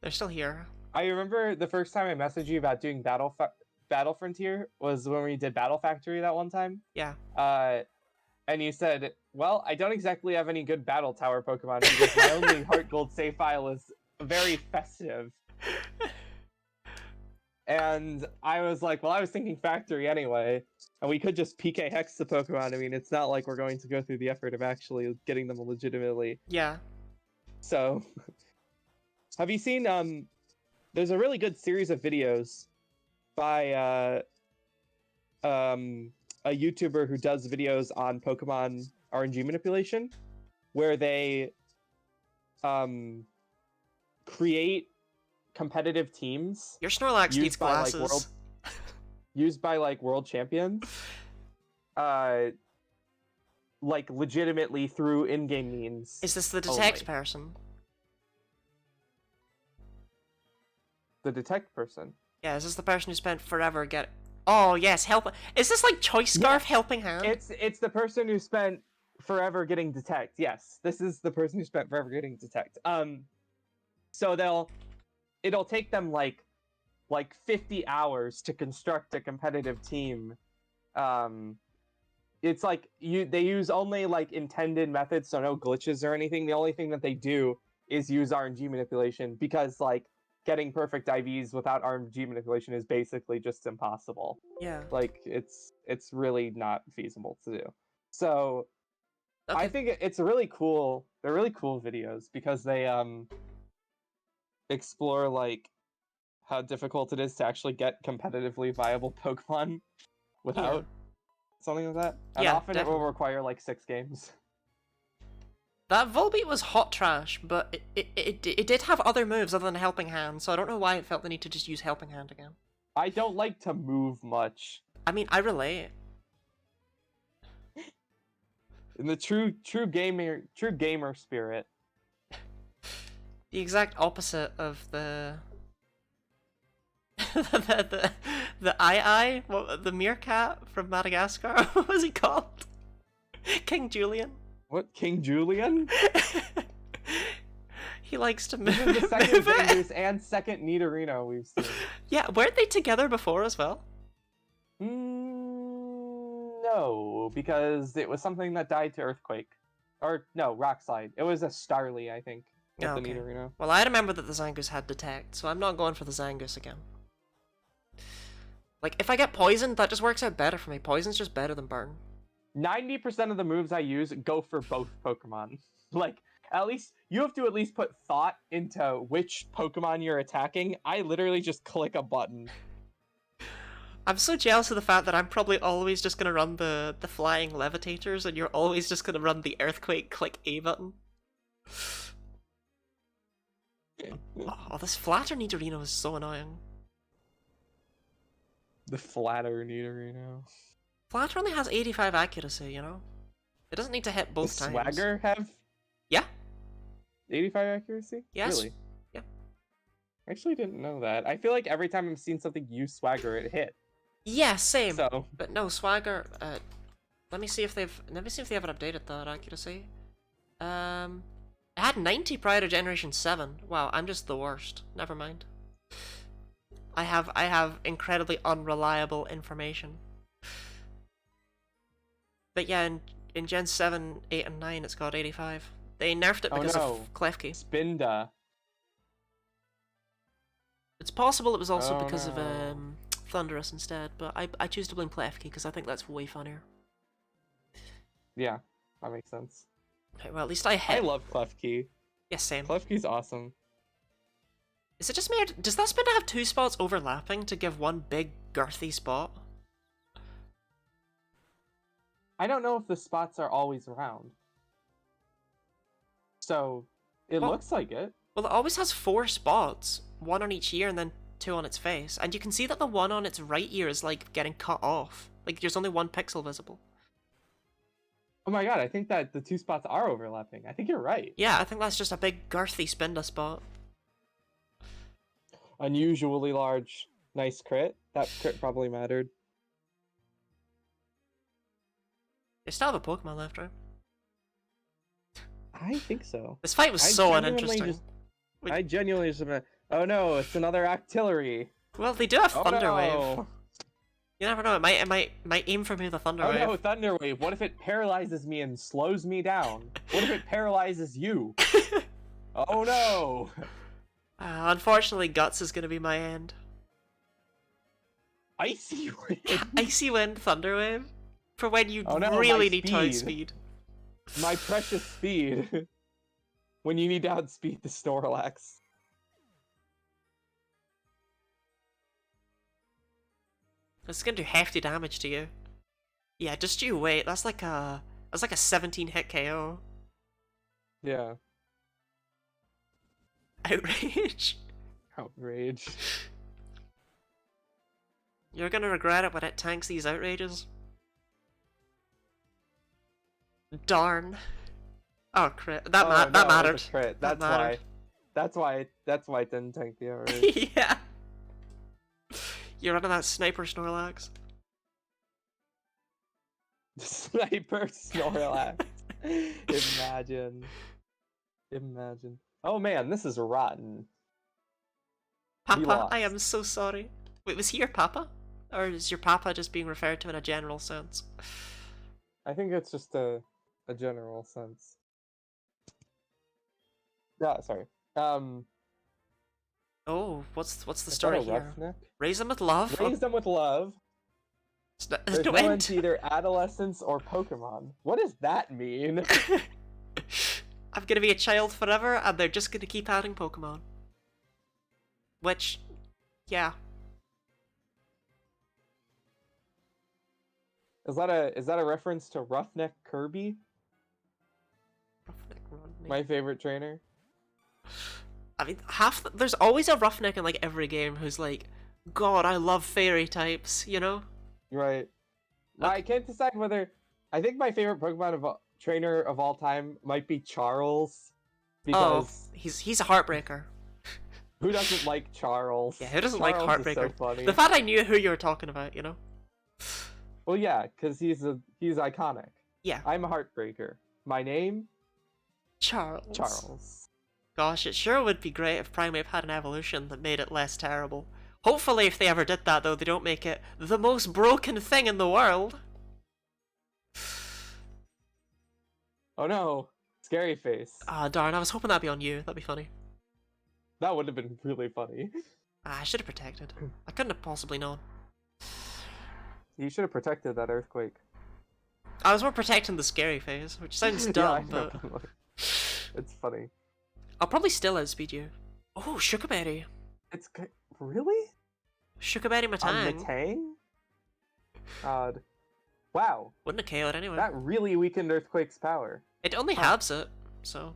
They're still here. I remember the first time I messaged you about doing Battle Frontier was when we did Battle Factory that one time. Yeah. And you said, well, I don't exactly have any good Battle Tower Pokemon because my only Heart Gold save file is very festive. And I was like, well, I was thinking Factory anyway, and we could just PK Hex the Pokemon. I mean, it's not like we're going to go through the effort of actually getting them legitimately. Yeah. So, have you seen, there's a really good series of videos by, a YouTuber who does videos on Pokemon RNG manipulation, where they create competitive teams. Your Snorlax needs glasses. Used by like world champions, like legitimately through in-game means. Is this the detect person? The detect person. Yeah, is this the person who spent forever get? Oh yes, help. Is this like Choice Scarf Helping Hand? It's the person who spent forever getting detect. Yes, this is the person who spent forever getting detect. So it'll take them like 50 hours to construct a competitive team. It's like they use only like intended methods, so no glitches or anything. The only thing that they do is use RNG manipulation, because like getting perfect IVs without RNG manipulation is basically just impossible. Yeah. Like it's really not feasible to do. So Okay. I think it's really cool. They're really cool videos because they explore like how difficult it is to actually get competitively viable Pokemon without something like that. And Yeah, often definitely. it will require like 6 games. That Volbeat was hot trash, but it did have other moves other than Helping Hand, so I don't know why it felt the need to just use Helping Hand again. I don't like to move much. I mean, I relate. In the true gamer spirit. The exact opposite of the the eye, the meerkat from Madagascar. What was he called? King Julian. What, King Julian? He likes to move, This is the second move it. Zangoose and second Nidorino we've seen. Yeah, weren't they together before as well? No, because it was something that died to Earthquake. Or, no, Rockslide. It was a Starly, I think, with Oh, the okay. Nidorino. Well, I remember that the Zangoose had Detect, so I'm not going for the Zangoose again. Like, if I get Poisoned, that just works out better for me. Poison's just better than Burn. 90% of the moves I use go for both Pokemon. Like, at least, you have to at least put thought into which Pokemon you're attacking. I literally just click a button. I'm so jealous of the fact that I'm probably always just gonna run the flying levitators, and you're always just gonna run the Earthquake click A button. Oh, this Flatter Nidorino is so annoying. The flatter Nidorino. Flatter only has 85 accuracy, you know? It doesn't need to hit both Does times. Swagger have Yeah. 85 accuracy? Yes. Really? Yeah. I actually didn't know that. I feel like every time I've seen something use Swagger, it hit. Yeah, same. So, But no, Swagger, let me see if they haven't updated that accuracy. It had 90 prior to Generation 7. Wow, I'm just the worst. Never mind. I have incredibly unreliable information. But yeah, in in Gen 7, 8, and 9, it's got 85. They nerfed it Oh because no. of Klefki. Spinda. It's possible it was also Oh because of no. Thunderous instead, but I choose to blame Klefki because I think that's way funnier. Yeah, that makes sense. Okay, well, at least I I hit. love Klefki. Yes, same. Klefki's awesome. Is it just me, or does that spin have two spots overlapping to give one big, girthy spot? I don't know if the spots are always round. So, it Well- looks like it. Well, it always has 4 spots, one on each ear and then 2 on its face. And you can see that the one on its right ear is, like, getting cut off. Like, there's only 1 pixel visible. Oh my god, I think that the 2 spots are overlapping. I think you're right. Yeah, I think that's just a big, girthy Spinda spot. Unusually large. Nice crit. That crit probably mattered. They still have a Pokemon left, right? I think so. This fight was so uninteresting. I genuinely just... Oh no, it's another Octillery. Well, they do have Oh Thunder Wave. no. You never know, it might aim for me with a Thunder Oh Wave. no, Thunder Wave. What if it paralyzes me and slows me down? What if it paralyzes you? Oh no. Unfortunately, Guts is gonna be my end. Icy Wind. Icy Wind, Thunder Wave? For when you Oh no, really my need to outspeed. My precious speed. When you need to outspeed the Snorlax. It's gonna do hefty damage to you. Yeah, just you wait. That's like a 17 hit KO. Yeah. Outrage. Outrage. You're gonna regret it when it tanks these outrages. Darn. Oh crit. That Oh, no, that it was a mattered. crit. That That's mattered. why. That's why it didn't tank the outrage. Yeah. You're running that sniper Snorlax. Sniper Snorlax. Imagine. Imagine. Oh man, this is rotten. We Papa, I lost. am so sorry. Wait, was he your papa? Or is your papa just being referred to in a general sense? I think it's just a general sense. Yeah, sorry. Oh, what's the Is that story a here? roughneck? Raise them with love? Raise them with love. There's There's no no end end to either adolescence or Pokemon. What does that mean? I'm gonna be a child forever, and they're just gonna keep adding Pokemon. Which, yeah. Is that a reference to Roughneck Kirby? Roughneck Rodney. My favorite trainer. I mean, there's always a roughneck in like every game who's like, God, I love fairy types, you know? Right. I can't decide whether. I think my favorite Pokemon trainer of all time might be Charles, because he's a heartbreaker. who doesn't like Charles? Yeah, who doesn't Charles like is heartbreaker? so funny. The fact I knew who you were talking about, you know? Well, yeah, because he's iconic. Yeah. I'm a heartbreaker. My name, Charles. Charles. Gosh, it sure would be great if Primeape had an evolution that made it less terrible. Hopefully, if they ever did that, though, they don't make it the most broken thing in the world. Oh no, scary face. Ah, darn, I was hoping that'd be on you. That'd be funny. That would have been really funny. Ah, I should have protected. I couldn't have possibly known. You should have protected that earthquake. I was more protecting the scary phase, which sounds dumb, yeah, I know, but... like, it's funny. I'll probably still outspeed you. Oh, Sugarberry. It's good. Really? Sugarberry On Matang. Matang? God. Wow. Wouldn't have KO'd anyway. That really weakened Earthquake's power. It only halves it, so...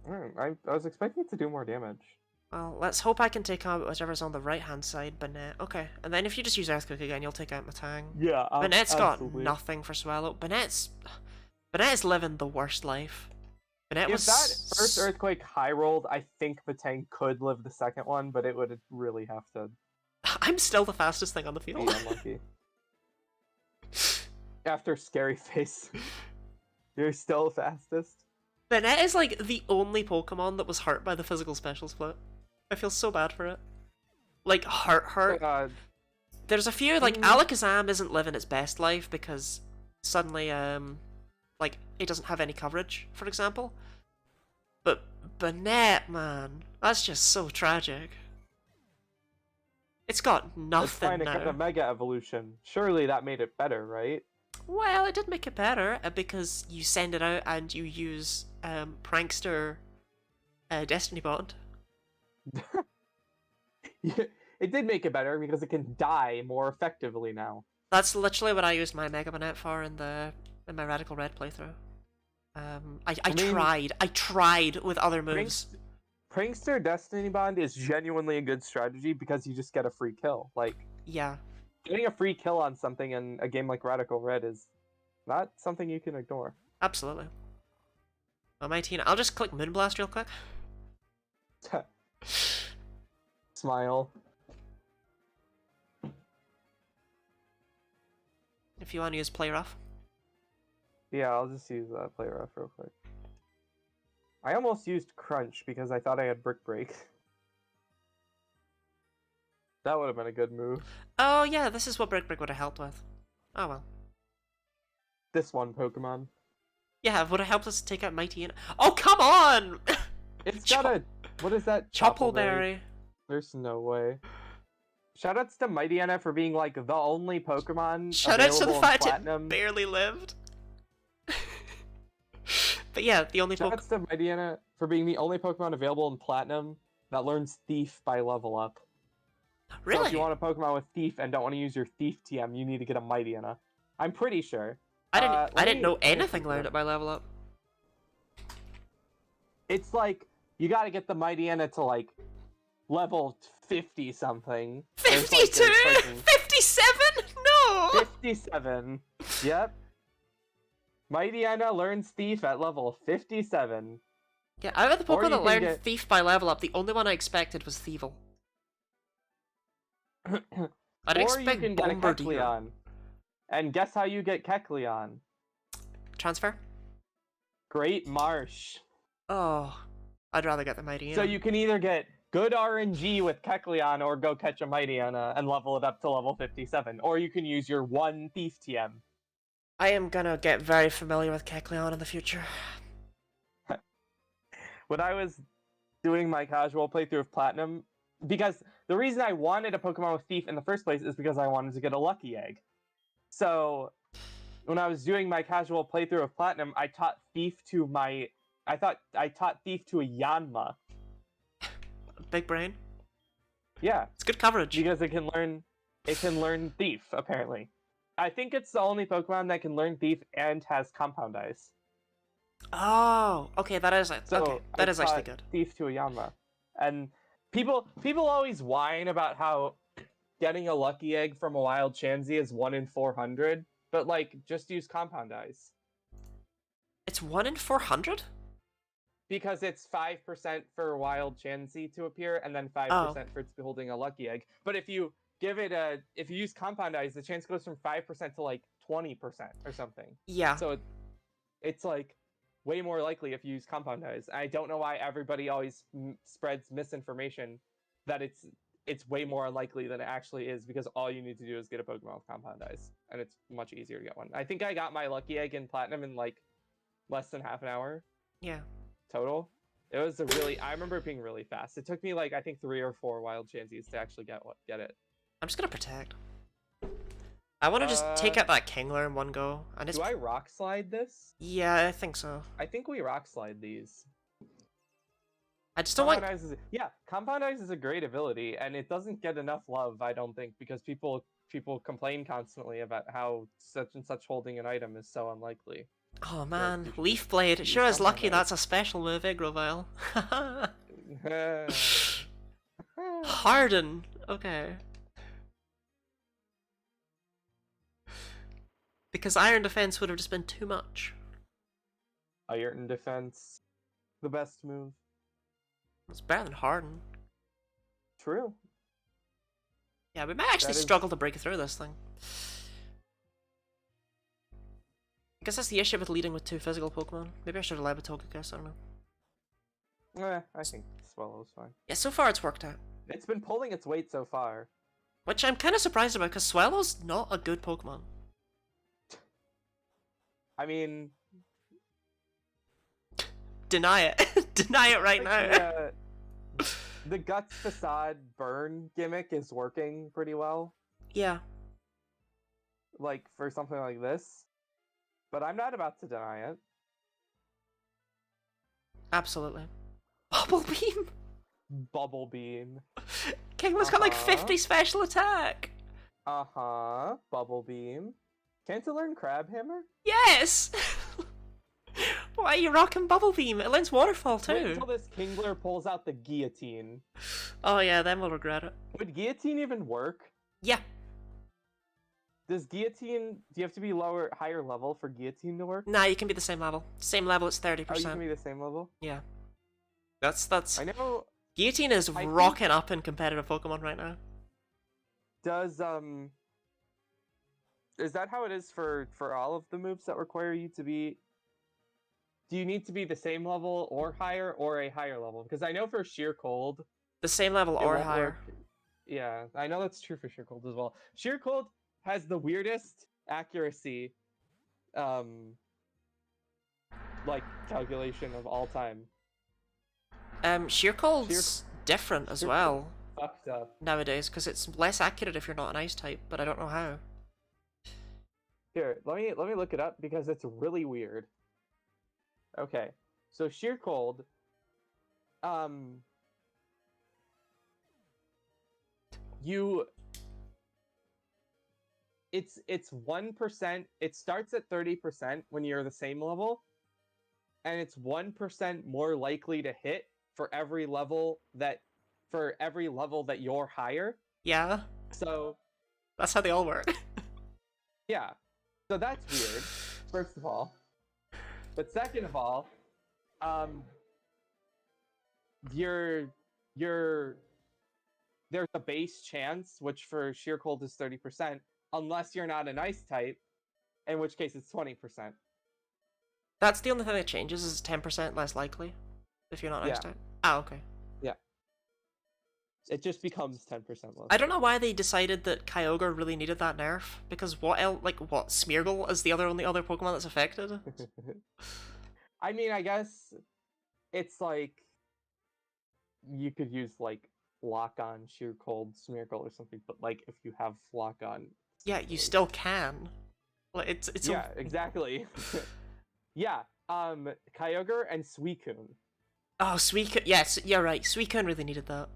I was expecting it to do more damage. Well, let's hope I can take out whichever's on the right-hand side, Banette. Okay, and then if you just use Earthquake again, you'll take out Matang. Yeah, Banette's got absolutely. nothing for Swallow. Banette's living the worst life. Banette If was... that first Earthquake high rolled, I think Matang could live the second one, but it would really have to I'm still the fastest thing on the be field. unlucky. After Scary Face, you're still fastest. Banette is like the only Pokemon that was hurt by the physical special split. I feel so bad for it. Like, hurt. God. There's a few, like, Alakazam isn't living its best life because suddenly, like, it doesn't have any coverage, for example. But Banette, man, that's just so tragic. It's got It's nothing trying to get a now. Mega Evolution. Surely that made it better, right? Well, it did make it better because you send it out and you use Prankster Destiny Bond. Yeah, it did make it better because it can die more effectively now. That's literally what I used my Mega Banette for in my Radical Red playthrough. I mean, tried with other moves. Prankster Destiny Bond is genuinely a good strategy because you just get a free kill. Like, Yeah, getting a free kill on something in a game like Radical Red is not something you can ignore. absolutely. Oh, my team. I'll just click Moonblast real quick. Smile. If you want to use Play Rough. Yeah, I'll just use Play Rough real quick. I almost used Crunch because I thought I had Brick Break. That would have been a good move. Oh yeah, this is what Brick would have helped with. Oh well. This one Pokemon. Yeah, would have helped us take out Mighty and. Oh come on! It's got a... What is that? Choppleberry. There's no way. Shoutouts to Mighty Anna for being like the only Pokemon Shoutouts to the available in fact Platinum. it barely lived. But yeah, the only Pokemon. Shoutouts to Mighty Anna for being the only Pokemon available in Platinum that learns Thief by level up. Really? So if you want a Pokemon with Thief and don't want to use your Thief TM, you need to get a Mighty Anna. I'm pretty sure. I didn't know anything learned at my level up. It's like you got to get the Mighty Anna to like level 50 something. 52? 57? No! 57. Yep. Mighty Anna learns Thief at level 57. Yeah, out of the Or Pokemon you that can learned get- Thief by level up, the only one I expected was Thievul. I didn't Or you expect can get a Bombardier. Kecleon. And guess how you get Kecleon? Transfer? Great Marsh. Oh, I'd rather get the Mighty So Anna. you can either get good RNG with Kecleon or go catch a Mighty Anna and level it up to level 57. Or you can use your one Thief TM. I am gonna get very familiar with Kecleon in the future. When I was doing my casual playthrough of Platinum, because the reason I wanted a Pokemon with Thief in the first place is because I wanted to get a Lucky Egg. So when I was doing my casual playthrough of Platinum, I taught Thief to a Yanma. Big brain. Yeah, It's good coverage. because it can learn Thief, apparently. I think it's the only Pokemon that can learn Thief and has Compound Eyes. Oh, okay, that is So okay. That I is actually taught good. Thief to a Yanma. And people always whine about how getting a Lucky Egg from a Wild Chansey is 1 in 400, but like just use Compound Eyes. It's 1 in 400? Because it's 5% for a Wild Chansey to appear, and then 5% for it's holding a Lucky Egg. But if you use Compound Eyes, the chance goes from 5% to like 20% or something. Yeah. So it's like way more likely if you use Compound Eyes. I don't know why everybody always spreads misinformation that it's way more unlikely than it actually is, because all you need to do is get a Pokemon with Compound Eyes, and it's much easier to get one. I think I got my Lucky Egg in Platinum in like less than half an hour. Yeah. Total. It was I remember it being really fast. It took me like I think 3 or 4 Wild Chanseys to actually get it. I'm just gonna protect. I want to just take out that Kingler in one go. And Do I Rock Slide this? Yeah, I think so. I think we Rock Slide these. I just don't want. Compound Eyes is a great ability, and it doesn't get enough love, I don't think, because people complain constantly about how such and such holding an item is so unlikely. Oh man, you should Leaf Blade. use Sure is lucky Compound that's a special move, Igrovile. Harden. Okay. Because Iron Defense would have just been too much. Iron Defense, the best move. It's better than Harden. True. Yeah, we might actually struggle to break through this thing. I guess that's the issue with leading with 2 physical Pokemon. Maybe I should have led with Togekiss, I don't know. I think Swallow's fine. Yeah, so far it's worked out. It's been pulling its weight so far. Which I'm kind of surprised about, because Swallow's not a good Pokemon. I mean, Deny it. Deny it right like now. the guts facade burn gimmick is working pretty well, Yeah, like for something like this. But I'm not about to deny it. absolutely. Bubble beam. Bubble beam. Kingdom's got like 50 special attack. Bubble beam. Can't it learn crab hammer? Yes. Why are you rocking bubble beam? It learns waterfall too. Wait until this Kingler pulls out the guillotine. Oh yeah, then we'll regret it. Would guillotine even work? Yeah. Does guillotine? Do you have to be higher level for guillotine to work? Nah, you can be the same level. Same level, it's 30%. Oh, you can be the same level. Yeah. That's. I know. Guillotine is rocking up in competitive Pokemon right now. Does Is that how it is for all of the moves that require you to be? Do you need to be the same level or higher or a higher level? Because I know for Sheer Cold, The same level it or won't higher. work. Yeah, I know that's true for Sheer Cold as well. Sheer Cold has the weirdest accuracy, like calculation of all time. Sheer Cold's different as Sheer well Fucked up. nowadays because it's less accurate if you're not an ice type, but I don't know how. Here, let me look it up because it's really weird. Okay, so Sheer Cold, it's 1%. It starts at 30% when you're the same level, and it's 1% more likely to hit for every level that you're higher. Yeah, So that's how they all work. yeah, so that's weird. First of all, but second of all, you're there's a base chance, which for Sheer Cold is 30%, unless you're not an ice type, in which case it's 20%. That's the only thing that changes is 10% less likely if you're not an ice type. Ah, okay. Yeah. It just becomes 10% less. I don't know why they decided that Kyogre really needed that nerf, because what else, like, what, Smeargle is the only other Pokemon that's affected? I mean, I guess it's like you could use like Lock on Sheer Cold Smeargle or something, but like if you have Lock on, Yeah, you still can. Like, it's yeah, exactly. Yeah, Kyogre and Suicune. Oh, Suicune. Yes, you're right. Suicune really needed that.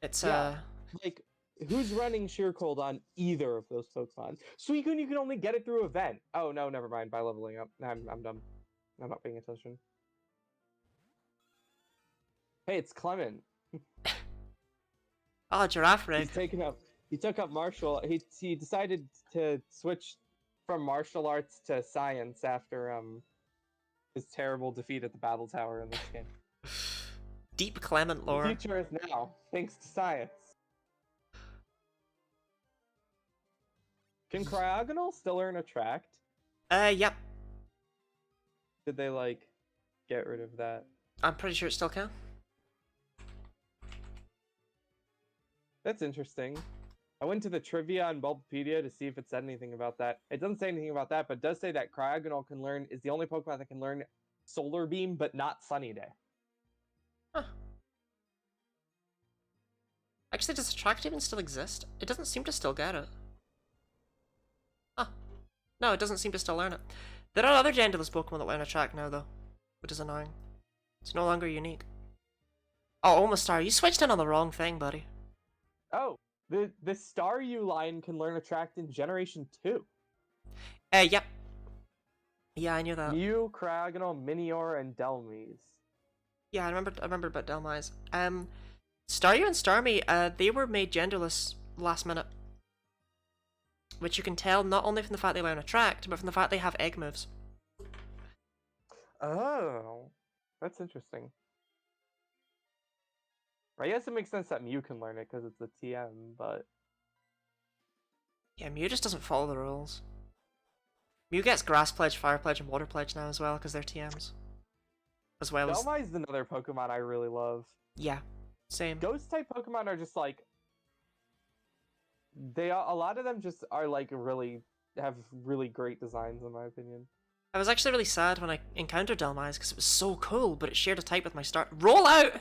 It's like who's running Sheer Cold on either of those Pokemon? Suicune, you can only get it through event. Oh no, never mind. By leveling up, I'm dumb. I'm not paying attention. Hey, it's Clement. Oh, Giraffe Rig. He took up martial. He decided to switch from martial arts to science after his terrible defeat at the Battle Tower in this game. Deep Clement The lore. future is now, thanks to science. Can Cryogonal still earn Attract? Yep. Did they like get rid of that? I'm pretty sure it still can. That's interesting. I went to the trivia on Bulbapedia to see if it said anything about that. It doesn't say anything about that, but it does say that Cryogonal is the only Pokemon that can learn Solar Beam, but not Sunny Day. Huh. Actually, does Attract even still exist? It doesn't seem to still get it. Huh. No, it doesn't seem to still learn it. There are other genderless Pokemon that learn Attract now, though, which is annoying. It's no longer unique. Oh, Omastar, you switched in on the wrong thing, buddy. Oh, the Staryu line can learn Attract in Generation 2. Yep. Yeah, I knew that. Mew, Cryogonal, Minior, and Delmise. Yeah, I remember about Delmise. Staryu and Starmie, they were made genderless last minute. Which you can tell not only from the fact they learn Attract, but from the fact they have egg moves. Oh, that's interesting. I guess it makes sense that Mew can learn it because it's a TM, but... Yeah, Mew just doesn't follow the rules. Mew gets Grass Pledge, Fire Pledge, and Water Pledge now as well, because they're TMs. As well as... Delmise is another Pokemon I really love. Yeah, same. Ghost-type Pokemon are just like... a lot of them just are like have really great designs in my opinion. I was actually really sad when I encountered Delmise because it was so cool, but it shared a type with my star. Roll out!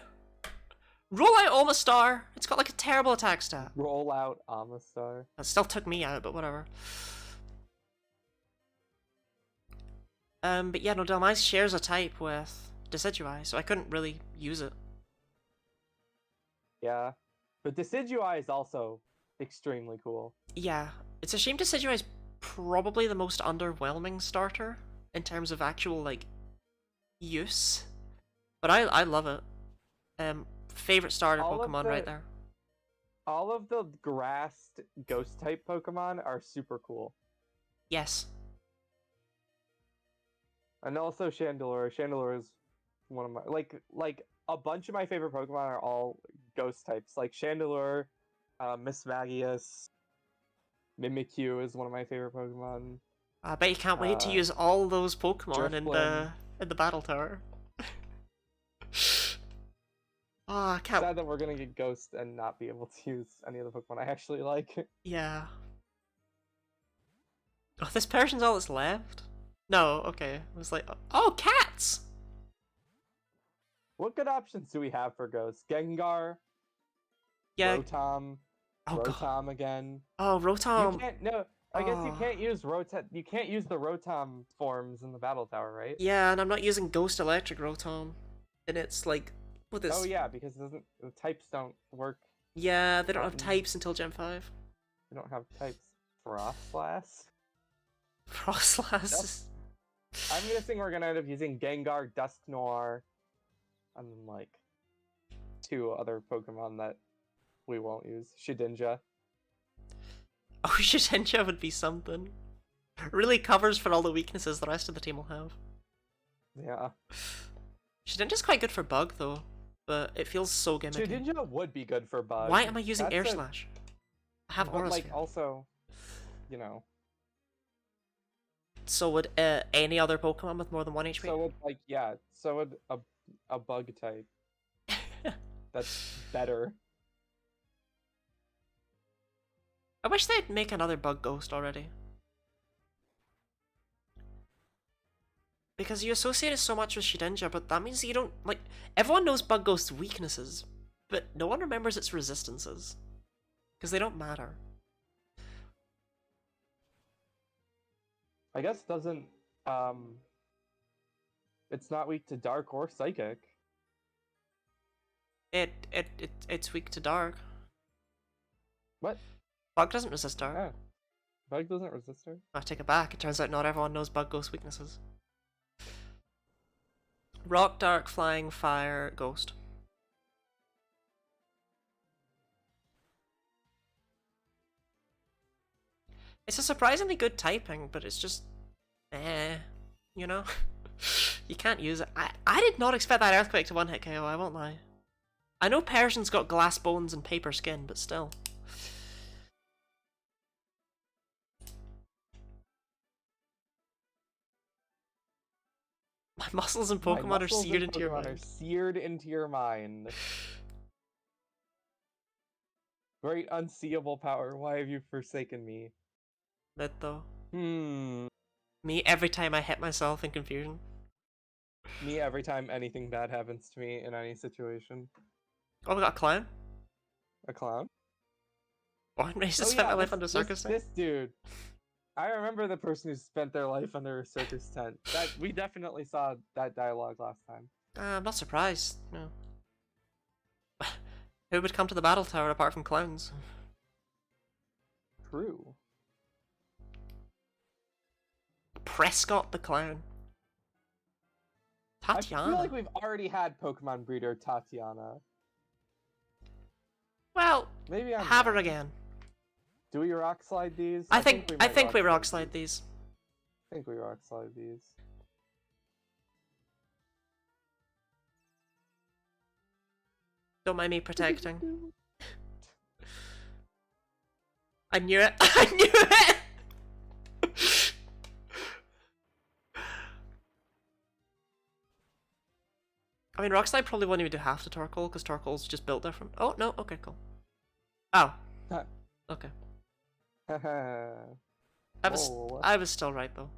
Roll out Omastar! It's got like a terrible attack stat. Roll out Amistar. That still took me out, but whatever. But yeah, no, Delmise shares a type with Decidueye, so I couldn't really use it. Yeah. But Decidueye is also extremely cool. Yeah, it's a shame Decidueye is probably the most underwhelming starter in terms of actual, like, use. But I love it. Favorite starter Pokemon right there. All of the grassed ghost type Pokemon are super cool. Yes. And also Chandelure. Chandelure is one of my like a bunch of my favorite Pokemon are all ghost types. Like Chandelure, Mismagius, Mimikyu is one of my favorite Pokemon. I bet you can't wait to use all those Pokemon Drifblim. in the battle tower. Oh, I can't. Sad that we're gonna get Ghost and not be able to use any of the Pokemon I actually like. Yeah. Oh, this person's all that's left? No, okay. I was like, oh, cats! What good options do we have for Ghost? Gengar, Yeah. Rotom, Oh, Rotom God. again. Oh, Rotom. You can't. No, I guess you Oh. can't use Rotom. You can't use the Rotom forms in the battle tower, right? Yeah, and I'm not using Ghost Electric Rotom. And it's like, what is... Oh yeah, because the types don't work. Yeah, they don't have types until Gen 5. They don't have types. Frostlass. Frostlass. I'm guessing we're gonna end up using Gengar, Dusknoir, and then like 2 other Pokemon that we won't use. Shedinja. Oh, Shedinja would be something. Really covers for all the weaknesses the rest of the team will have. Yeah. Shedinja's quite good for Bug, though, but it feels so gimmicky. Shedinja would be good for Bug. Why am I using Air Slash? I have Aura like Sphere. also, you know. So would any other Pokemon with more than 1 HP? So would so would a Bug type. That's better. I wish they'd make another Bug Ghost already. Because you associate it so much with Shedinja, but that means you don't, like, everyone knows Bug Ghost's weaknesses, but no one remembers its resistances. Because they don't matter. I guess doesn't it's not weak to Dark or Psychic. It's weak to Dark. What? Bug doesn't resist Dark. Oh. Bug doesn't resist her? I take it back. It turns out not everyone knows Bug Ghost's weaknesses. Rock, Dark, Flying, Fire, Ghost. It's a surprisingly good typing, but it's just... you know? You can't use it. I did not expect that Earthquake to one-hit KO, I won't lie. I know Persian's got glass bones and paper skin, but still. My muscles and Pokemon are seared into your mind. Are seared into your mind. Great unseeable power, why have you forsaken me? Lit though. Me every time I hit myself in confusion. Me every time anything bad happens to me in any situation. Oh, we got a clown? A clown? Born raised to spend my life under a circus tent? This dude. I remember the person who spent their life under a circus tent. That we definitely saw that dialogue last time. I'm not surprised. No. Who would come to the battle tower apart from clowns? True. Prescott the clown. Tatiana. I feel like we've already had Pokemon breeder Tatiana. Well, maybe I'm have her again. Do we rock slide these? I think we rock slide these. I think we rock slide these. Don't mind me protecting. I knew it. I knew it. I mean, Rockslide probably won't even do half the Torkoal because Torkoal's just built different. Oh no. Okay, cool. Oh. Okay. I was still right though.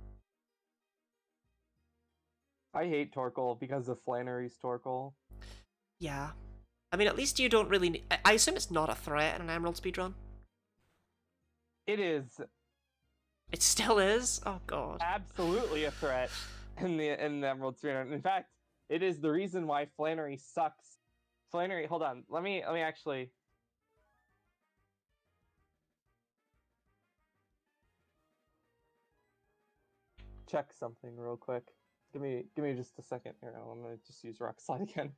I hate Torkoal because of Flannery's Torkoal. Yeah. I mean, at least you don't really need... I assume it's not a threat in an Emerald speedrun. It is It still is? Oh god. absolutely a threat in the Emerald speedrun. In fact, it is the reason why Flannery sucks. Flannery, hold on. Let me actually check something real quick. Give me just a second here. I'm gonna just use Rock Slide again.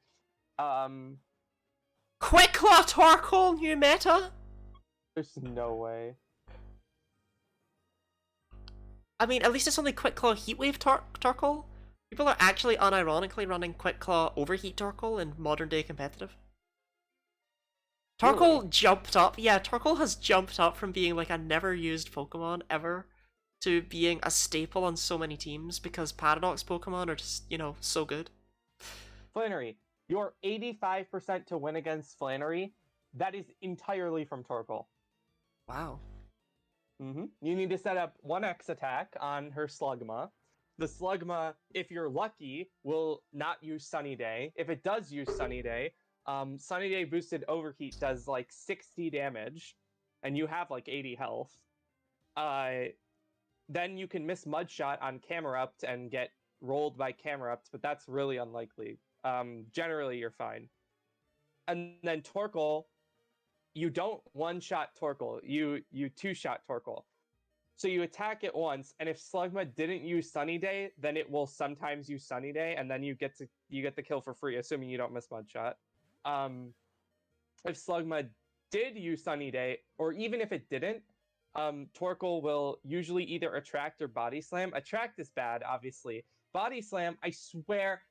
Quick Claw Torkoal, new meta? There's no way. I mean, at least it's only Quick Claw Heatwave Torkoal. People are actually unironically running Quick Claw Overheat Torkoal in modern day competitive. Torkoal Really? jumped up. Yeah, Torkoal has jumped up from being like a never used Pokemon ever to being a staple on so many teams because Paradox Pokemon are just, you know, so good. Flannery, you're 85% to win against Flannery. That is entirely from Torkoal. Wow. You need to set up 1x attack on her Slugma. The Slugma, if you're lucky, will not use Sunny Day. If it does use Sunny Day, Sunny Day boosted Overheat does like 60 damage, and you have like 80 health. Then you can miss Mudshot on Camerupt and get rolled by Camerupt, but that's really unlikely. Generally, you're fine. And then Torkoal, you don't one-shot Torkoal, you two-shot Torkoal. So you attack it once, and if Slugma didn't use Sunny Day, then it will sometimes use Sunny Day, and then you get the kill for free, assuming you don't miss Mudshot. If Slugma did use Sunny Day, or even if it didn't, Torkoal will usually either attract or body slam. Attract is bad, obviously. Body slam, I swear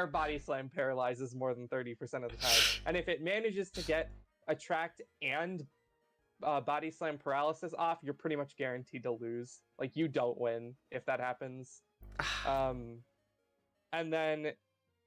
body slam paralyzes more than 30% of the time. And if it manages to get attract and body slam paralysis off, you're pretty much guaranteed to lose. Like, you don't win if that happens. And then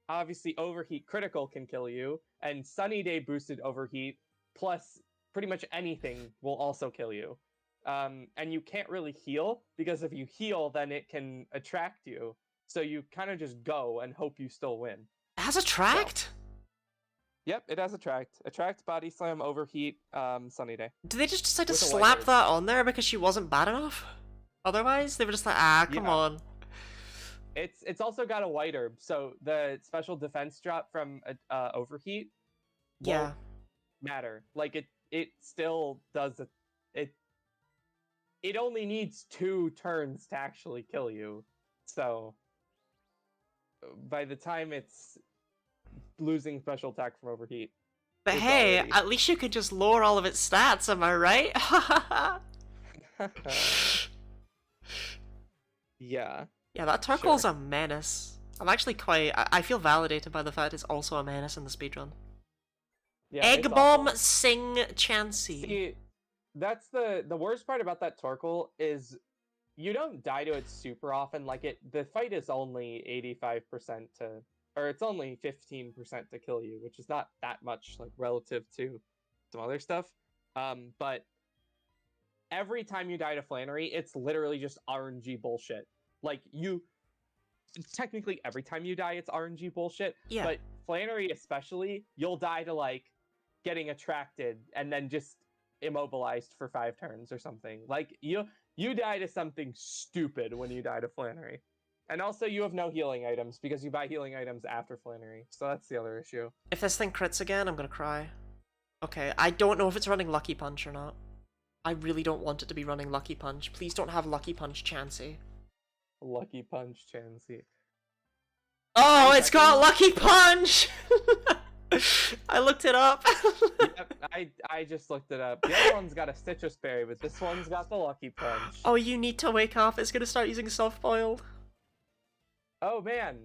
obviously Overheat critical can kill you, and Sunny Day boosted Overheat plus pretty much anything will also kill you. And you can't really heal, because if you heal, then it can attract you. So you kind of just go and hope you still win. It has Attract? So, yep, it has Attract. Attract, Body Slam, Overheat, Sunny Day. Did they just decide to With a slap white that on there because she wasn't bad enough? Otherwise, they were just like, come on. It's also got a White Herb, so the special defense drop from Overheat won't matter. Like, it still does it. It only needs 2 turns to actually kill you. So by the time it's losing special attack from Overheat. But hey, already... at least you could just lower all of its stats, am I right? Yeah. Yeah, that Torkoal's a menace. I'm actually quite... I feel validated by the fact it's also a menace in the speedrun. Yeah, Egg Bomb Sing Chansey. See, that's the worst part about that Torkoal is you don't die to it super often. Like, the fight is only 85% to... Or it's only 15% to kill you, which is not that much, like, relative to some other stuff. But every time you die to Flannery, it's literally just RNG bullshit. Like, technically every time you die, it's RNG bullshit. Yeah. But Flannery especially, you'll die to, like, getting attracted and then just immobilized for 5 turns or something. Like, you die to something stupid when you die to Flannery. And also, you have no healing items, because you buy healing items after Flannery. So that's the other issue. If this thing crits again, I'm gonna cry. Okay, I don't know if it's running Lucky Punch or not. I really don't want it to be running Lucky Punch. Please don't have Lucky Punch Chansey. Lucky Punch Chansey. Oh, it's got Lucky Punch! I looked it up. Yep, I just looked it up. The other one's got a Citrus Berry, but this one's got the Lucky Punch. Oh, you need to wake up. It's gonna start using Soft Boiled. Oh man,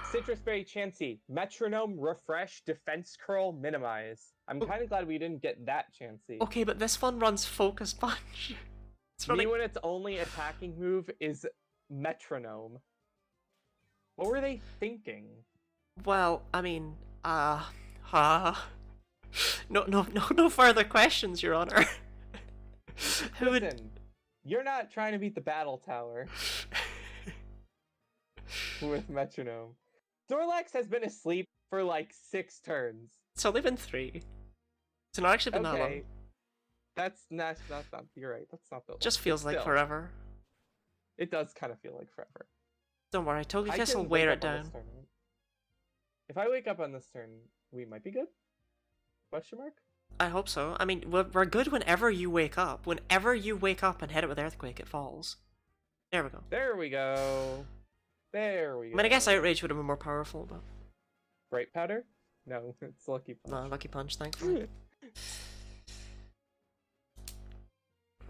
Citrus Berry Chansey, Metronome, Refresh, Defense Curl, Minimize. I'm kind of glad we didn't get that Chansey. Okay, but this one runs Focus Punch. It's running... when its only attacking move is Metronome. What were they thinking? Well, I mean, no further questions, Your Honor. Listen, you're not trying to beat the Battle Tower. with metronome. Snorlax has been asleep for like 6 turns. It's only been 3. It's not actually been that long. Okay. That's not, you're right, that's not the Just feels like forever. It does kind of feel like forever. Don't worry, Togekiss will can wear wake it up on down. this turn, right? If I wake up on this turn, we might be good? Question mark? I hope so. I mean, we're good whenever you wake up. Whenever you wake up and hit it with Earthquake, it falls. There we go. There we go. There we go. I mean, I guess Outrage would have been more powerful, but... Bright Powder? No, it's Lucky Punch. No, Lucky Punch, thankfully.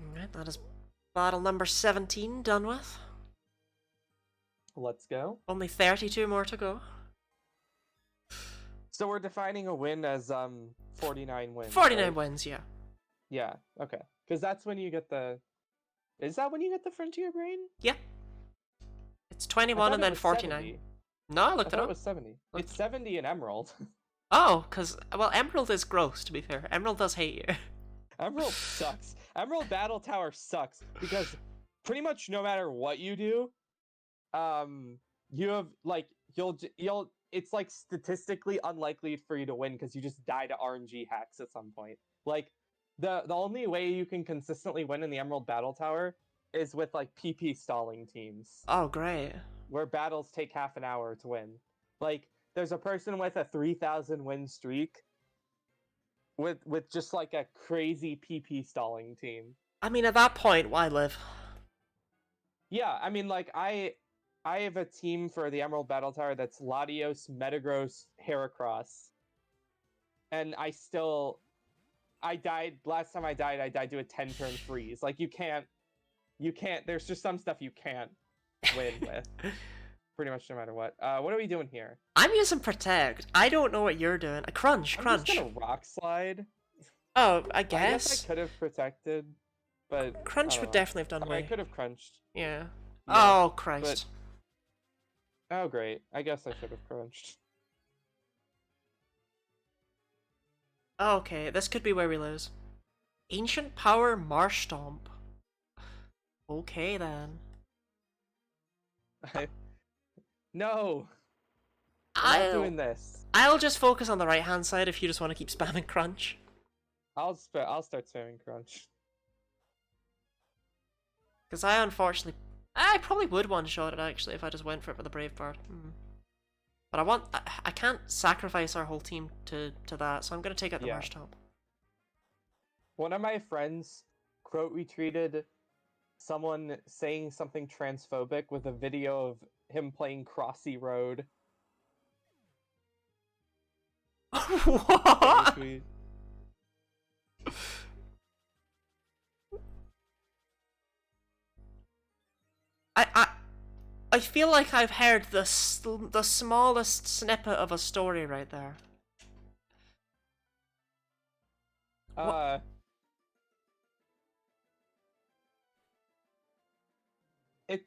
Alright, that is battle number 17 done with. Let's go. Only 32 more to go. So we're defining a win as 49 wins. 49 right? wins, yeah. Yeah, okay. Because that's when you get the... Is that when you get the Frontier Brain? Yeah. It's 21 and then 49. 70. No, I looked I it thought up. it was 70. It's 70 in Emerald. Oh, because, well, Emerald is gross, to be fair. Emerald does hate you. Emerald sucks. Emerald Battle Tower sucks because pretty much no matter what you do, you have like you'll it's like statistically unlikely for you to win because you just die to RNG hacks at some point. Like the only way you can consistently win in the Emerald Battle Tower is with like PP stalling teams. Oh, great. Where battles take half an hour to win. Like there's a person with a 3,000 win streak with just like a crazy PP stalling team. I mean, at that point, why live? Yeah, I mean, like I have a team for the Emerald Battle Tower that's Latios, Metagross, Heracross, and I died last time I died to a 10-turn freeze. Like you can't. There's just some stuff you can't win with. Pretty much no matter what. What are we doing here? I'm using Protect. I don't know what you're doing. Crunch. I'm just gonna Rock Slide. Oh, I I guess I could have protected, but Crunch would definitely have done I away. could have crunched. Yeah. Yeah, Oh, Christ. Oh, great. I guess I should have crunched. Okay, this could be where we lose. Ancient Power Marsh Stomp. Okay, then. No! I'm not doing this. I'll just focus on the right-hand side if you just want to keep spamming Crunch. I'll start spamming Crunch. Because I probably would one-shot it, actually, if I just went for it with the Brave Bird. But I can't sacrifice our whole team to that, so I'm going to take out the Marsh Stomp. One of my friends quote retweeted someone saying something transphobic with a video of him playing Crossy Road. What? I feel like I've heard the smallest snippet of a story right there.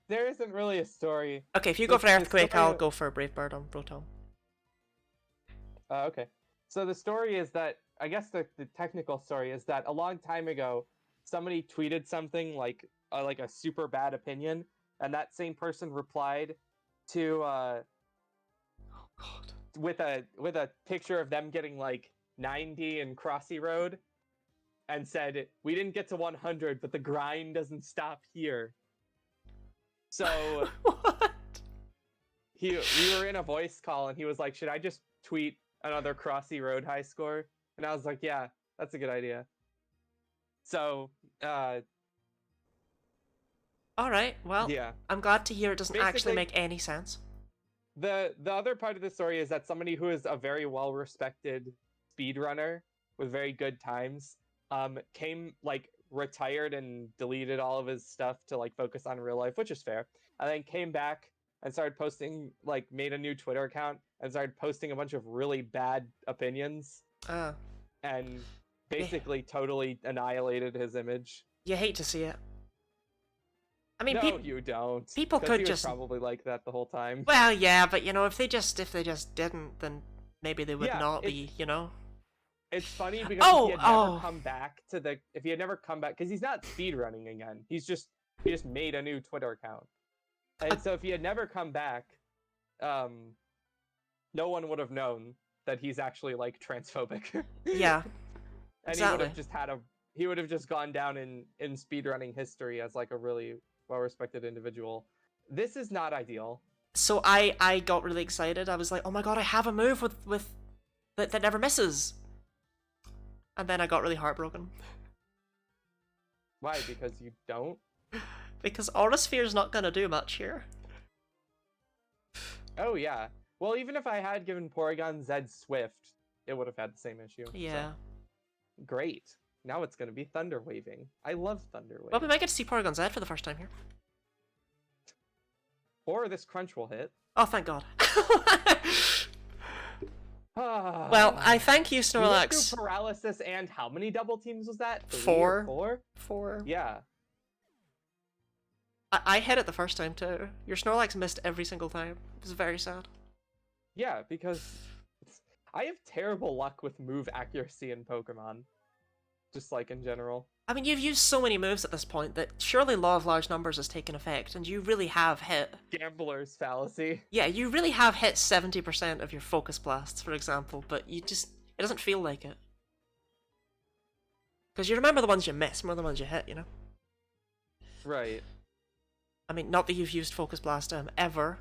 There isn't really a story. Okay, if you go for Earthquake, I'll go for Brave Bird on Rotom. Okay. So the story is that, I guess the technical story is that a long time ago, somebody tweeted something like a super bad opinion, and that same person replied to oh God. with a picture of them getting like 90 in Crossy Road, and said, "We didn't get to 100, but the grind doesn't stop here." So What? we were in a voice call, and he was like, "Should I just tweet another Crossy Road high score?" And I was like, "Yeah, that's a good idea." So Alright, well, yeah. I'm glad to hear it doesn't actually Basically, make any sense. The other part of the story is that somebody who is a very well-respected speedrunner with very good times retired and deleted all of his stuff to like focus on real life, which is fair, and then came back and started posting, like made a new Twitter account and started posting a bunch of really bad opinions and basically totally annihilated his image. You hate to see it. I mean, no, you don't. People could he was just probably like that the whole time. Well, yeah, but you know, if they just didn't, then maybe they would not be, you know. It's funny because if he had never come back because he's not speedrunning again. He just made a new Twitter account. And so if he had never come back, no one would have known that he's actually like transphobic. Yeah, And he would exactly. have just he would have just gone down in speedrunning history as like a really well-respected individual. This is not ideal. So I got really excited. I was like, oh my god, I have a move with that never misses. And then I got really heartbroken. Why? Because you don't? Because Aura Sphere's not gonna do much here. Oh yeah. Well, even if I had given Porygon Zed Swift, it would have had the same issue. Yeah. So. Great. Now it's gonna be Thunder Waving. I love Thunder Waving. Well, we might get to see Porygon Z for the first time here. Or this Crunch will hit. Oh, thank God. Well, I thank you, Snorlax. You paralysis and how many double teams was that? 3 4. or 4? 4. Yeah. I hit it the first time too. Your Snorlax missed every single time. It was very sad. Yeah, because I have terrible luck with move accuracy in Pokemon. Just like in general. I mean, you've used so many moves at this point that surely Law of Large Numbers has taken effect, and you really have hit... Gambler's fallacy. Yeah, you really have hit 70% of your Focus Blasts, for example, but you just... It doesn't feel like it. Because you remember the ones you miss more than the ones you hit, you know? Right. I mean, not that you've used Focus Blast ever.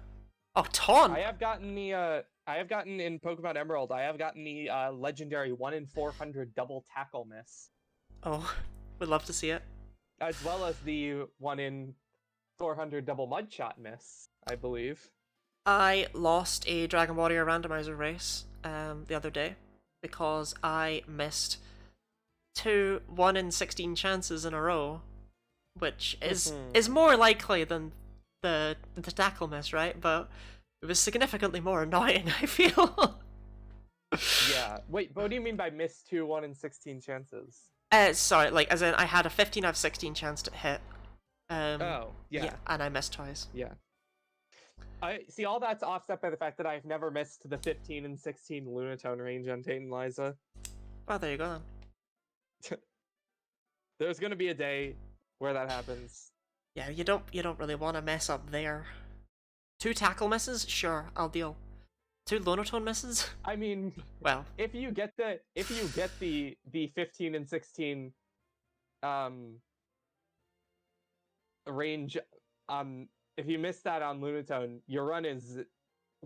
Oh, Taunt! I have gotten in Pokemon Emerald, I have gotten the legendary 1 in 400 double tackle miss. Oh, would love to see it. As well as the 1 in 400 double mud shot miss, I believe. I lost a Dragon Warrior randomizer race the other day because I missed 2 1 in 16 chances in a row, which is more likely than the tackle miss, right? But it was significantly more annoying, I feel. Yeah. Wait, but what do you mean by miss 2 1 in 16 chances? Sorry, like, as in, I had a 15 out of 16 chance to hit. Oh, yeah. And I missed twice. Yeah. I see, all that's offset by the fact that I've never missed the 15 and 16 Lunatone range on Tate and Liza. Well, there you go then. There's gonna be a day where that happens. Yeah, you don't really want to mess up there. 2 tackle misses? Sure, I'll deal. 2 Lunatone misses? I mean, well, if you get the 15 and 16 range if you miss that on Lunatone, your run is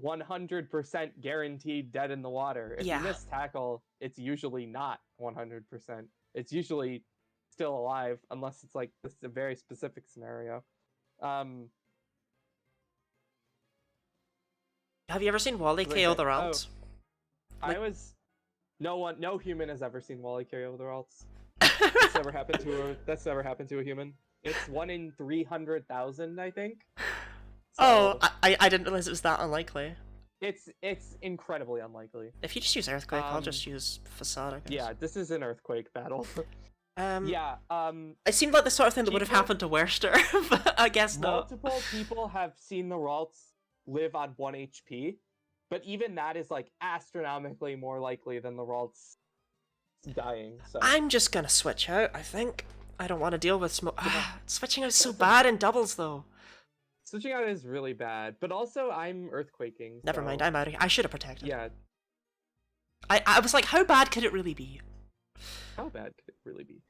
100% guaranteed dead in the water. If you miss tackle, it's usually not 100%. It's usually still alive unless it's like this is a very specific scenario. have you ever seen Wally KO the Ralts? Like, no human has ever seen Wally KO the Ralts. That's never happened to a human. It's 1 in 300,000, I think. So, I didn't realize it was that unlikely. It's incredibly unlikely. If you just use Earthquake, I'll just use Facade, I guess. Yeah, this is an Earthquake battle. It seemed like the sort of thing that would have happened to Werster, but I guess not. Multiple people have seen the Ralts live on 1 HP, but even that is like astronomically more likely than the Ralts dying. So I'm just gonna switch out, I think. I don't want to deal with switching out is so bad in doubles, though. Switching out is really bad, but also I'm Earthquaking. Never mind, I'm out of here. I should have protected. Yeah. I was like, how bad could it really be? How bad could it really be?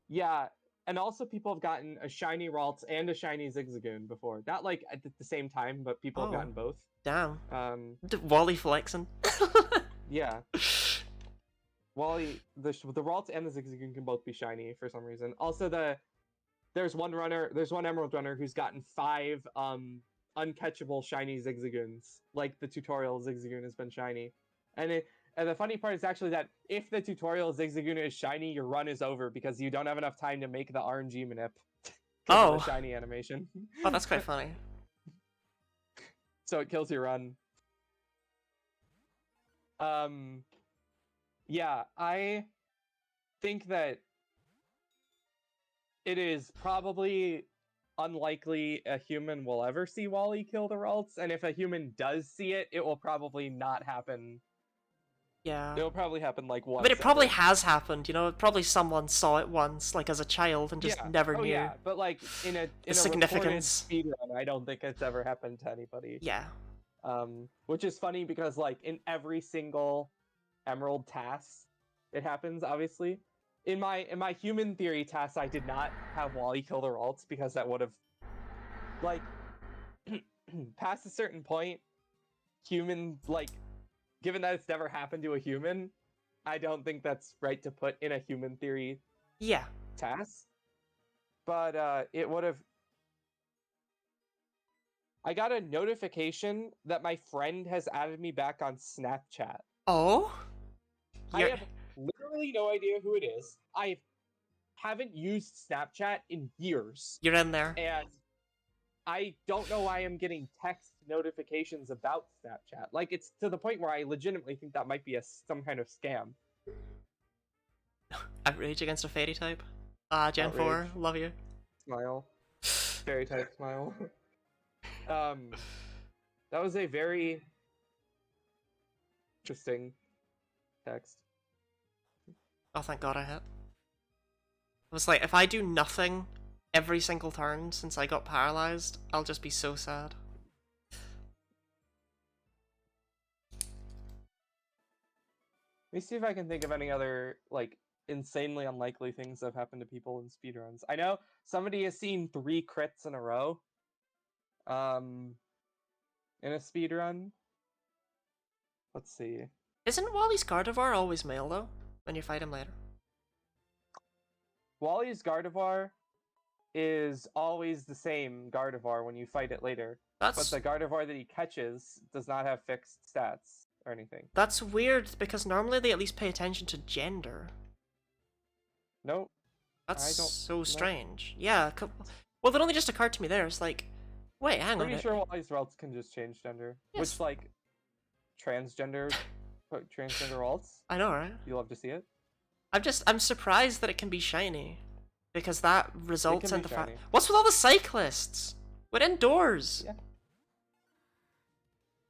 Yeah, and also people have gotten a shiny Ralts and a shiny Zigzagoon before. Not like at the same time, but people have gotten both. Damn. Wally flexing. Yeah. Wally, the Ralts and the Zigzagoon can both be shiny for some reason. Also, there's one Emerald runner who's gotten 5 uncatchable shiny Zigzagoons. Like the tutorial Zigzagoon has been shiny, and the funny part is actually that if the tutorial Zigzagoon is shiny, your run is over because you don't have enough time to make the RNG manip. Of the shiny animation. Oh, that's quite funny. So it kills your run. Yeah, I think that it is probably unlikely a human will ever see Wally kill the Ralts, and if a human does see it, it will probably not happen Yeah. It'll probably happen like once. I mean, it probably ever. has happened, you know? Probably someone saw it once, like as a child, and just Yeah. never Oh knew yeah, but like in a the reported significance. speedrun, I don't think it's ever happened to anybody. Yeah. Which is funny because like in every single Emerald task, it happens. Obviously, in my human theory task, I did not have Wally kill their ults because that would have like past a certain point, human like given that it's never happened to a human, I don't think that's right to put in a human theory Yeah. task. But it would have. I got a notification that my friend has added me back on Snapchat. Oh? I You're... have literally no idea who it is. I haven't used Snapchat in years. You're in there. And I don't know why I'm getting text notifications about Snapchat. Like, it's to the point where I legitimately think that might be some kind of scam. Outrage against a fairy type. Ah, Gen Outrage. 4, love you. Smile. Fairy type smile. That was a very interesting text. Oh, thank God I hit. I was like, if I do nothing every single turn since I got paralyzed, I'll just be so sad. Let me see if I can think of any other, like, insanely unlikely things that have happened to people in speedruns. I know somebody has seen 3 crits in a row. In a speedrun. Let's see. Isn't Wally's Gardevoir always male, though? When you fight him later? Wally's Gardevoir is always the same Gardevoir when you fight it later. But the Gardevoir that he catches does not have fixed stats or anything. That's weird, because normally they at least pay attention to gender. Nope. That's so strange. Yeah, well, it only just occurred to me there. It's like, wait, hang on. Pretty sure Wally's Ralts can just change gender. Yes. Which, like, transgender Ralts. I know, right? You love to see it. I'm surprised that it can be shiny. Because that results in the fact. shiny. What's with all the cyclists? We're indoors. Yeah.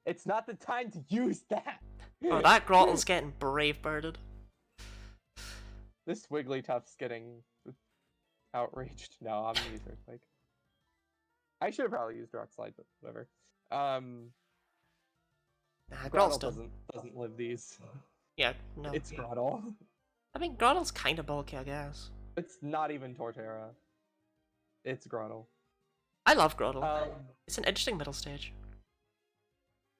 It's not the time to use that. Oh, that Grottel's getting brave birded. This Wigglytuff's getting outraged. No, I'm gonna use Earthquake. I should have probably used Rock Slide, but whatever. Nah, Grottle Grottel's doesn't live these. Yeah, no. It's Grottle. I mean, Grottel's kind of bulky, I guess. It's not even Torterra. It's Grottle. I love Grottle. It's an interesting middle stage.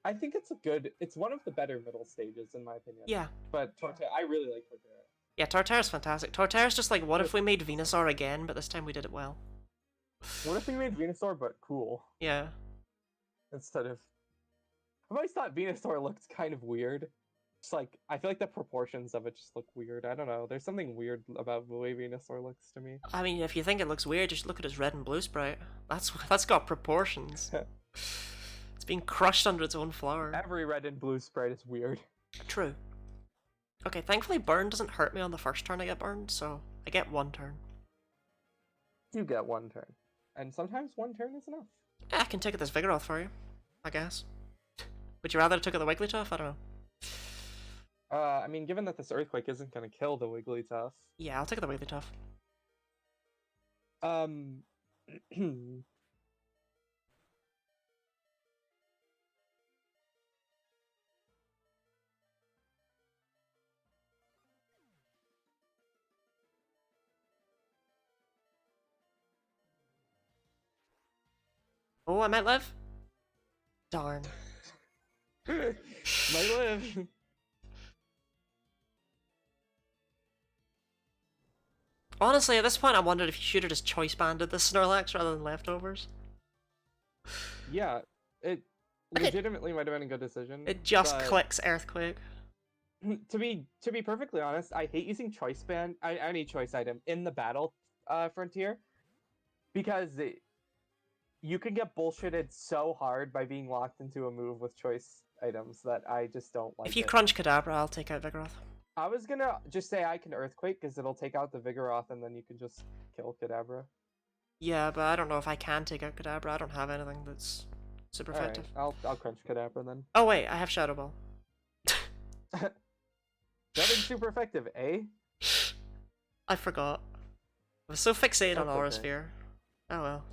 I think it's one of the better middle stages in my opinion. Yeah. But Torterra, I really like Torterra. Yeah, Torterra's fantastic. Torterra's just like, what if we made Venusaur again, but this time we did it well? What if we made Venusaur but cool? Yeah. Instead of... I've always thought Venusaur looked kind of weird. Just like, I feel like the proportions of it just look weird. I don't know. There's something weird about the way Venusaur looks to me. I mean, if you think it looks weird, just look at his red and blue sprite. That's got proportions. It's being crushed under its own flower. Every red and blue sprite is weird. True. Okay, thankfully burn doesn't hurt me on the first turn I get burned, so I get 1 turn. You get 1 turn. And sometimes 1 turn is enough. Yeah, I can take it this Vigoroth for you, I guess. Would you rather took it the Wigglytuff? I don't know. I mean, given that this Earthquake isn't gonna kill the Wigglytuff. Yeah, I'll take it the Wigglytuff. Oh, I might live? Darn. Might live. Honestly, at this point, I wondered if you should have just choice banded the Snorlax rather than leftovers. Yeah, it legitimately might have been a good decision. It just but clicks Earthquake. To be perfectly honest, I hate using choice band any choice item in the battle frontier because you can get bullshitted so hard by being locked into a move with choice items that I just don't like. If you it. crunch Kadabra, I'll take out Vigoroth. I was gonna just say I can Earthquake because it'll take out the Vigoroth and then you can just kill Kadabra. Yeah, but I don't know if I can take out Kadabra. I don't have anything that's super effective. Alright, I'll crunch Kadabra then. Oh wait, I have Shadow Ball. Nothing super effective, eh? I forgot. I was so fixated on That's Aura okay. Sphere. Oh well.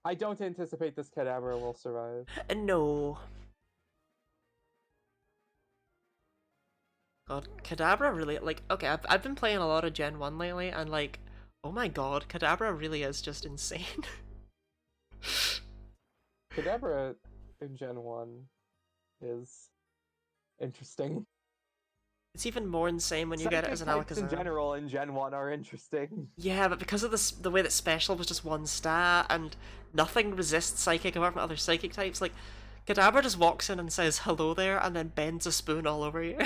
I don't anticipate this Kadabra will survive. No. God, Kadabra really, like, okay, I've been playing a lot of Gen 1 lately, and like, oh my god, Kadabra really is just insane. Kadabra in Gen 1 is interesting. It's even more insane when you get it as Psychic an types in Alakazam. general in Gen 1 are interesting. Yeah, but because of this, the way that Special was just one stat, and nothing resists Psychic apart from other Psychic types, like, Kadabra just walks in and says hello there, and then bends a spoon all over you.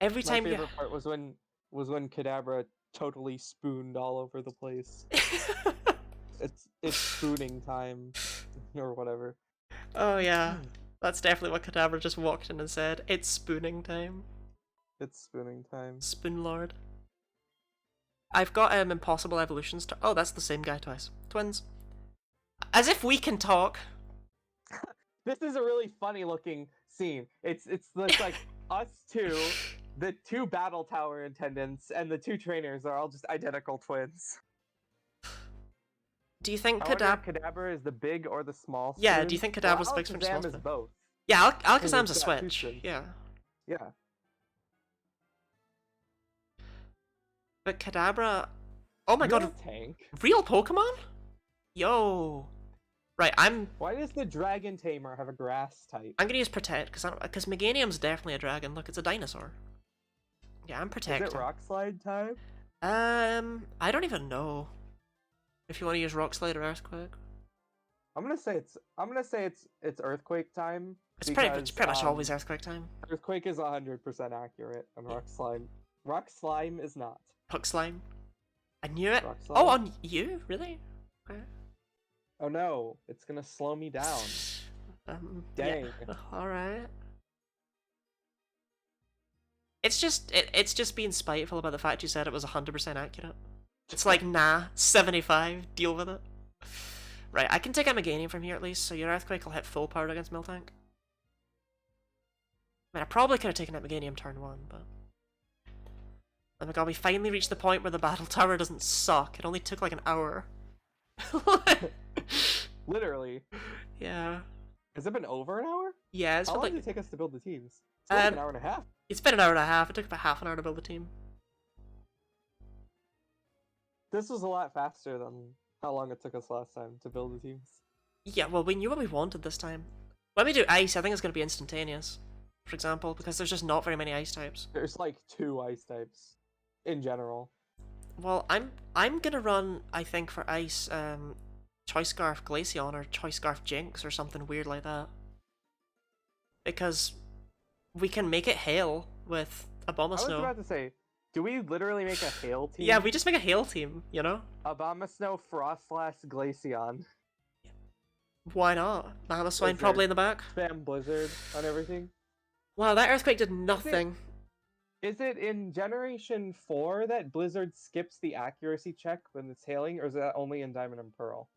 Every My time you... favorite part was when Kadabra totally spooned all over the place. It's spooning time or whatever. Oh yeah, that's definitely what Kadabra just walked in and said. It's spooning time. It's spooning time. Spoon Lord. I've got Impossible Evolutions. Oh, that's the same guy twice. Twins. As if we can talk. This is a really funny looking scene. It's like us two, the two battle tower attendants, and the two trainers are all just identical twins. Do you think I wonder if Kadabra is the big or the small spoon? Yeah, do you think Kadabra's the big spoon or small Alakazam is spoon? both. Yeah, Because Alakazam's a it's got two switch. spoons. Yeah. Yeah. But Kadabra... Oh my god, Tank. real Pokemon? Yo. Right, Why does the Dragon Tamer have a grass type? I'm gonna use Protect, because Meganium's definitely a dragon. Look, it's a dinosaur. Yeah, I'm protecting. Is it Rock Slide type? I don't even know if you want to use Rock Slide or Earthquake. I'm gonna say it's Earthquake time. It's pretty much always Earthquake time. Earthquake is 100% accurate, and Rock Slime is not. Puck Slime. I knew it. Rock Slime? Oh, on you? Really? Okay. Oh no, it's gonna slow me down. Dang. Yeah. All right. It's just being spiteful about the fact you said it was 100% accurate. It's like, nah, 75, deal with it. Right, I can take out Meganium from here at least, so your Earthquake will hit full power against Miltank. I mean, I probably could have taken out Meganium turn 1, but... Oh my god, we finally reached the point where the battle tower doesn't suck. It only took like an hour. Literally. Yeah. Has it been over an hour? Yeah, it's How been long like... did it take us to build the teams? It's been like an hour and a half. It's been an hour and a half. It took about half an hour to build the team. This was a lot faster than how long it took us last time to build the teams. Yeah, well, we knew what we wanted this time. When we do ice, I think it's going to be instantaneous, for example, because there's just not very many ice types. There's like 2 ice types in general. Well, I'm gonna run, I think, for ice, Choice Scarf Glaceon or Choice Scarf Jinx or something weird like that. Because we can make it hail with Abomasnow. I was about to say, do we literally make a hail team? Yeah, we just make a hail team, you know? Abomasnow, Frostlash, Glaceon. Why not? Mamoswine probably in the back. Spam Blizzard on everything. Wow, that Earthquake did nothing. Is it in Generation 4 that Blizzard skips the accuracy check when it's hailing, or is that only in Diamond and Pearl?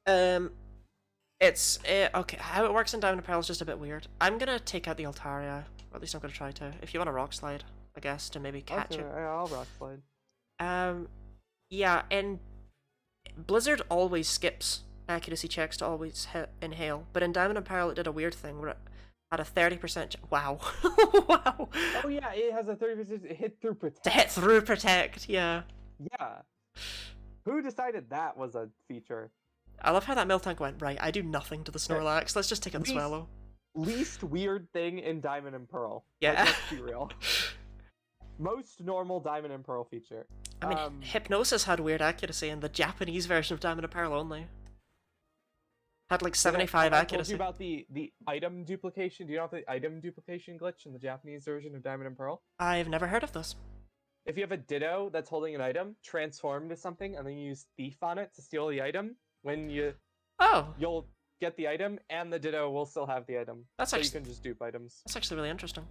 It's okay. How it works in Diamond and Pearl is just a bit weird. I'm gonna take out the Altaria, or at least I'm gonna try to. If you want a Rock Slide, I guess, to maybe catch it. I'll Rock Slide. Yeah, and Blizzard always skips accuracy checks to always hit in hail, but in Diamond and Pearl it did a weird thing where it had a 30%. Wow, wow. Oh yeah, it has a 30% hit through protect. To hit through protect, yeah. Yeah. Who decided that was a feature? I love how that Miltank went, right, I do nothing to the Snorlax, let's just take out the Swallow. Least weird thing in Diamond and Pearl. Yeah. Like, let's be real. Most normal Diamond and Pearl feature. I mean, Hypnosis had weird accuracy in the Japanese version of Diamond and Pearl only. Had like 75 accuracy. I told you about the item duplication. Do you know the item duplication glitch in the Japanese version of Diamond and Pearl? I've never heard of this. If you have a Ditto that's holding an item, transform to something, and then you use Thief on it to steal the item, you'll get the item, and the Ditto will still have the item. That's so actually, you can just dupe items. That's actually really interesting.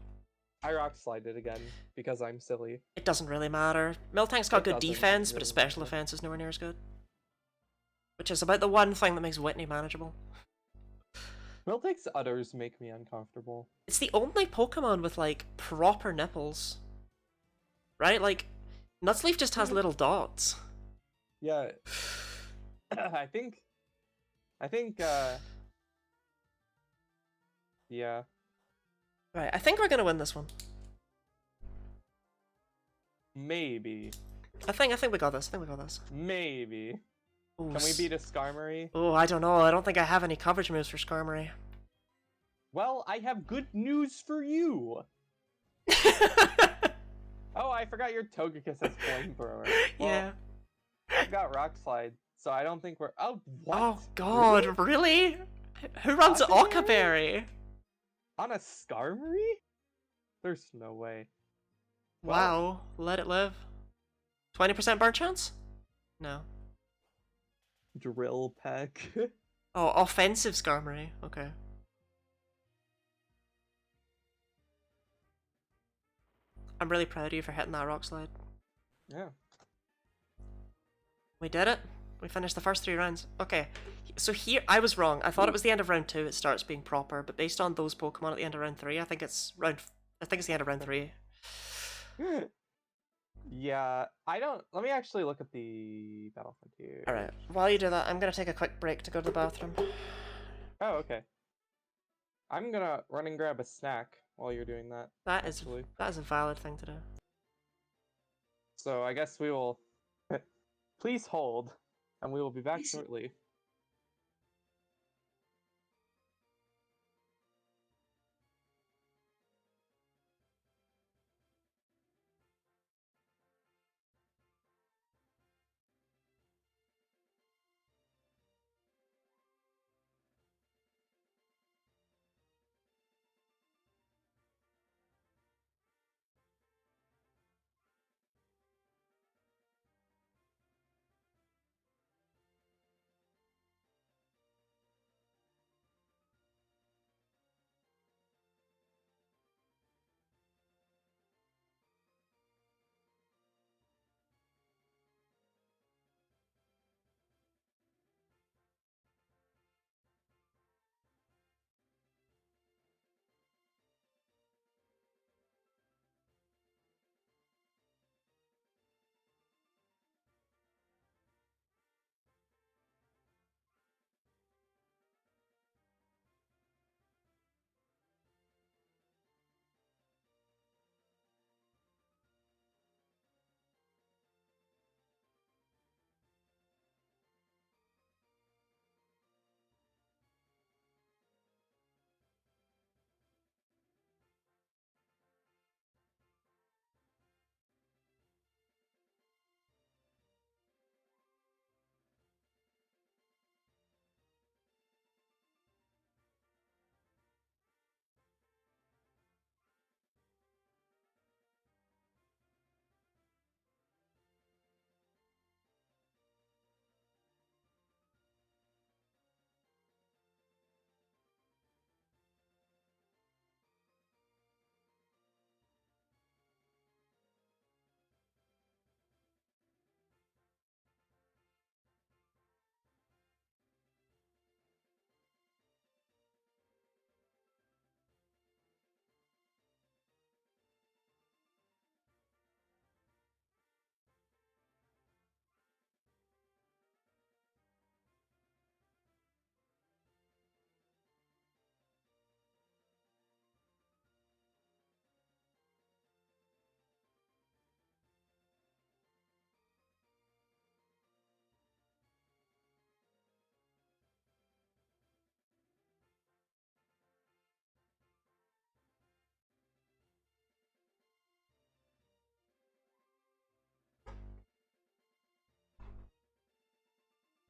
I Rock Slide it again, because I'm silly. It doesn't really matter. Miltank's got good defense, but his special defense is nowhere near as good. Which is about the one thing that makes Whitney manageable. Miltake's udders make me uncomfortable. It's the only Pokemon with, like, proper nipples. Right? Like, Nutsleaf just has little dots. Yeah. I think, yeah. Right, I think we're gonna win this one. Maybe. I think we got this. I think we got this. Maybe. Ooh, Can we beat a Skarmory? Oh, I don't know. I don't think I have any coverage moves for Skarmory. Well, I have good news for you! Oh, I forgot your Togekiss has Flamethrower. Well, Yeah. I've got Rock Slide, so I don't think we're... Oh, what? Oh god, really? Who runs Octoberry? Okaberry? On a Skarmory? There's no way. Well, Wow, let it live. 20% burn chance? No. Drill Peck. Oh, offensive Skarmory. Okay. I'm really proud of you for hitting that rock slide. Yeah. We did it. We finished the first 3 rounds. Okay, so here, I was wrong. I thought it was the end of round 2, it starts being proper, but based on those Pokemon at the end of round 3, I think it's the end of round 3. Yeah, I don't... Let me actually look at the Battle Frontier. Alright, while you do that, I'm gonna take a quick break to go to the bathroom. Oh, okay. I'm gonna run and grab a snack while you're doing that. That is actually. a valid thing to do. So I guess we will... Please hold, and we will be back shortly.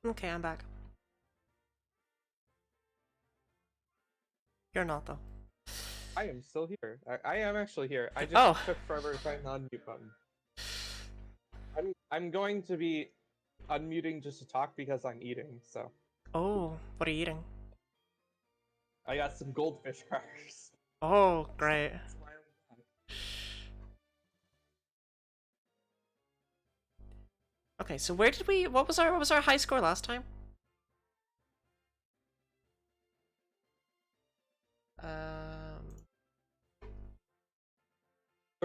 Okay, I'm back. You're not, though. I am still here. I am actually here. I just Oh. took forever to find the unmute button. I'm going to be unmuting just to talk because I'm eating, so. Oh, what are you eating? I got some goldfish crackers. Oh, great. That's why I'm back. Okay, so where did we... What was our high score last time?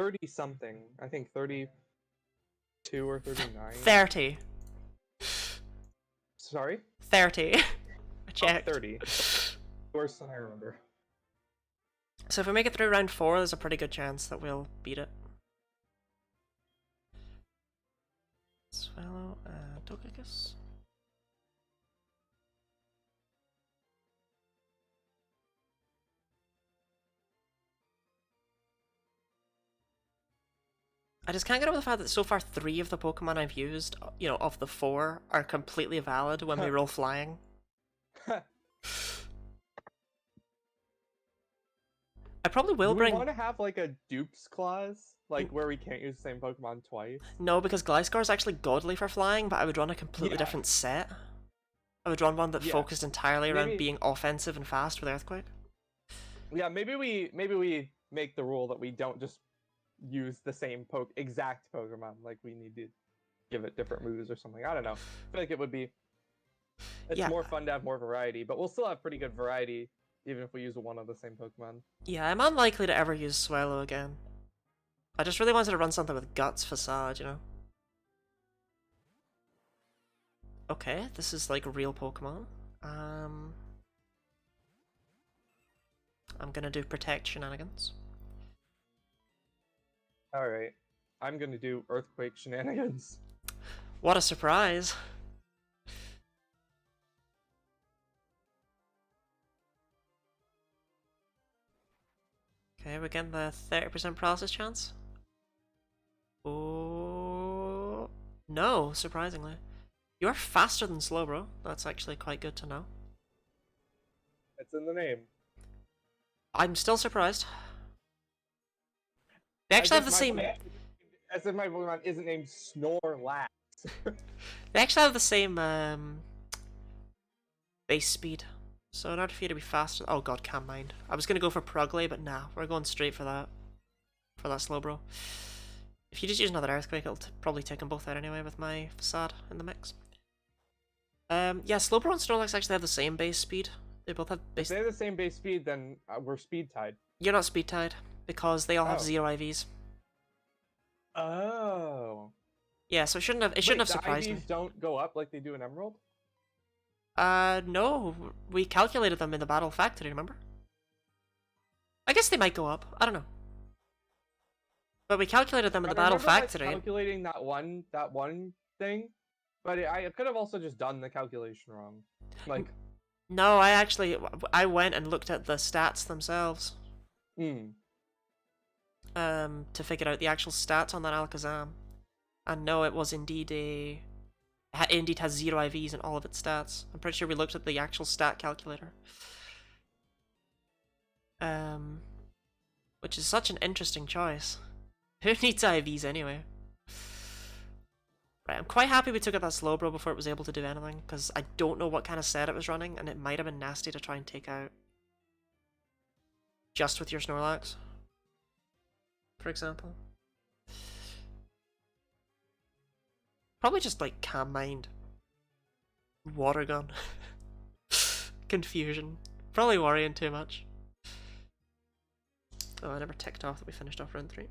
30 something. I think 32 or 39. 30. Sorry? 30. I Oh, checked. 30. Worse than I remember. So if we make it through round 4, there's a pretty good chance that we'll beat it. Swallow and Togekiss. I just can't get over the fact that so far 3 of the Pokemon I've used, of the 4, are completely valid when we roll flying. I probably will Do we bring... want to have like a dupes clause? Like where we can't use the same Pokemon twice? No, because Gliscor is actually godly for flying, but I would run a completely different set. I would run one that focused entirely around being offensive and fast with Earthquake. Yeah, maybe we make the rule that we don't just use the same exact Pokemon. Like we need to give it different moves or something. I don't know. I feel like it would be. It's more fun to have more variety, but we'll still have pretty good variety even if we use one of the same Pokemon. Yeah, I'm unlikely to ever use Swallow again. I just really wanted to run something with Guts Facade, Okay, this is like real Pokemon. I'm gonna do Protect Shenanigans. Alright. I'm gonna do Earthquake Shenanigans. What a surprise! Okay, we're getting the 30% process chance. Oh no, surprisingly. You're faster than Slowbro. That's actually quite good to know. It's in the name. I'm still surprised. They actually have the same... As if my Pokemon isn't named Snorlax. They actually have the same base speed. So in order for you to be faster... Oh god, can't mind. I was gonna go for Prugley, but nah, we're going straight for that. For that Slowbro. If you just use another Earthquake, it'll probably take them both out anyway with my Facade in the mix. Yeah, Slowbro and Snorlax actually have the same base speed. They both have base... If they have the same base speed, then we're speed tied. You're not speed tied, because they all have 0 IVs. Oh. Yeah, so it shouldn't have surprised me. The IVs don't go up like they do in Emerald? No. We calculated them in the Battle Factory, remember? I guess they might go up. I don't know. But we calculated them in the Battle Factory. Like, calculating that one thing, but I could have also just done the calculation wrong. Like... No, I went and looked at the stats themselves. To figure out the actual stats on that Alakazam. And no, it was indeed it indeed has 0 IVs in all of its stats. I'm pretty sure we looked at the actual stat calculator. Which is such an interesting choice. Who needs IVs anyway? Right, I'm quite happy we took out that Slowbro before it was able to do anything, because I don't know what kind of set it was running, and it might have been nasty to try and take out just with your Snorlax, for example. Probably just like Calm Mind. Water Gun. Confusion. Probably worrying too much. Oh, I never ticked off that we finished off round 3.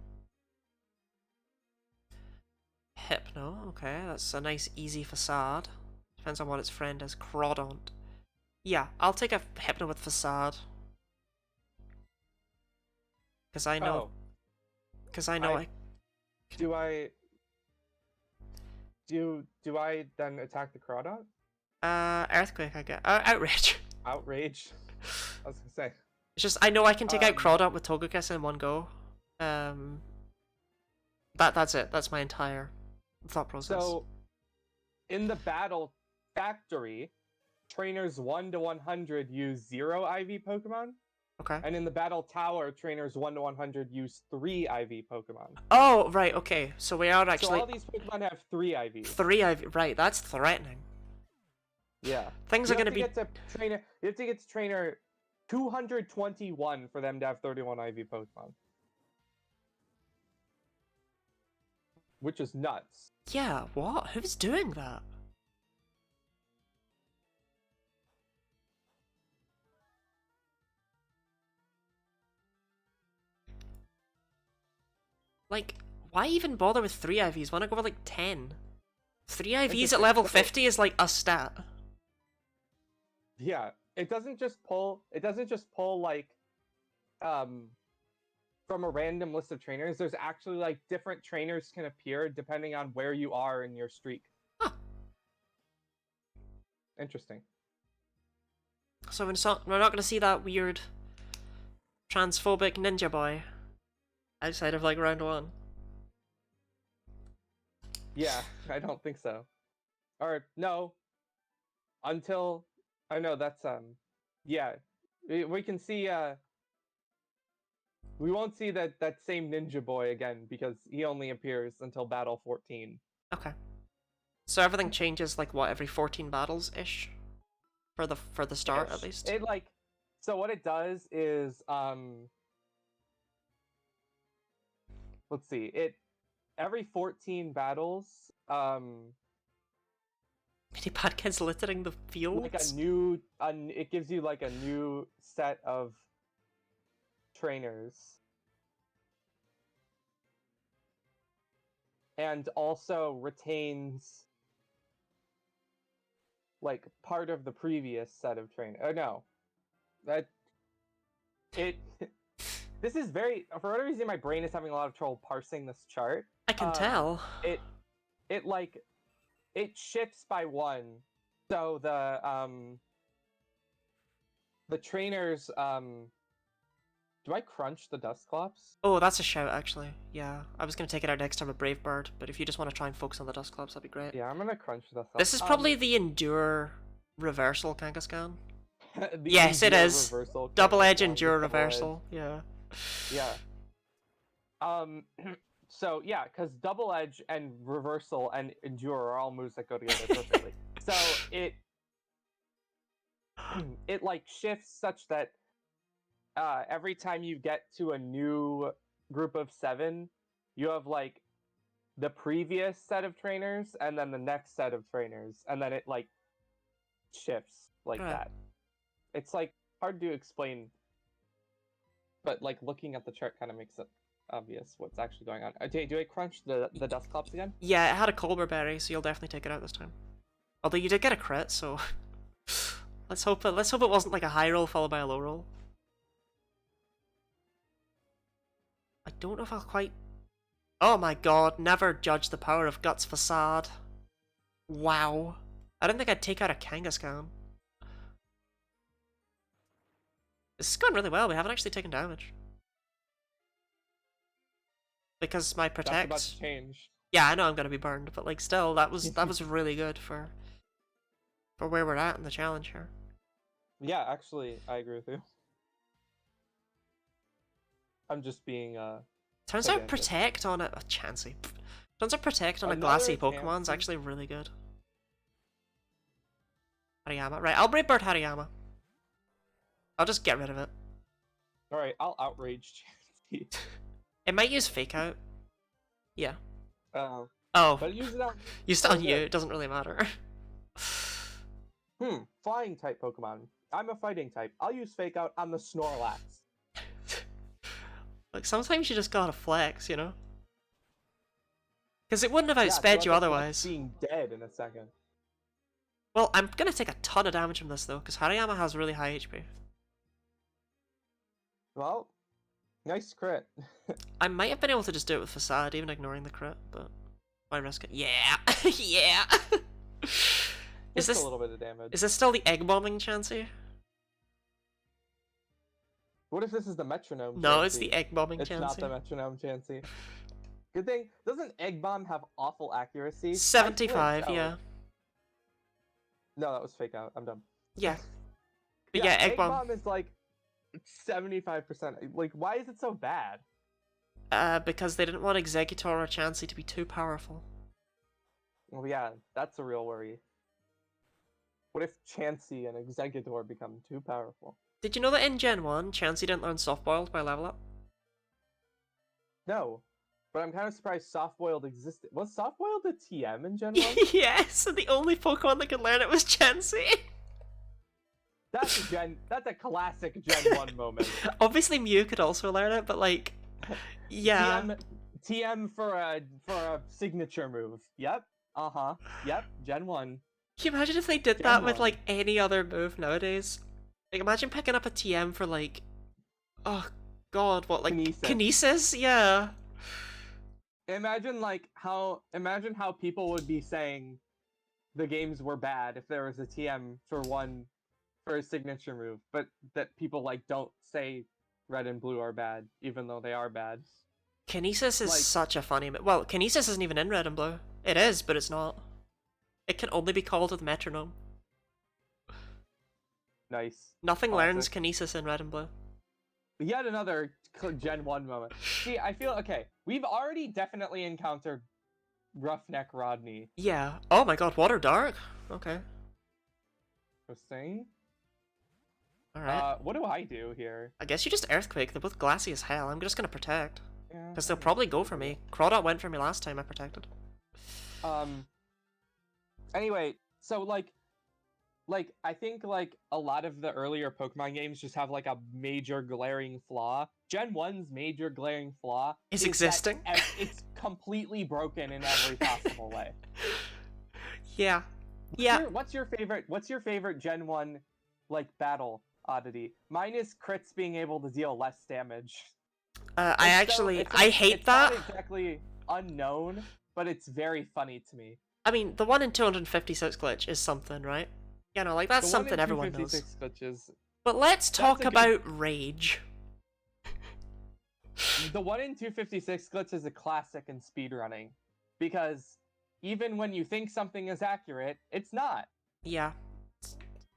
Hypno, okay, that's a nice easy Facade. Depends on what its friend is. Crawdont. Yeah, I'll take a Hypno with Facade. Because I know... Because I know Do I then attack the Crawdont? Earthquake, I get. Outrage. Outrage? I was gonna say. It's just, I know I can take out Crawdont with Togekiss in one go. That's it. That's my entire thought process. So, in the Battle Factory, trainers 1 to 100 use 0 IV Pokemon. Okay. And in the Battle Tower, trainers 1 to 100 use 3 IV Pokemon. Oh, right, okay. So we are actually... So all these Pokemon have 3 IVs. 3 IV, right, that's threatening. Yeah. Things are going to be... You have to get to trainer 221 for them to have 31 IV Pokemon. Which is nuts. Yeah, what? Who's doing that? Like, why even bother with 3 IVs? Why not go for like 10? 3 IVs at Interesting. level Okay. 50 is like a stat. Yeah, it doesn't just pull. It doesn't just pull like, from a random list of trainers. There's actually like different trainers can appear depending on where you are in your streak. Huh. Interesting. So we're not gonna see that weird transphobic ninja boy outside of like round 1. Yeah, I don't think so. Or no, until I know that's yeah, we can see we won't see that same ninja boy again because he only appears until battle 14. Okay. So everything changes like what, every 14 battles ish? For the start at least. It like, so what it does is let's see, it every 14 battles Any bad kids littering the fields? like a new it gives you like a new set of trainers. And also retains like part of the previous set of trainers. Oh no. That it this is very, for whatever reason my brain is having a lot of trouble parsing this chart. I can tell. It like it shifts by 1. So the trainers do I crunch the Dustclops? Oh, that's a shout actually. Yeah, I was gonna take it out next time with Brave Bird, but if you just want to try and focus on the Dustclops, that'd be great. Yeah, I'm gonna crunch the Dustclops. This is probably the Endure reversal Kangaskhan. the Yes, it Endure is. reversal Double edge Kangaskhan, Endure double edge. reversal. Yeah. Yeah. So yeah, because double edge and reversal and endure are all moves that go together perfectly. So it like shifts such that every time you get to a new group of 7, you have like the previous set of trainers and then the next set of trainers, and then it like shifts like Right. that. It's like hard to explain, but like looking at the chart kind of makes it obvious what's actually going on. Do I crunch the Dustclops again? Yeah, it had a Colbur Berry, so you'll definitely take it out this time. Although you did get a crit, so let's hope it wasn't like a high roll followed by a low roll. I don't know if I'll quite. Oh my god! Never judge the power of Guts Facade. Wow, I didn't think I'd take out a Kangaskhan. This is going really well. We haven't actually taken damage. Because my protect. That's about to change. Yeah, I know I'm gonna be burned, but like still, that was really good for where we're at in the challenge here. Yeah, actually, I agree with you. I'm just being Turns out pedantic. protect on a Chansey. Turns out protect on a Another glassy Pokemon's Chansey? actually really good. Hariyama, right? I'll Brave Bird Hariyama. I'll just get rid of it. All right, I'll outrage Chansey. It might use Fake Out. Yeah. Oh, Oh, but use it out. used it on you. Okay. It doesn't really matter. Flying type Pokemon. I'm a fighting type. I'll use Fake Out on the Snorlax. Like sometimes you just gotta flex, you know? Because it wouldn't have Yeah, outsped so you I'll be, like, otherwise. being dead in a second. Well, I'm gonna take a ton of damage from this though, because Hariyama has really high HP. Well, nice crit. I might have been able to just do it with Facade, even ignoring the crit, but why risk it? Yeah! Yeah! Is Just this a little bit of damage. is this still the egg bombing Chansey? What if this is the metronome? No, it's Chansey? the egg bombing It's not the Chansey. metronome Chansey. Good thing, doesn't Egg Bomb have awful accuracy? I 75, flipped. yeah. No, that was Fake Out. I'm done. Yeah. But yeah, egg bomb. is like 75%. Like, why is it so bad? Because they didn't want Executor or Chansey to be too powerful. Well, yeah, that's a real worry. What if Chansey and Executor become too powerful? Did you know that in Gen 1, Chansey didn't learn Soft Boiled by level up? No, but I'm kind of surprised Soft Boiled existed. Was Soft Boiled a TM in Gen 1? Yes, and the only Pokemon that could learn it was Chansey. That's a classic Gen 1 moment. Obviously Mew could also learn it, but like, yeah. TM for a signature move. Yep. Yep. Gen 1. Can you imagine if they did Gen that with 1. like any other move nowadays? Like imagine picking up a TM for like, oh god, what, like Kinesis? Yeah. Imagine how people would be saying the games were bad if there was a TM for a signature move, but that people like don't say red and blue are bad, even though they are bad. Kinesis is Like- such a funny well, Kinesis isn't even in red and blue. It is, but it's not. It can only be called with metronome. Nice. Nothing Classic. learns Kinesis in red and blue. Yet another Gen 1 moment. See, I feel okay. We've already definitely encountered Roughneck Rodney. Yeah. Oh my god, Water Dark? Okay. Interesting. Alright. What do I do here? I guess you just Earthquake. They're both glassy as hell. I'm just gonna protect. Yeah, Because they'll probably go for me. Crawdot went for me last time I protected. Anyway, so like I think like a lot of the earlier Pokemon games just have like a major glaring flaw. Gen 1's major glaring flaw Is that existing. It's completely broken in every possible way. Yeah. Yeah. What's your favorite Gen 1 like battle oddity? Mine is crits being able to deal less damage. I hate that. It's not exactly unknown, but it's very funny to me. I mean, the 1 in 256 glitch is something, right? You know, like that's something everyone knows. glitches. But let's talk about Rage. The 1 in 256 glitch is a classic in speedrunning, because even when you think something is accurate, it's not. Yeah.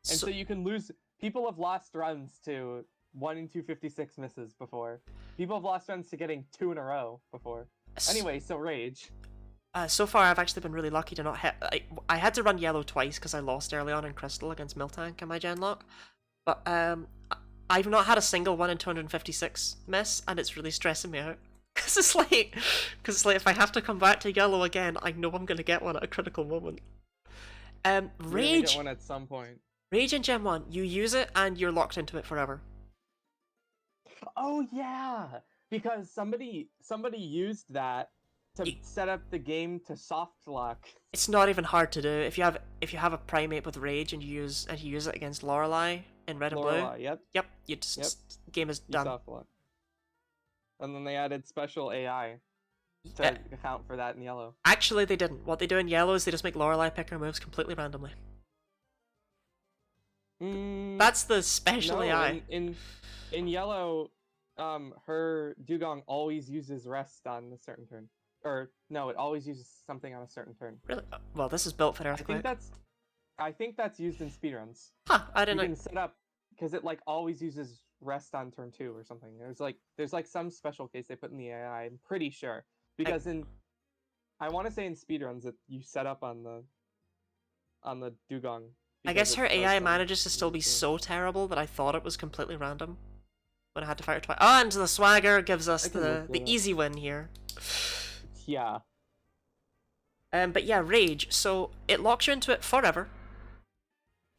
And so you can lose. People have lost runs to 1 in 256 misses before. People have lost runs to getting 2 in a row before. Anyway, so Rage. So far, I've actually been really lucky to not hit. I had to run yellow twice because I lost early on in Crystal against Miltank in my Genlock. But I've not had a single 1 in 256 miss, and it's really stressing me out. Because it's like if I have to come back to yellow again, I know I'm going to get one at a critical moment. Rage. Get one at some point. Rage in Gen 1, you use it and you're locked into it forever. Oh yeah, because somebody used that to set up the game to soft lock. It's not even hard to do. If you have a primate with Rage and you use it against Lorelei in red and blue. Yep. Yep. Game is done. Soft lock. And then they added special AI to account for that in yellow. Actually, they didn't. What they do in yellow is they just make Lorelei pick her moves completely randomly. That's the special AI. In yellow, her Dugong always uses rest on a certain turn. Or no, it always uses something on a certain turn. Really? Well, this is built for Earthquake. I think that's used in speedruns. Huh, I didn't know. You can set up because it like always uses rest on turn 2 or something. There's like some special case they put in the AI. I'm pretty sure because I want to say in speedruns that you set up on the Dugong. I guess her AI manages to still be so terrible that I thought it was completely random when I had to fight her twice. Oh, and the Swagger gives us the easy win here. Yeah. But yeah, Rage. So it locks you into it forever.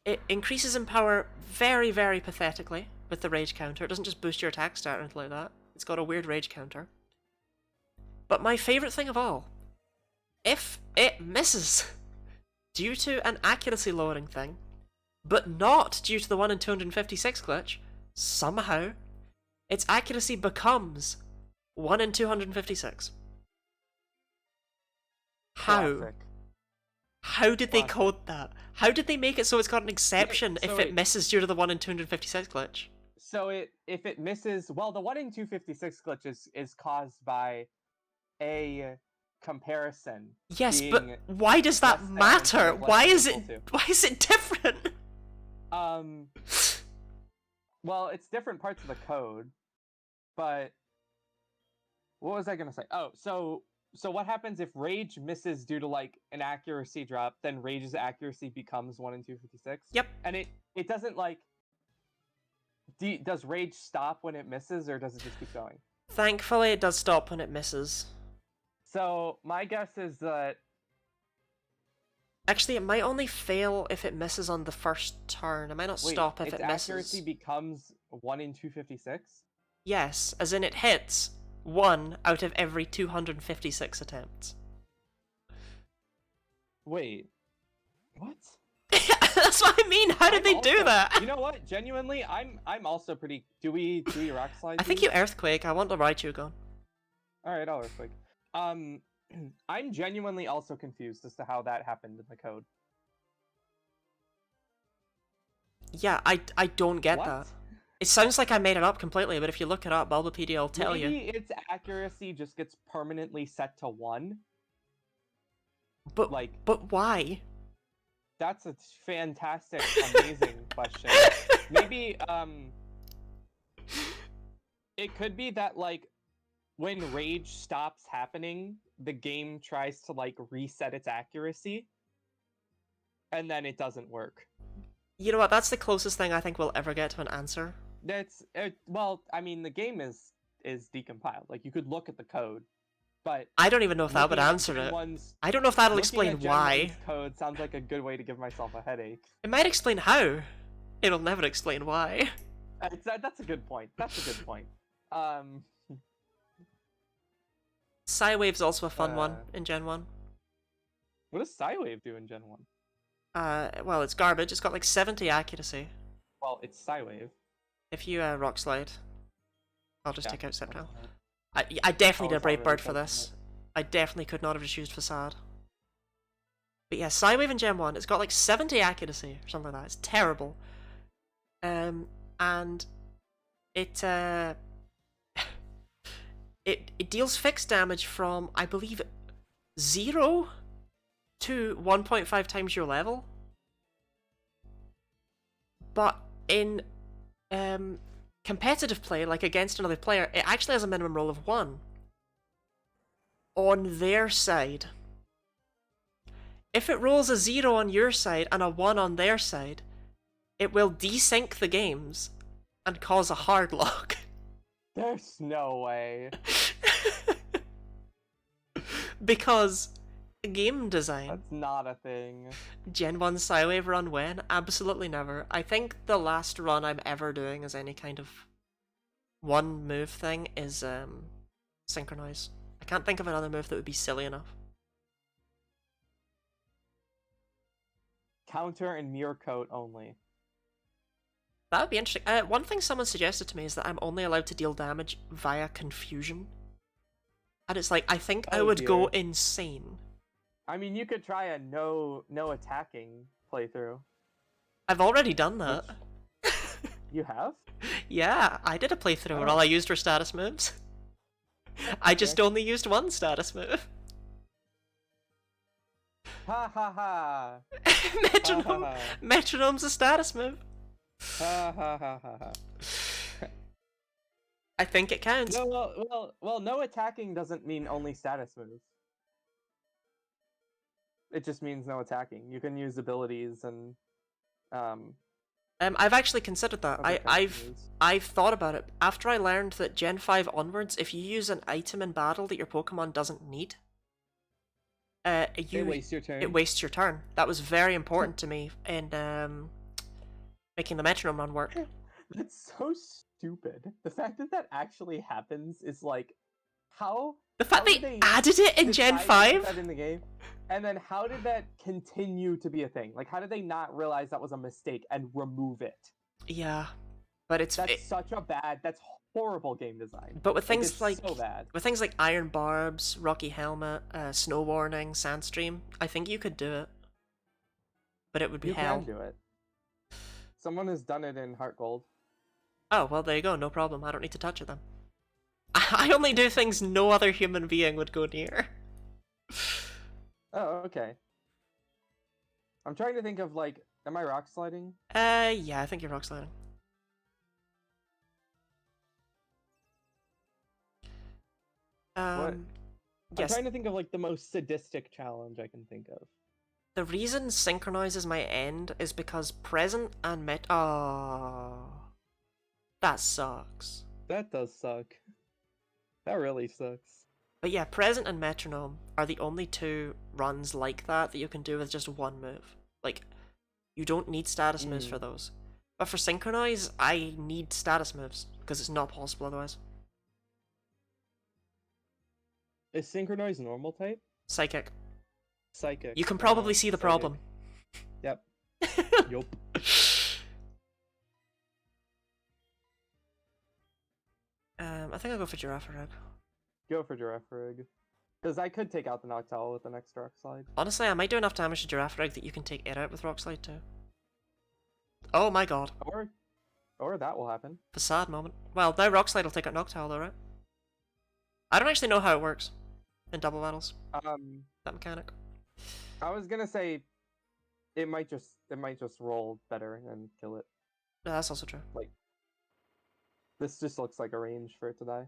It increases in power very, very pathetically with the Rage counter. It doesn't just boost your attack stat or anything like that. It's got a weird Rage counter. But my favourite thing of all, if it misses due to an accuracy lowering thing, but not due to the 1 in 256 glitch, somehow its accuracy becomes 1 in 256. How? Classic. How did they code that? How did they make it so it's got an exception if it misses due to the 1 in 256 glitch? So if it misses, well, the 1 in 256 glitch is caused by a comparison. Yes, but why does that matter? Why is it different? Well, it's different parts of the code, but what was I gonna say? Oh, so what happens if Rage misses due to like an accuracy drop? Then Rage's accuracy becomes 1 in 256. Yep. And it doesn't like. Does Rage stop when it misses, or does it just keep going? Thankfully, it does stop when it misses. So my guess is that. Actually, it might only fail if it misses on the first turn. It might not stop if it misses. Its accuracy becomes 1 in 256? Yes, as in it hits, 1 out of every 256 attempts. Wait. What? That's what I mean. How did they do that? You know what? Genuinely, I'm also pretty. Do we rock slide? I think you earthquake. I want the Raichu gun. All right, I'll earthquake. I'm genuinely also confused as to how that happened in the code. Yeah, I don't get What? that. It sounds like I made it up completely, but if you look it up, Bulbapedia will tell you. Maybe its accuracy just gets permanently set to 1. But why? That's a fantastic, amazing question. Maybe it could be that like when rage stops happening, the game tries to like reset its accuracy, and then it doesn't work. You know what? That's the closest thing I think we'll ever get to an answer. That's well, I mean, the game is decompiled. Like you could look at the code, but I don't even know if that would answer it. I don't know if that'll explain why. Code sounds like a good way to give myself a headache. It might explain how. It'll never explain why. That's a good point. That's a good point. Psywave's also a fun one in Gen 1. What does Psywave do in Gen 1? Well, it's garbage. It's got like 70 accuracy. Well, it's Psywave. If you rock slide, I'll just take out Sceptile. I definitely did a Brave Bird for this. I definitely could not have just used Facade. But yeah, Psywave in Gen 1, it's got like 70 accuracy or something like that. It's terrible. And it it deals fixed damage from, I believe, 0 to 1.5 times your level. But in competitive play, like against another player, it actually has a minimum roll of 1 on their side. If it rolls a 0 on your side and a 1 on their side, it will desync the games and cause a hard lock. There's no way. Because game design. That's not a thing. Gen 1 Psywave run when? Absolutely never. I think the last run I'm ever doing as any kind of one move thing is Synchronize. I can't think of another move that would be silly enough. Counter and mirror coat only. That would be interesting. One thing someone suggested to me is that I'm only allowed to deal damage via confusion. And it's like, I think I would go insane. I mean, you could try a no attacking playthrough. I've already done that. You have? Yeah, I did a playthrough where all I used were status moves. I just only used one status move. Ha ha ha! Metronome. Metronome's a status move. Ha ha ha ha ha. I think it counts. No, well, no attacking doesn't mean only status moves. It just means no attacking. You can use abilities and I've actually considered that. I've thought about it. After I learned that Gen 5 onwards, if you use an item in battle that your Pokemon doesn't need, it wastes your turn. It wastes your turn. That was very important to me in making the metronome run work. That's so stupid. The fact that that actually happens is like, how? The fact they added it in Gen 5? That in the game? And then how did that continue to be a thing? Like, how did they not realize that was a mistake and remove it? Yeah, but that's horrible game design. But with things like so bad. With things like Iron Barbs, Rocky Helmet, Snow Warning, Sandstream, I think you could do it. But it would be hell. You can do it. Someone has done it in Heart Gold. Oh, well, there you go. No problem. I don't need to touch it then. I only do things no other human being would go near. Oh, okay. I'm trying to think of, like, am I rock sliding? Yeah, I think you're rock sliding. What? Yes. I'm trying to think of, like, the most sadistic challenge I can think of. The reason Synchronize is my end is because Present and Oh, that sucks. That does suck. That really sucks. But yeah, Present and Metronome are the only two runs like that you can do with just one move. Like, you don't need status moves for those. But for Synchronize, I need status moves, because it's not possible otherwise. Is Synchronize normal type? Psychic. Psychic. You can probably see the psychic. problem. Yep. Yup. I think I'll go for Girafarig. Go for Girafarig. Because I could take out the Noctowl with the next Rock Slide. Honestly, I might do enough damage to Girafarig that you can take it out with Rock Slide too. Oh my god. Or that will happen. Facade moment. Well, now Rock Slide will take out Noctowl though, right? I don't actually know how it works in double battles. That mechanic. I was gonna say it might just roll better and kill it. Yeah, that's also true. Like this just looks like a range for it to die.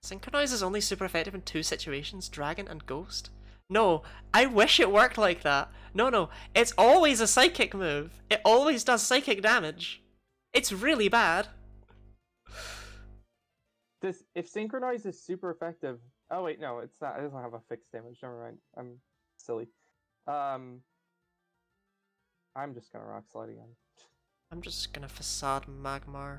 Synchronize is only super effective in 2 situations, Dragon and Ghost. No, I wish it worked like that. No, it's always a psychic move. It always does psychic damage. It's really bad. If Synchronize is super effective... Oh wait, no, it's not. It doesn't have a fixed damage. Never mind. I'm silly. I'm just gonna Rock Slide again. I'm just gonna Facade Magmar.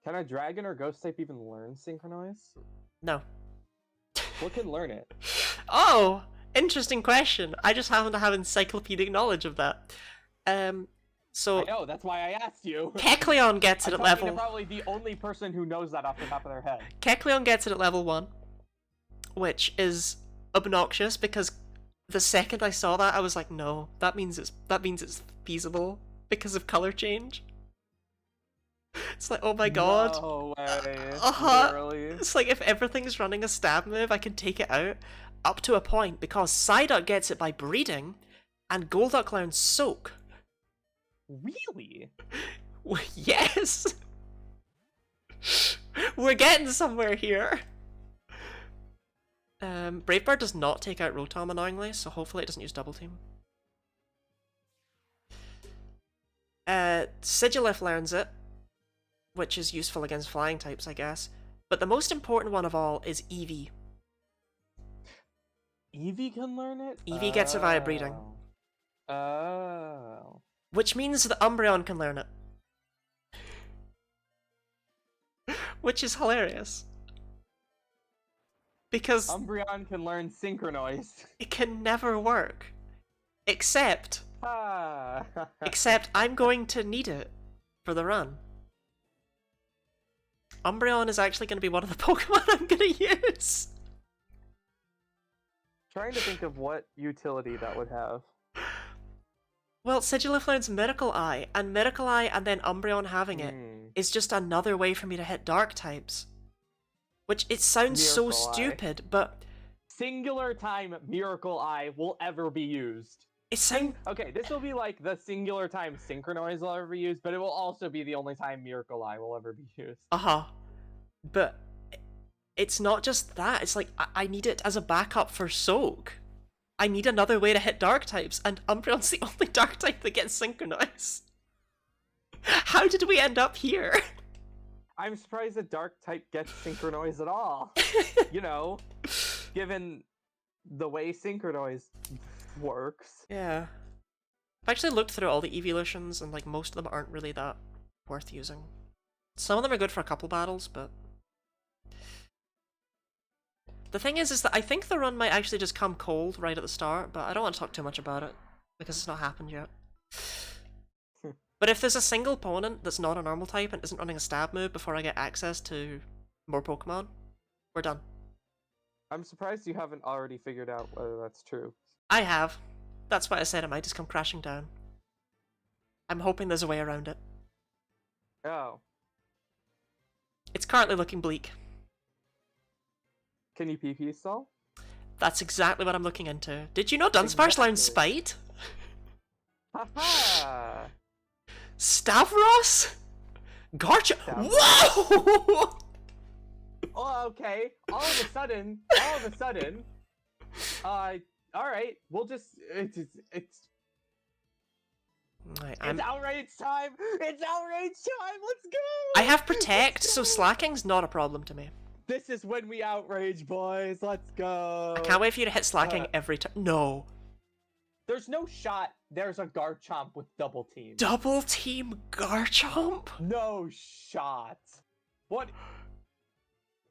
Can a Dragon or Ghost type even learn Synchronize? No. What can learn it? Oh! Interesting question. I just happen to have encyclopedic knowledge of that. So... I know, that's why I asked you! Kecleon gets it at level... I'm probably the only person who knows that off the top of their head. Kecleon gets it at level 1. Which is obnoxious because the second I saw that I was like, no, that means it's feasible because of color change. It's like, oh my god. No way. Literally. It's like if everything's running a stab move, I can take it out up to a point because Psyduck gets it by breeding and Golduck learns Soak. Really? Yes! We're getting somewhere here. Bravebird does not take out Rotom annoyingly, so hopefully it doesn't use Double Team. Sigilif learns it, which is useful against flying types, I guess. But the most important one of all is Eevee. Eevee can learn it? Eevee gets it via breeding. Oh. Which means that Umbreon can learn it. Which is hilarious. Because Umbreon can learn Synchronized. it can never work. Except Ah. I'm going to need it for the run. Umbreon is actually going to be one of the Pokemon I'm going to use. Trying to think of what utility that would have. Well, Sigilif learns Miracle Eye, and Miracle Eye and then Umbreon having it is just another way for me to hit Dark types. Which, it sounds so stupid, but... Singular time Miracle Eye will ever be used. It sounds... Okay, this will be like the singular time Synchronize will ever be used, but it will also be the only time Miracle Eye will ever be used. Uh-huh. But it's not just that, it's like, I need it as a backup for Soak. I need another way to hit Dark types, and Umbreon's the only Dark type that gets Synchronized. How did we end up here? I'm surprised the Dark type gets Synchronize at all. You know, given the way Synchronize works. Yeah. I've actually looked through all the evolutions, and like most of them aren't really that worth using. Some of them are good for a couple battles, but... The thing is that I think the run might actually just come cold right at the start, but I don't want to talk too much about it, because it's not happened yet. But if there's a single opponent that's not a normal type and isn't running a stab move before I get access to more Pokemon, we're done. I'm surprised you haven't already figured out whether that's true. I have. That's why I said it might just come crashing down. I'm hoping there's a way around it. Oh. It's currently looking bleak. Can you PP stall? That's exactly what I'm looking into. Did you know Dunsparce learned Spite? Haha! Stavros? Garcha? Whoa! Oh, okay. All of a sudden, alright, we'll just, it's outrage time! It's outrage time! Let's go! I have Protect, so slacking's not a problem to me. This is when we outrage, boys. Let's go. I can't wait for you to hit slacking every time. No. There's no shot there's a Garchomp with double team. Double team Garchomp? No shot. What?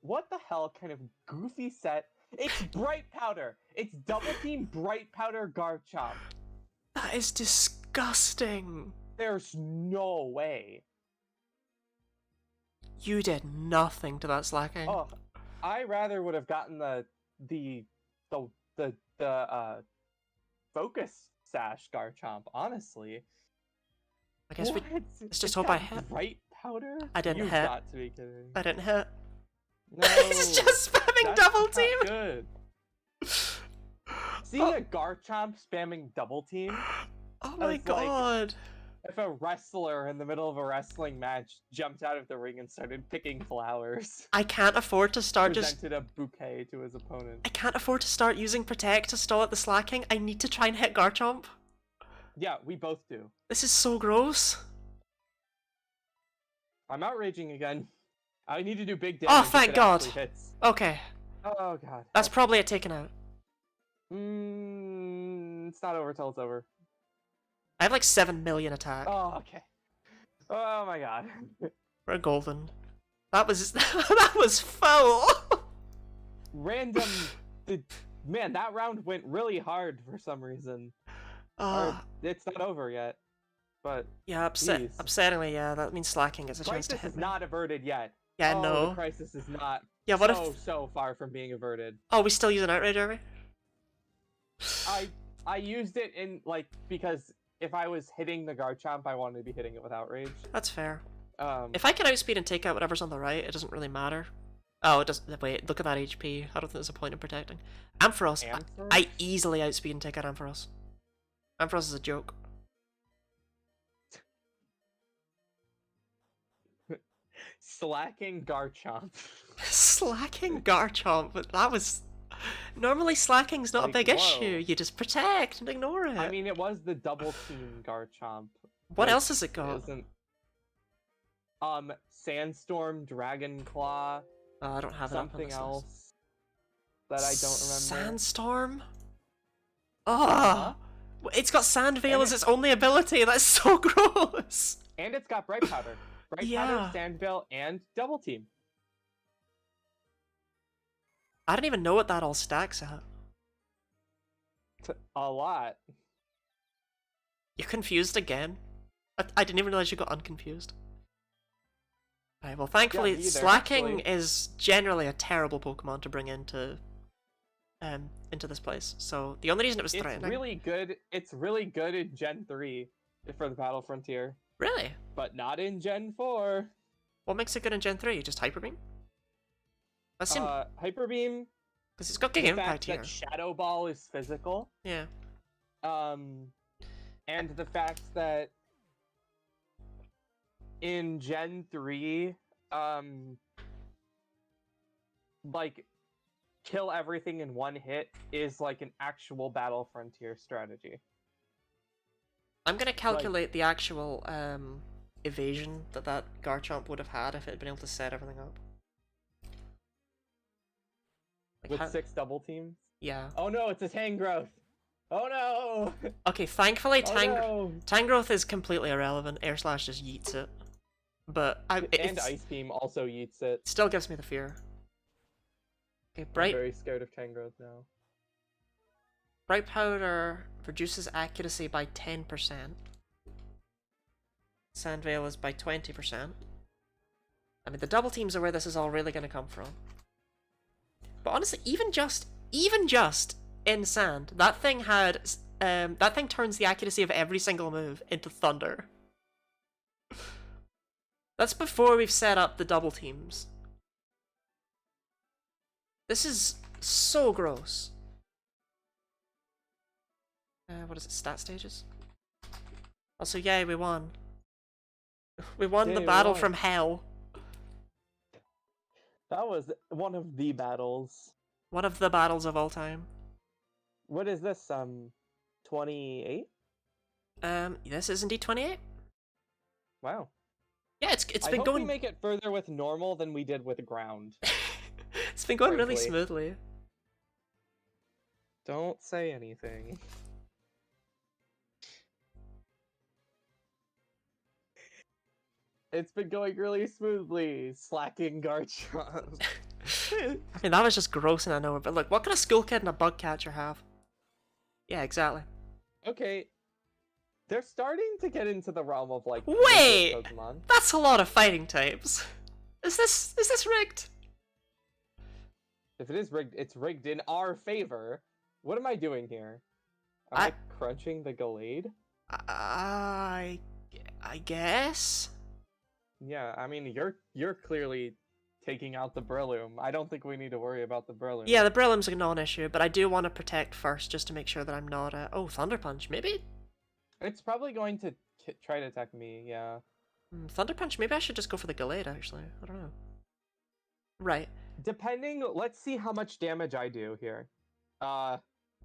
what the hell kind of goofy set? It's Bright Powder! It's Double Team Bright Powder Garchomp! That is disgusting. There's no way. You did nothing to that slacking. Oh, I rather would have gotten the Focus Sash Garchomp, honestly. I guess What? let's just hope I hit. Bright Powder? I didn't You've hit. got to be kidding. I didn't hit. No, He's just spamming that's double not team. Good. Seeing a Garchomp spamming double team. Oh my That's like- god. If a wrestler in the middle of a wrestling match jumped out of the ring and started picking flowers, I can't afford to start presented a bouquet to his opponent. I can't afford to start using Protect to stall at the slacking. I need to try and hit Garchomp. Yeah, we both do. This is so gross. I'm outraging again. I need to do big Oh, damage. if thank it God. actually hits. Okay. Oh god. That's probably it taken out. It's not over till it's over. I have like 7 million attack. Oh, okay. Oh my god. We're golden. That was that was foul. Random. Man, that round went really hard for some reason. Or, it's not over yet. But Yeah, Jeez. upsettingly, yeah, that means slacking gets a chance to crisis hit is me. not averted yet. Yeah, Oh, no. the crisis is not. Yeah, what so far from being averted. Oh, we still use an outrage, are we? I used it in because if I was hitting the Garchomp, I wanted to be hitting it with outrage. That's fair. Um, If I can outspeed and take out whatever's on the right, it doesn't really matter. Oh, it doesn't. Wait, look at that HP. I don't think there's a point in protecting. Ampharos. I easily outspeed and take out Ampharos. Ampharos is a joke. slacking Garchomp. Slacking Garchomp, but that was... Normally slacking's not a big whoa. issue. You just protect and ignore it. I mean, it was the double team Garchomp. what which else has it got? Isn't... Sandstorm, Dragon Claw, Oh, I don't have it up on something this else list. that I don't remember. Sandstorm? Oh! It's got Sand Veil And as its only ability. That's so gross. And it's got Bright Powder. Bright Yeah. Powder, Sand Veil, and Double Team. I don't even know what that all stacks at. A lot. You're confused again? I didn't even realize you got unconfused. Alright, well thankfully me either, slacking actually. is generally a terrible Pokemon to bring into this place. So the only reason it was It's threatening... really good. It's really good in Gen 3 for the Battle Frontier, Really? but not in Gen 4. What makes it good in Gen 3? Just Hyper Beam? That's him, Hyper Beam. because it's got The Gig Impact fact here. that Shadow Ball is physical. Yeah. And the fact that in Gen 3, like, kill everything in one hit is like an actual Battle Frontier strategy. I'm gonna calculate the actual evasion that Garchomp would have had if it had been able to set everything up. Like With how- 6 double teams. Yeah. Oh no, it's a Tangrowth! Oh no! Okay, thankfully Oh no! Tangrowth is completely irrelevant. Air Slash just yeets it. But And it's, Ice Beam also yeets it. still gives me the fear. Okay, I'm Bright very scared of Tangrowth now. Bright Powder reduces accuracy by 10%. Sand Veil is by 20%. I mean, the double teams are where this is all really going to come from. But honestly, even just in Sand, that thing turns the accuracy of every single move into thunder. That's before we've set up the double teams. This is so gross. What is it? Stat stages? Also, yay, we won. We won Yay, the we battle won. from hell. That was one of the battles. One of the battles of all time. What is this, 28? This is indeed 28. Wow. Yeah, it's I been hope going. we make it further with normal than we did with ground. It's been going really Frankly. smoothly. Don't say anything. It's been going really smoothly, slacking Garchomp. I mean, that was just gross and I know it, but look, what can a school kid and a bug catcher have? Yeah, exactly. Okay, they're starting to get into the realm of like Wait! legit Pokemon. That's a lot of fighting types. Is this rigged? If it is rigged, it's rigged in our favor. What am I doing here? Am I I crunching the Gallade? I I guess. Yeah, I mean you're clearly taking out the Breloom. I don't think we need to worry about the Breloom. Yeah, the Brillium's a non-issue, but I do want to protect first just to make sure that I'm not oh, Thunder Punch, maybe? It's probably going to try to attack me, yeah. Thunder Punch, maybe I should just go for the Gallade, actually. I don't know. Right. Depending, let's see how much damage I do here.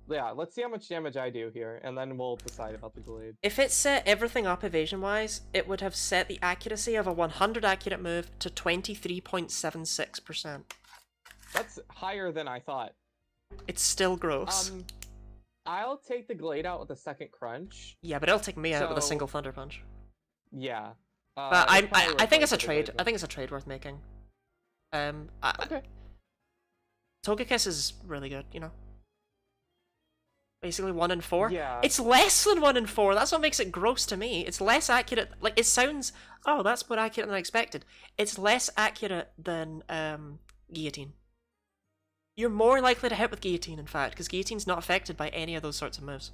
Yeah, let's see how much damage I do here, and then we'll decide about the Gallade. If it set everything up evasion-wise, it would have set the accuracy of a 100 accurate move to 23.76%. That's higher than I thought. It's still gross. I'll take the Glade out with a second crunch. Yeah, but it'll take me out with a single Thunder Punch. Yeah. But I think it's a trade. I think it's a trade worth making. Okay. Togekiss is really good, you know. Basically 1 in 4. Yeah. It's less than 1 in 4. That's what makes it gross to me. It's less accurate. Like, it sounds, oh, that's more accurate than I expected. It's less accurate than Guillotine. You're more likely to hit with Guillotine, in fact, because Guillotine's not affected by any of those sorts of moves.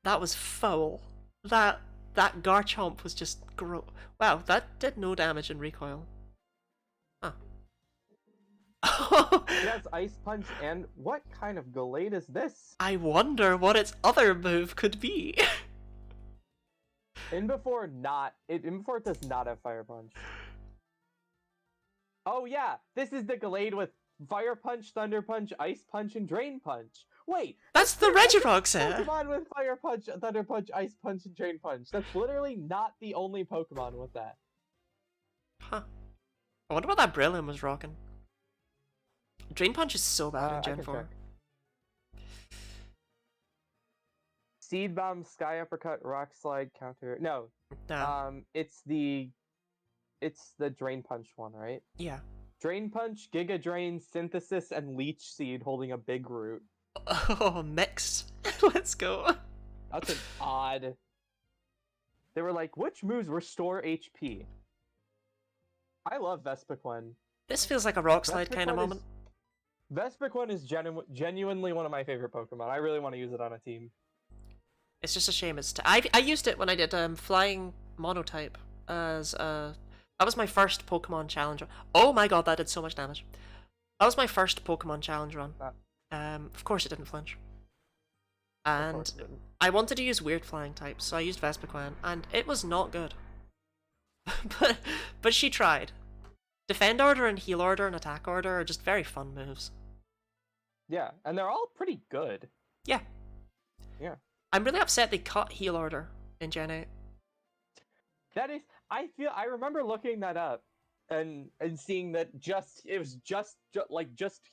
That was foul. That Garchomp was just gross. Wow, that did no damage in recoil. Huh. It has Ice Punch, and what kind of Gallade is this? I wonder what its other move could be. Before it does not have Fire Punch. Oh yeah, this is the Gallade with Fire Punch, Thunder Punch, Ice Punch, and Drain Punch. Wait, That's the Regirock set. Pokemon with Fire Punch, Thunder Punch, Ice Punch, and Drain Punch. That's literally not the only Pokemon with that. Huh. I wonder what that Brilliant was rocking. Drain Punch is so bad in Gen 4. Check. Seed Bomb, Sky Uppercut, Rock Slide, Counter. No. It's the Drain Punch one, right? Yeah. Drain Punch, Giga Drain, Synthesis, and Leech Seed holding a big root. Oh, mix. Let's go. That's an odd. They were like, which moves restore HP? I love Vespiquen. This feels like a Rock Slide kind of moment. Vespiquen is genuinely one of my favorite Pokemon. I really want to use it on a team. It's just a shame it's... I used it when I did Flying Monotype as that was my first Pokemon challenge run. Oh my god, that did so much damage. That was my first Pokemon challenge run. Of course it didn't flinch. And I wanted to use weird flying types, so I used Vespiquen, and it was not good. but she tried. Defend Order and Heal Order and Attack Order are just very fun moves. Yeah, and they're all pretty good. Yeah. Yeah. I'm really upset they cut Heal Order in Gen 8. That is, I remember looking that up and seeing that it was just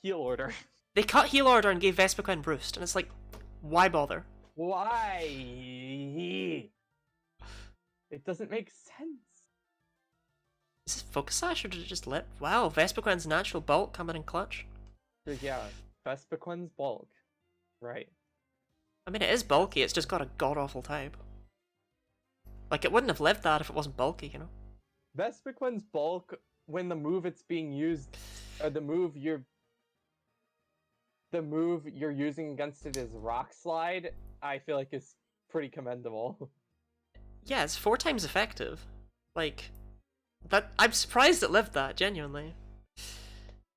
Heal Order. They cut Heal Order and gave Vespiquen Roost, and it's like, why bother? Why? It doesn't make sense. Is this Focus Sash or did it just lip? Wow, Vespiquen's natural bulk coming in clutch. Yeah, Vespiquen's bulk. Right. I mean, it is bulky, it's just got a god-awful type. Like, it wouldn't have lived that if it wasn't bulky, you know? Vespiquen's bulk, when the move it's being used, or the move you're using against it is Rock Slide, I feel like is pretty commendable. Yeah, it's 4 times effective. Like, I'm surprised it lived that, genuinely.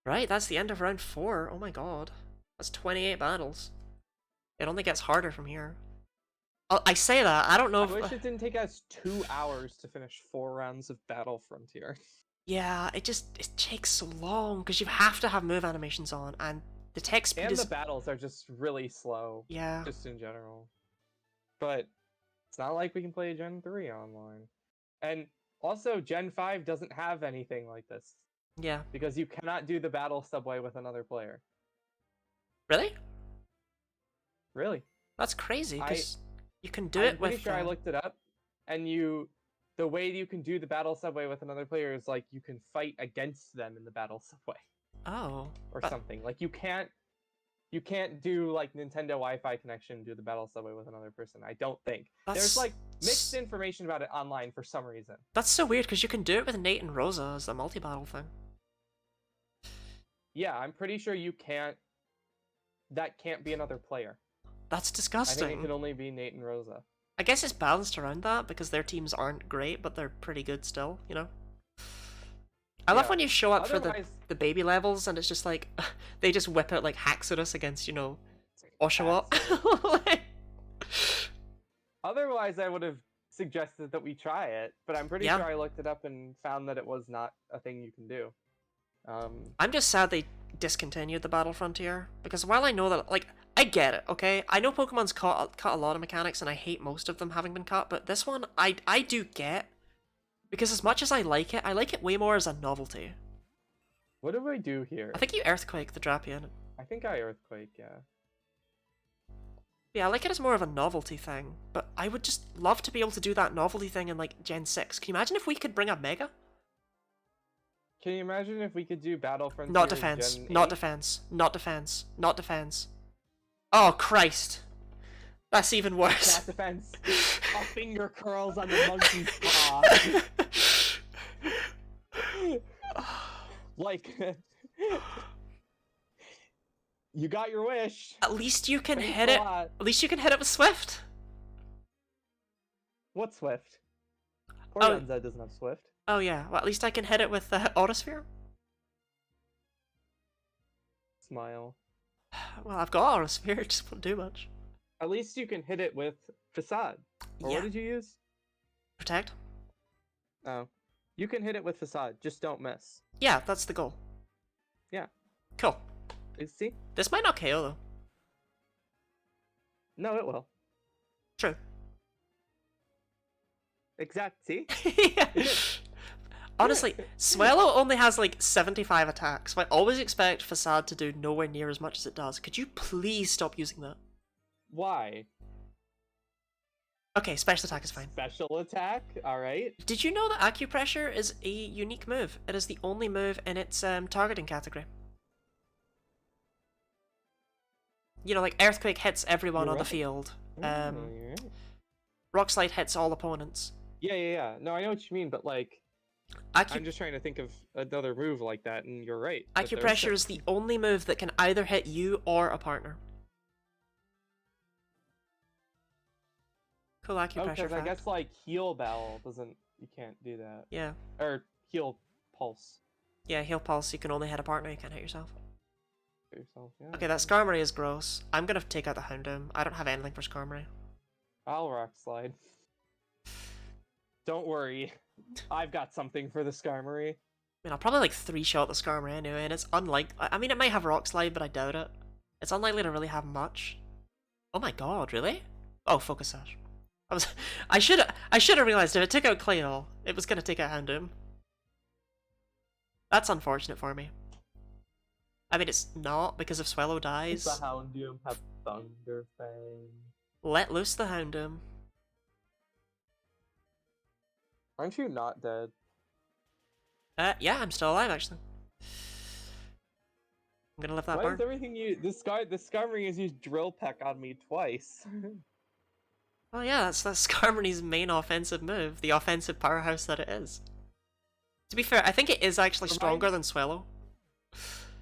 Right, that's the end of round 4. Oh my god. That's 28 battles. It only gets harder from here. I say that, I don't know I wish it didn't take us 2 hours to finish 4 rounds of Battle Frontier. Yeah, it takes so long, because you have to have move animations on, and the text speed and the battles are just really slow. Yeah. Just in general. But it's not like we can play Gen 3 online. And also, Gen 5 doesn't have anything like this. Yeah. Because you cannot do the battle subway with another player. Really? Really. That's crazy, because you can do it with... I'm pretty sure I looked it up, and you the way you can do the battle subway with another player is like you can fight against them in the battle subway Oh. or something. Like you can't do like Nintendo Wi-Fi connection do the battle subway with another person. I don't think. There's like mixed information about it online for some reason. That's so weird because you can do it with Nate and Rosa as the multi-battle thing. Yeah, I'm pretty sure you can't. That can't be another player. That's I disgusting. think it could only be Nate and Rosa. I guess it's balanced around that because their teams aren't great, but they're pretty good still, you know? I love when you show up for the baby levels and it's just like, they just whip out like Haxorus against, you know, Oshawott. Like... Otherwise, I would have suggested that we try it, but I'm pretty sure I looked it up and found that it was not a thing you can do. I'm just sad they discontinued the Battle Frontier, because while I know that, like, I get it, okay? I know Pokemon's cut a lot of mechanics, and I hate most of them having been cut, but this one, I do get, because as much as I like it way more as a novelty. What do I do here? I think you Earthquake the Drapion. I think I Earthquake, yeah. Yeah, I like it as more of a novelty thing, but I would just love to be able to do that novelty thing in, like, Gen 6. Can you imagine if we could bring a Mega? Can you imagine if we could do Battle Frontier? Not defense. Not defense. Not defense. Not defense. Oh, Christ. That's even worse. Not defense. A finger curls on the monkey's paw. Like, you got your wish. At least you can hit it. At least you can hit it with Swift. What Swift? Porygon-Z doesn't have Swift. Oh yeah, well at least I can hit it with Autosphere. Smile. Well, I've got Autosphere, it just won't do much. At least you can hit it with Facade. Or what did you use? Protect. Oh. You can hit it with Facade, just don't miss. Yeah, that's the goal. Yeah. Cool. See? This might not KO though. No, it will. True. Exact, see? Yeah. Honestly, Swellow only has like 75 attacks, so I always expect Facade to do nowhere near as much as it does. Could you please stop using that? Why? Okay, special attack is fine. Special attack? Alright. Did you know that Acupressure is a unique move? It is the only move in its targeting category. You know, like Earthquake hits everyone on the field. Rock Slide hits all opponents. Yeah. No, I know what you mean, but like... I'm just trying to think of another move like that, and you're right. Acupressure is the only move that can either hit you or a partner. Cool Acupressure fact. I guess like Heal Bell doesn't... You can't do that. Yeah. Or Heal Pulse. Yeah, Heal Pulse, you can only hit a partner, you can't hit yourself. Yeah. Okay, that Skarmory is gross. I'm gonna take out the Houndoom. I don't have anything for Skarmory. I'll Rock Slide. Don't worry. I've got something for the Skarmory. I mean, I'll probably like 3-shot the Skarmory anyway, and it's unlikely. I mean, it might have Rock Slide, but I doubt it. It's unlikely to really have much. Oh my god, really? Oh, Focus Sash. I should have realized if it took out Claydol, it was gonna take out Houndoom. That's unfortunate for me. I mean, it's not, because if Swellow dies... Does the Houndoom have Thunder Fang? Let loose the Houndoom. Aren't you not dead? Yeah, I'm still alive, actually. I'm gonna live that burn. Why is everything you... The Skarmory has used Drill Peck on me twice. Oh yeah, that's Skarmory's main offensive move, the offensive powerhouse that it is. To be fair, I think it is actually stronger than Swellow.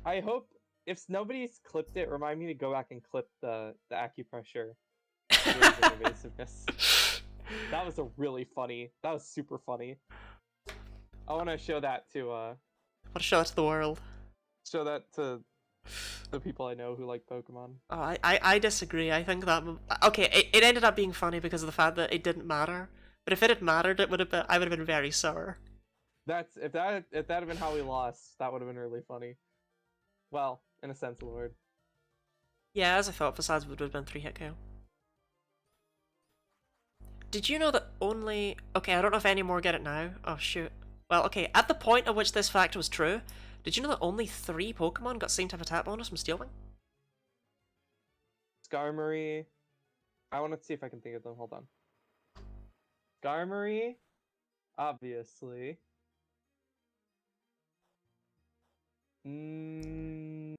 I hope, if nobody's clipped it, remind me to go back and clip the Acupressure. Evasiveness. That was that was super funny. I want to show that to, I want to show that to the world. Show that to the people I know who like Pokemon. Oh, I disagree. I think that... Okay, it ended up being funny because of the fact that it didn't matter. But if it had mattered, I would have been very sour. If that had been how we lost, that would have been really funny. Well, in a sense of the word. Yeah, as I thought, Facade would have been 3-hit KO. Did you know that only... Okay, I don't know if any more get it now. Oh, shoot. Well, okay, at the point at which this fact was true, did you know that only 3 Pokemon got same type attack bonus from Steel Wing? Skarmory... I want to see if I can think of them, hold on. Skarmory, obviously. Mm.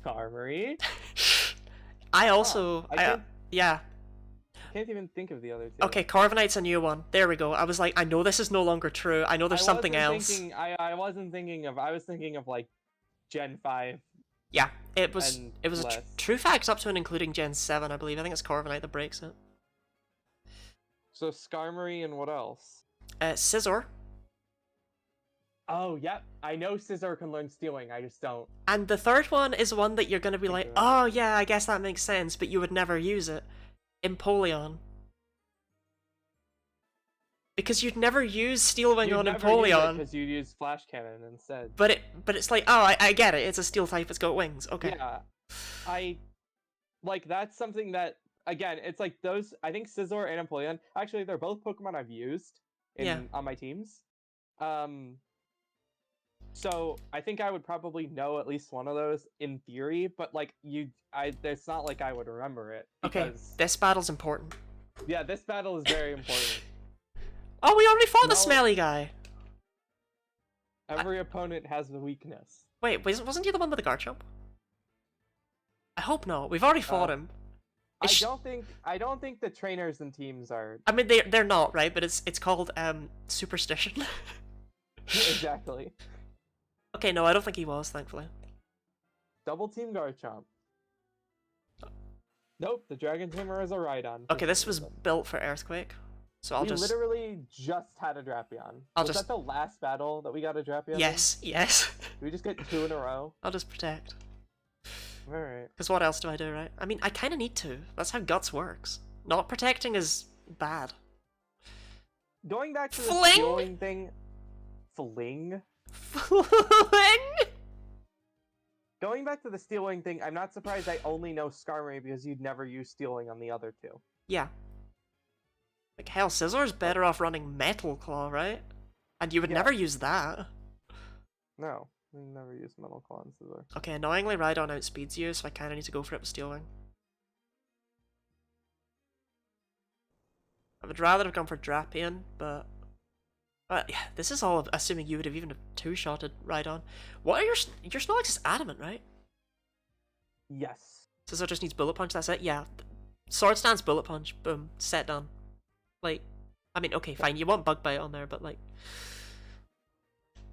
Skarmory. I also, I yeah. can't even think of the other two. Okay, Corviknight's a new one. There we go. I was like, I know this is no longer true. I know there's something else. I wasn't thinking of. I was thinking of like Gen 5. Yeah, it was And a true fact up to and including Gen 7, I believe. I think it's Corviknight that breaks it. So Skarmory and what else? Scizor. Oh, yep. I know Scizor can learn Stealing. I just don't. And the third one is one that you're going to be like, oh yeah, I guess that makes sense, but you would never use it. Empoleon. Because you'd never use Steel Wing on Empoleon. Because you'd use Flash Cannon instead. But it's like, oh, I get it. It's a Steel type. It's got wings. Okay. Yeah, that's something that, again, it's like those. I think Scizor and Empoleon. Actually, they're both Pokemon I've used on my teams. So I think I would probably know at least one of those in theory, but like it's not like I would remember it. Okay, this battle's important. Yeah, this battle is very important. Oh, we already fought the smelly guy. Every opponent has a weakness. Wait, wasn't he the one with the Garchomp? I hope not. We've already fought him. I don't think the trainers and teams are. I mean, they're not, right? But it's called superstition. Exactly. Okay, no, I don't think he was, thankfully. Double team Garchomp. Nope, the Dragon Tamer is a Rhydon. Okay, this was built for Earthquake. So we literally just had a Drapion. Was that the last battle that we got a Drapion? Yes, yes. Did we just get 2 in a row? I'll just protect. Alright. Because what else do I do, right? I mean, I kind of need to. That's how Guts works. Not protecting is bad. Going back to the stealing thing... Fling? Going back to the Stealing thing, I'm not surprised I only know Skarmory because you'd never use Stealing on the other two. Yeah. Like, hell, Scizor's better off running Metal Claw, right? And you would never use that. No, we never use Metal Claw on Scizor. Okay, annoyingly Rhydon outspeeds you, so I kinda need to go for it with Steel Wing. I would rather have gone for Drapion, but yeah, this is all assuming you would have even two-shotted Rhydon. What are your Snorlax is adamant, right? Yes. Scizor just needs Bullet Punch, that's it? Yeah. Sword Stance, Bullet Punch, boom, set done. Like, I mean, okay, fine, you want Bug Bite on there, but like...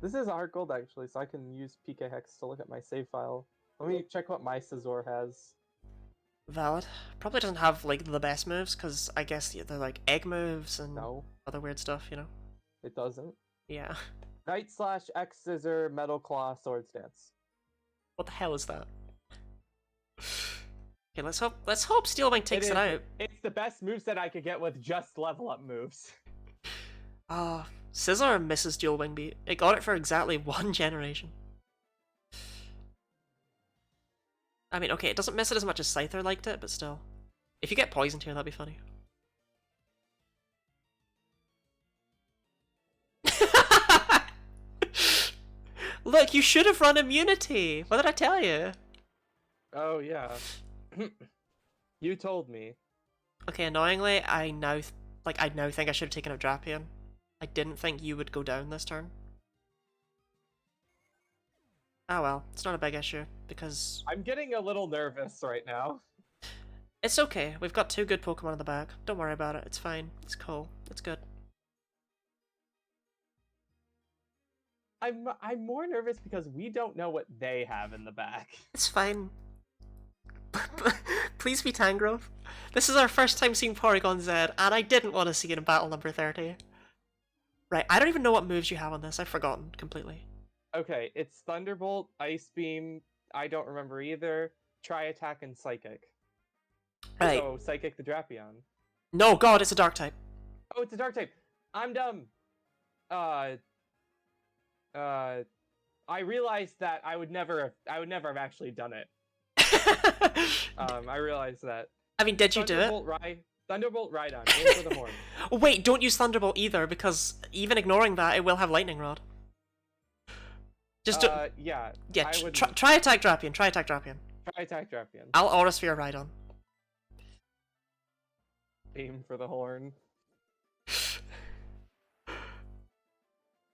This is a hard gold, actually, so I can use PK Hex to look at my save file. Let me check what my Scizor has. Valid. Probably doesn't have, like, the best moves, because I guess they're, like, egg moves and other weird stuff, you know? It doesn't. Yeah. Night Slash, X Scissor, Metal Claw, Sword Stance. What the hell is that? Okay, let's hope Steel Wing takes it out. It's the best moveset I could get with just level up moves. Scizor misses Dual Wing Beat. It got it for exactly 1 generation. I mean, okay, it doesn't miss it as much as Scyther liked it, but still. If you get poisoned here, that'd be funny. Look, you should have run Immunity! What did I tell you? Oh, yeah. You told me. Okay, annoyingly, I now think I should have taken a Drapion. I didn't think you would go down this turn. Oh well, it's not a big issue, because... I'm getting a little nervous right now. It's okay, we've got 2 good Pokemon in the back. Don't worry about it, it's fine. It's cool. It's good. I'm more nervous because we don't know what they have in the back. It's fine. Please be Tangrowth. This is our first time seeing Porygon Z, and I didn't want to see it in battle number 30. Right, I don't even know what moves you have on this. I've forgotten completely. Okay, it's Thunderbolt, Ice Beam, I don't remember either, Tri-Attack, and Psychic. Right. So, Psychic the Drapion. No, God, it's a Dark type. Oh, it's a Dark type! I'm dumb! I realized that I would never have actually done it. I realized that. I mean, did you do it? Thunderbolt Rhydon, aim for the horn. Wait, don't use Thunderbolt either, because even ignoring that, it will have Lightning Rod. Just do... yeah. Yeah, try Attack Drapion, try Attack Drapion. Try Attack Drapion. I'll Aura Sphere Rhydon. aim for the horn.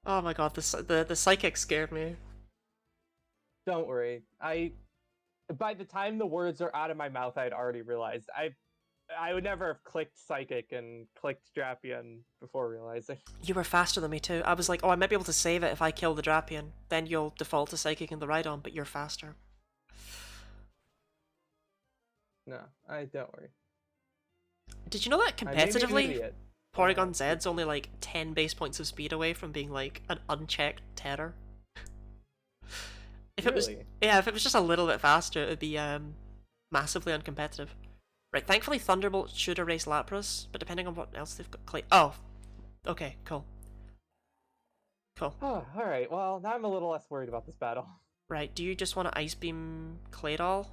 Oh my god, the psychic scared me. Don't worry. By the time the words are out of my mouth, I'd already realized I would never have clicked psychic and clicked Drapion before realizing. You were faster than me too. I was like, oh, I might be able to save it if I kill the Drapion. Then you'll default to psychic in the Rhydon, but you're faster. No, I don't worry. Did you know that I may be an competitively, idiot. Porygon Z's only like 10 base points of speed away from being like an unchecked terror? If it was, Really? yeah, if it was just a little bit faster, it would be massively uncompetitive. Right, thankfully Thunderbolt should erase Lapras, but depending on what else they've got, oh, okay, cool. Cool. Oh, alright, well, now I'm a little less worried about this battle. Right, do you just want to Ice Beam Claydol?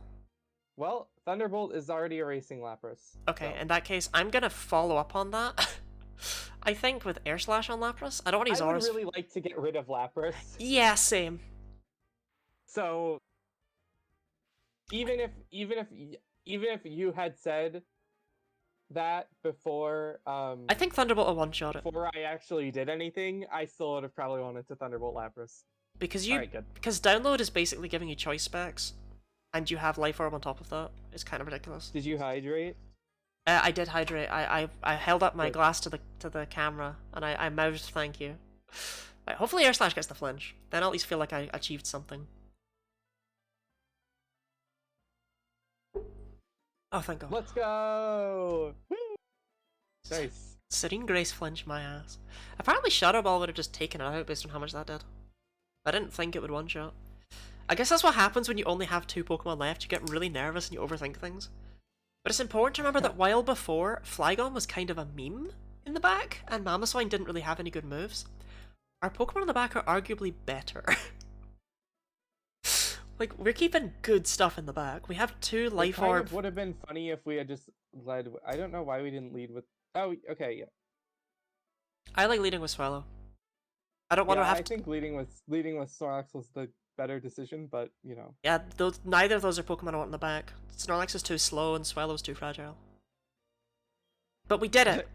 Well, Thunderbolt is already erasing Lapras. Okay, so. in that case, I'm gonna follow up on that. I think with Air Slash on Lapras, I don't want to use I would Auras. really like to get rid of Lapras. Yeah, same. So even if you had said that before I think Thunderbolt will one-shot it. before I actually did anything, I still would have probably wanted to Thunderbolt Lapras. Because you Alright, good. because download is basically giving you choice specs, and you have Life Orb on top of that. It's kind of ridiculous. Did you hydrate? I did hydrate. I held up my Good. glass to the camera and I mouthed thank you. Right, hopefully Air Slash gets the flinch. Then I'll at least feel like I achieved something. Oh, thank God. Let's go! Woo! Nice. Serene Grace flinch my ass. Apparently Shadow Ball would have just taken it out based on how much that did. I didn't think it would one-shot. I guess that's what happens when you only have 2 Pokemon left. You get really nervous and you overthink things. But it's important to remember that while before, Flygon was kind of a meme in the back, and Mamoswine didn't really have any good moves, our Pokemon in the back are arguably better. Like, we're keeping good stuff in the back. We have 2 Life Orb. It would have been funny if we had just led... I don't know why we didn't lead with... Oh, okay, yeah. I like leading with Swallow. I don't want to have I think leading with Snorlax was the better decision, but, you know. Yeah, neither of those are Pokemon I want in the back. Snorlax is too slow and Swallow's too fragile. But we did it!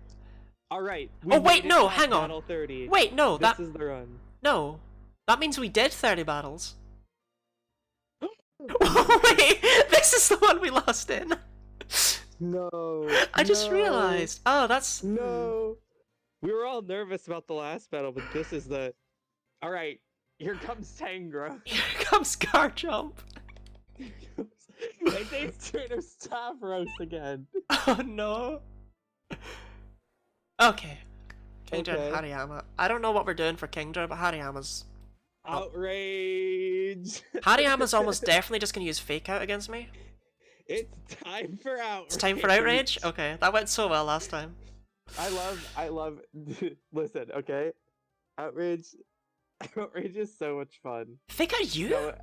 Alright. Oh, wait, no, hang on. Battle 30. Wait, no, This is the run. No. That means we did 30 battles. Wait, this is the one we lost in. No. I just realized. Oh, that's... No. We were all nervous about the last battle, but this is the... Alright, here comes Tangrowth. Here comes Garchomp. And they turn of Stavros again. Oh no. Okay. Kingdra Okay. and Hariyama. I don't know what we're doing for Kingdra, but Hariyama's... Outrage! Hariyama's almost definitely just gonna use Fake Out against me. It's time for outrage! It's time for Outrage? Okay, that went so well last time. I love... Listen, okay? Outrage is so much fun. Fake Out you? No,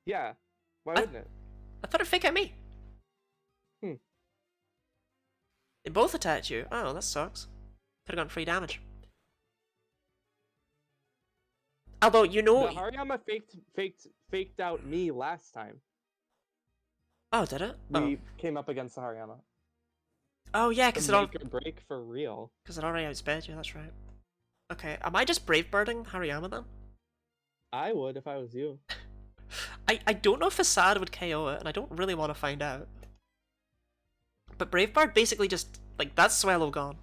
yeah. Why wouldn't it? I thought it'd Fake Out me. Hmm. They both attacked you. Oh, that sucks. Could've gotten free damage. Although, you know... The Hariyama faked out me last time. Oh, did it? We came up against the Hariyama. Oh, yeah, because Make or break for real. Because it already outsped you, that's right. Okay, am I just Brave Birding Hariyama then? I would if I was you. I don't know if Facade would KO it, and I don't really want to find out. But Brave Bird basically just, like, that's Swallow gone.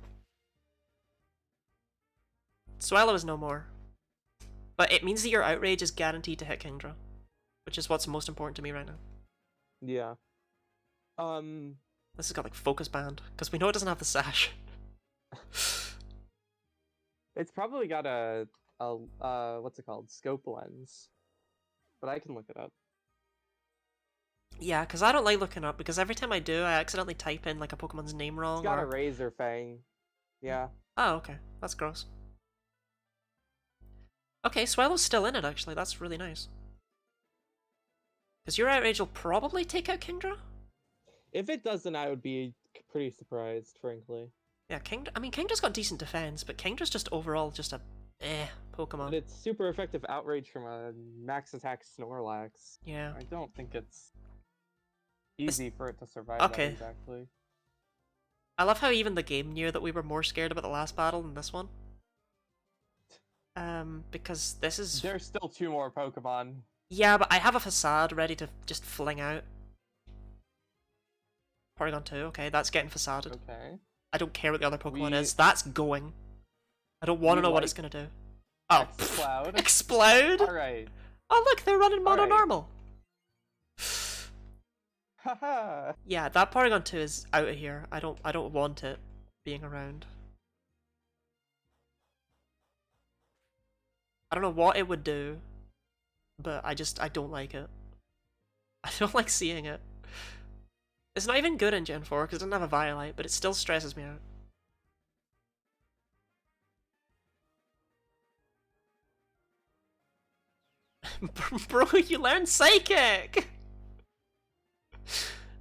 Swallow is no more. But it means that your Outrage is guaranteed to hit Kingdra, which is what's most important to me right now. Yeah. This has got like Focus Band, because we know it doesn't have the sash. It's probably got a what's it called? Scope lens. But I can look it up. Yeah, because I don't like looking up, because every time I do, I accidentally type in like a Pokemon's name wrong. It's got or... a Razor Fang. Yeah. Oh, okay. That's gross. Okay, Swallow's still in it, actually. That's really nice. Because your Outrage will probably take out Kingdra? If it doesn't, I would be pretty surprised, frankly. Yeah, Kingdra's got decent defense, but Kingdra's just overall just a Pokemon. But it's super effective outrage from a max attack Snorlax. Yeah. I don't think it's easy for it to survive Okay. that exactly. I love how even the game knew that we were more scared about the last battle than this one. Because this is... There's still 2 more Pokemon. Yeah, but I have a facade ready to just fling out. Porygon 2, okay, that's getting facaded. Okay. I don't care what the other Pokemon is, that's going. I don't want to know what it's gonna do. Oh, Explode. Explode? Alright. Oh look, they're running mono normal. Haha. Yeah, that Porygon 2 is out of here. I don't want it being around. I don't know what it would do, but I don't like it. I don't like seeing it. It's not even good in Gen 4 because it doesn't have a Violite, but it still stresses me out. Bro, you learned Psychic!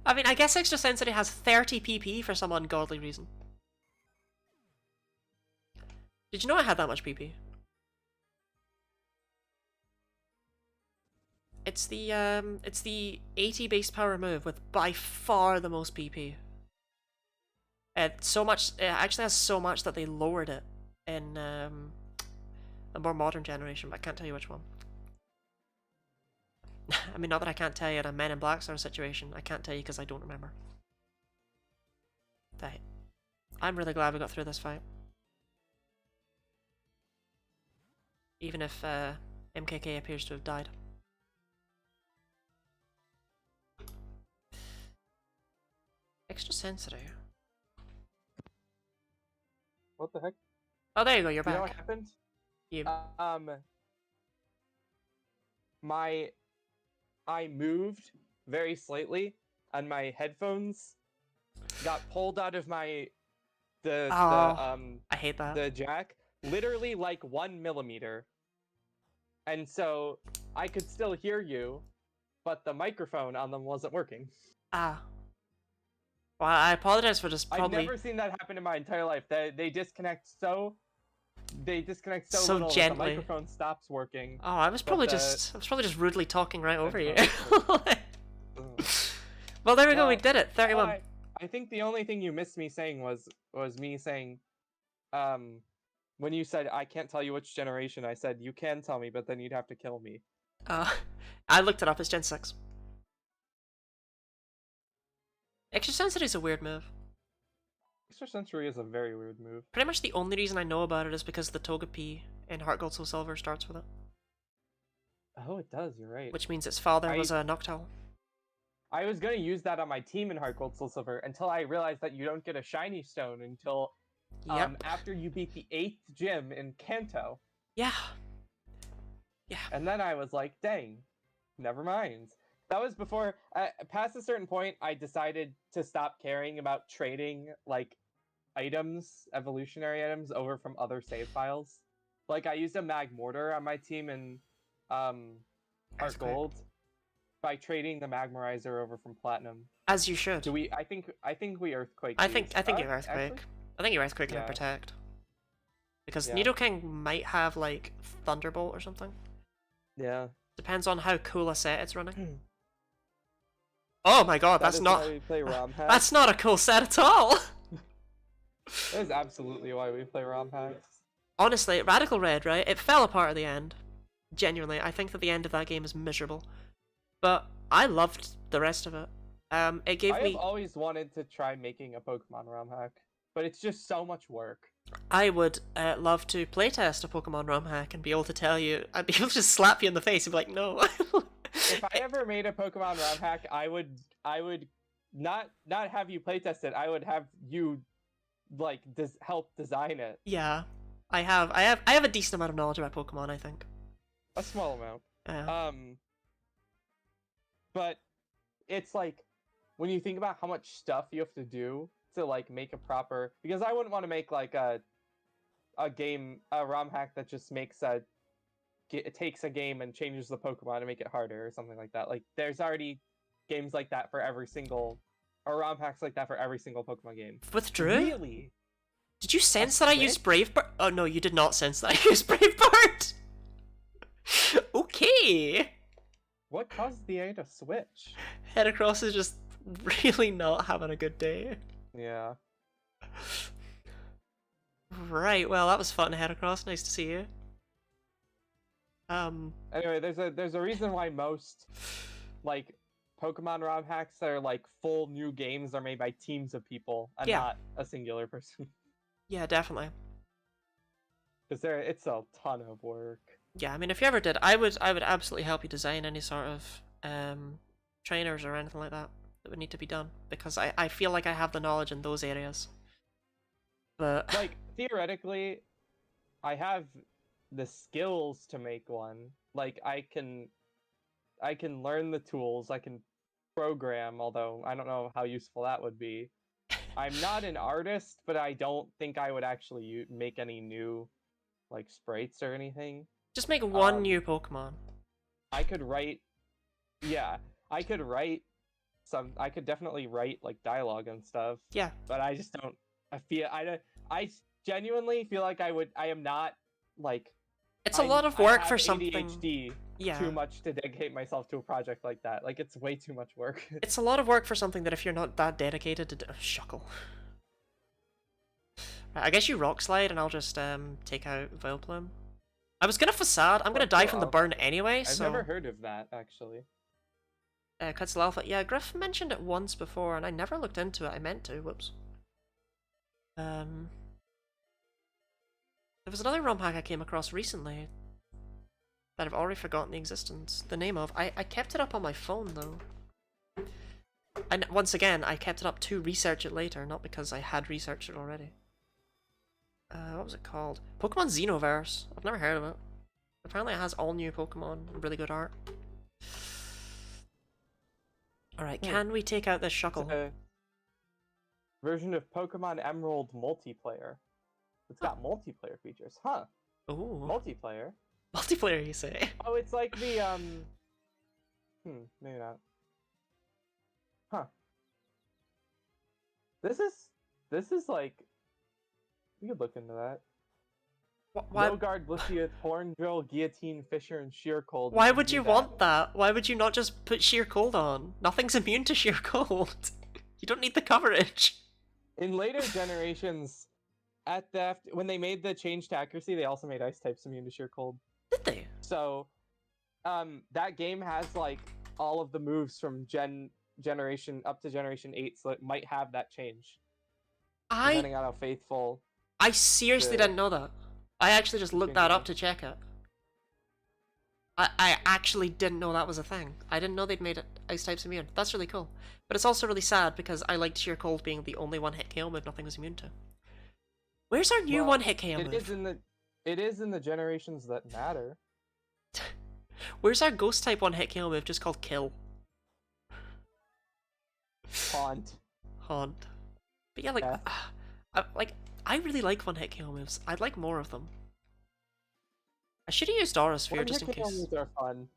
I mean, I guess Extra Sensory has 30 PP for some ungodly reason. Did you know I had that much PP? It's the 80 base power move with by far the most PP. So much, it actually has so much that they lowered it in a more modern generation, but I can't tell you which one. I mean, not that I can't tell you in a Men in Black sort of situation. I can't tell you because I don't remember. Right. I'm really glad we got through this fight. Even if MKK appears to have died. Extra sensitive. What the heck? Oh, there you go. You're back. You know what happened? You. I moved very slightly, and my headphones got pulled out of I hate that. The jack, literally like 1 millimeter, and so I could still hear you, but the microphone on them wasn't working. Ah. Well, I apologize for just probably... I've never seen that happen in my entire life. They disconnect so so little gently. that the microphone stops working. Oh, I was probably just rudely talking right over you. Well, there we go. We did it. 31. I think the only thing you missed me saying was me saying, when you said I can't tell you which generation, I said you can tell me, but then you'd have to kill me. I looked it up. It's Gen 6. Extra Sensory is a weird move. Extra Sensory is a very weird move. Pretty much the only reason I know about it is because the Togepi in Heart Gold Soul Silver starts with it. Oh, it does, you're right. Which means its father was a Noctowl. I was gonna use that on my team in Heart Gold Soul Silver until I realized that you don't get a shiny stone until after you beat the 8th gym in Kanto. Yeah. Yeah. And then I was like, dang, never mind. That was before, past a certain point, I decided to stop caring about trading, like, items, evolutionary items, over from other save files. Like, I used a Mag Mortar on my team in Heart Gold by trading the Magmarizer over from Platinum. As you should. Do we? I think we Earthquake. I think you Earthquake. Actually? I think you Earthquake and Protect. Because Nidoking might have, like, Thunderbolt or something. Yeah. Depends on how cool a set it's running. Oh my god, that's not... why we play ROM hacks. That's not a cool set at all! That is absolutely why we play ROM hacks. Honestly, Radical Red, right? It fell apart at the end. Genuinely, I think that the end of that game is miserable. But I loved the rest of it. It gave me... I've always wanted to try making a Pokemon ROM hack, but it's just so much work. I would love to playtest a Pokemon ROM hack and be able to tell you... I'd be able to just slap you in the face and be like, no. If I ever made a Pokemon ROM hack, I would not have you playtest it. I would have you like help design it. Yeah, I have a decent amount of knowledge about Pokemon, I think. A small amount. Yeah. But it's like when you think about how much stuff you have to do to like make a proper, because I wouldn't want to make like a ROM hack that just makes it takes a game and changes the Pokemon to make it harder or something like that. Like, there's already games like that for every single, or ROM hacks like that for every single Pokemon game. With Drew? Really? Did you sense that I used Bravebird? Oh no, you did not sense that I used Bravebird! Okay! What caused the A to switch? Heracross is just really not having a good day. Yeah. Right, well, that was fun to head across. Nice to see you. Anyway, there's a reason why most like Pokemon ROM hacks that are like full new games are made by teams of people and Yeah. not a singular person. Yeah, definitely. Because it's a ton of work. Yeah, I mean, if you ever did, I would absolutely help you design any sort of trainers or anything like that that would need to be done because I feel like I have the knowledge in those areas. But Like theoretically, I have the skills to make one. Like I can learn the tools, I can program, although I don't know how useful that would be. I'm not an artist, but I don't think I would actually make any new like sprites or anything. just make one Um, new Pokemon. I could write, yeah, I could write I could definitely write like dialogue and stuff, Yeah, but I just don't. I genuinely feel like I am not like it's a lot of work for something. ADHD Yeah, too much to dedicate myself to a project like that. Like it's way too much work. it's a lot of work for something that if you're not that dedicated to shuckle. Right, I guess you rock slide and I'll just take out Vileplume. I was gonna facade. I'm gonna die from the burn anyway. I've So never heard of that actually. Quetzal Alpha. Yeah, Griff mentioned it once before, and I never looked into it. I meant to. Whoops. There was another ROM hack I came across recently that I've already forgotten the name of. I kept it up on my phone though. And once again, I kept it up to research it later, not because I had researched it already. What was it called? Pokemon Xenoverse. I've never heard of it. Apparently it has all new Pokemon, really good art. Alright, can we take out this Shuckle? It's a version of Pokemon Emerald multiplayer. It's got multiplayer features, huh? Ooh. Multiplayer? Multiplayer, you say? Oh, it's like the maybe not. Huh. This is like you could look into that. Why? Guard, Blisseyith, Horn Drill, Guillotine, Fisher, and Sheer Cold. Why would you want that? Why would you not just put Sheer Cold on? Nothing's immune to Sheer Cold. You don't need the coverage. In later generations, when they made the change to accuracy, they also made Ice types immune to Sheer Cold. Did they? So, that game has like all of the moves from generation up to generation 8, so it might have that change. Depending on how faithful. I seriously didn't know that. I actually just looked that up to check it. I actually didn't know that was a thing. I didn't know they'd made it Ice types immune. That's really cool. But it's also really sad because I liked Sheer Cold being the only one-hit KO move nothing was immune to. Where's our new one-hit KO move? It is in the generations that matter. Where's our ghost type one-hit KO move just called Kill? Haunt. Haunt. But yeah, I really like one-hit KO moves. I'd like more of them. I should have used Aura Sphere just in case. Moves are fun.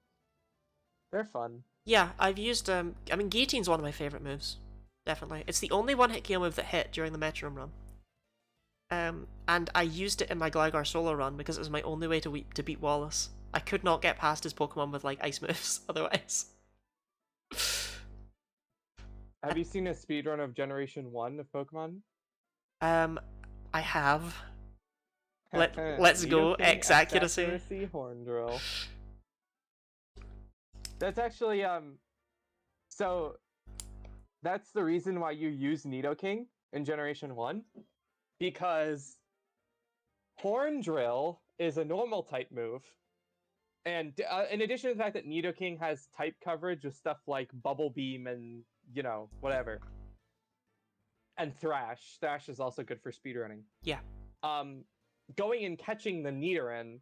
They're fun. Yeah, I've used, I mean, Guillotine's one of my favourite moves. Definitely. It's the only one-hit KO move that hit during the Metronome run. And I used it in my Gligar solo run because it was my only way to beat Wallace. I could not get past his Pokemon with, like, ice moves otherwise. Have you seen a speedrun of Generation 1 of Pokemon? I have. Let's go, X accuracy. Horn Drill. That's actually, so, that's the reason why you use Nidoking in Generation 1, because Horn Drill is a normal type move, and in addition to the fact that Nidoking has type coverage with stuff like Bubble Beam and, you know, whatever, and Thrash. Thrash is also good for speedrunning. Yeah. Going and catching the Nidoran,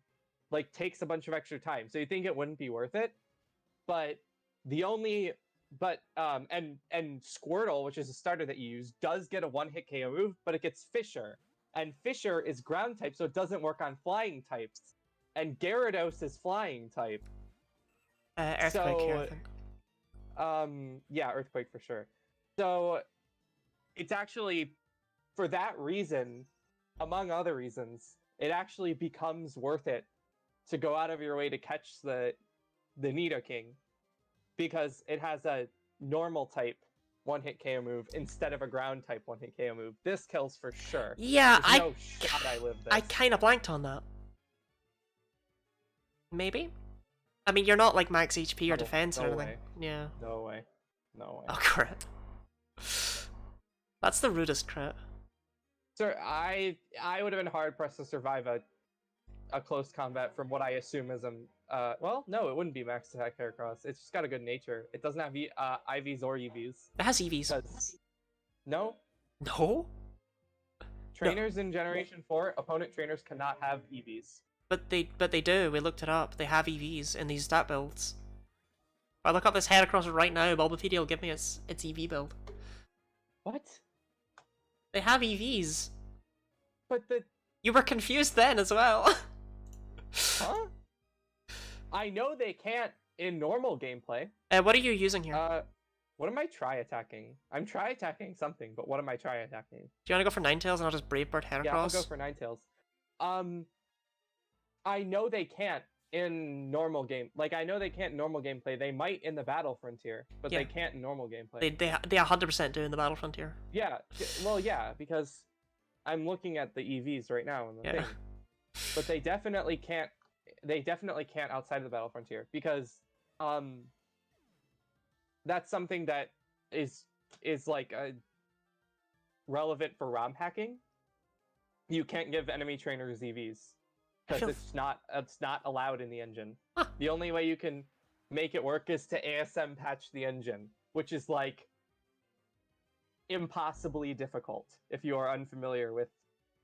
like, takes a bunch of extra time, so you think it wouldn't be worth it, but and Squirtle, which is a starter that you use, does get a one-hit KO move, but it gets Fissure. And Fissure is ground type, so it doesn't work on flying types. And Gyarados is flying type. Earthquake here, I think. Yeah, Earthquake for sure. So, it's actually, for that reason, among other reasons, it actually becomes worth it to go out of your way to catch the Nidoking, because it has a normal type one-hit KO move instead of a ground type one-hit KO move. This kills for sure. Yeah, There's no shot I live this. I kind of blanked on that. Maybe? I mean, you're not like max HP or defense or anything. Way. Yeah. No way. No way. Oh, crit. That's the rudest crit. Sir, I would have been hard-pressed to survive a close combat from what I assume is well, no, it wouldn't be max attack Heracross. It's just got a good nature. It doesn't have IVs or EVs. It has EVs. No? No? Trainers in Generation 4, opponent trainers cannot have EVs. But they do. We looked it up. They have EVs in these stat builds. If I look up this Heracross right now, Bulbapedia will give me its EV build. What? They have EVs. But You were confused then as well. Huh? I know they can't in normal gameplay. What are you using here? What am I try-attacking? I'm try-attacking something, but what am I try-attacking? Do you want to go for Ninetales and I'll just Brave Bird Heracross? Yeah, I'll go for Ninetales. I know they can't in normal game. Like, I know they can't in normal gameplay. They might in the Battle Frontier, but they can't in normal gameplay. They 100% do in the Battle Frontier. Yeah, well, yeah, because I'm looking at the EVs right now in the thing. But they definitely can't. They definitely can't outside of the Battle Frontier because, that's something that is like relevant for ROM hacking. You can't give enemy trainers EVs. Because it's not allowed in the engine. Huh. The only way you can make it work is to ASM patch the engine, which is like impossibly difficult if you are unfamiliar with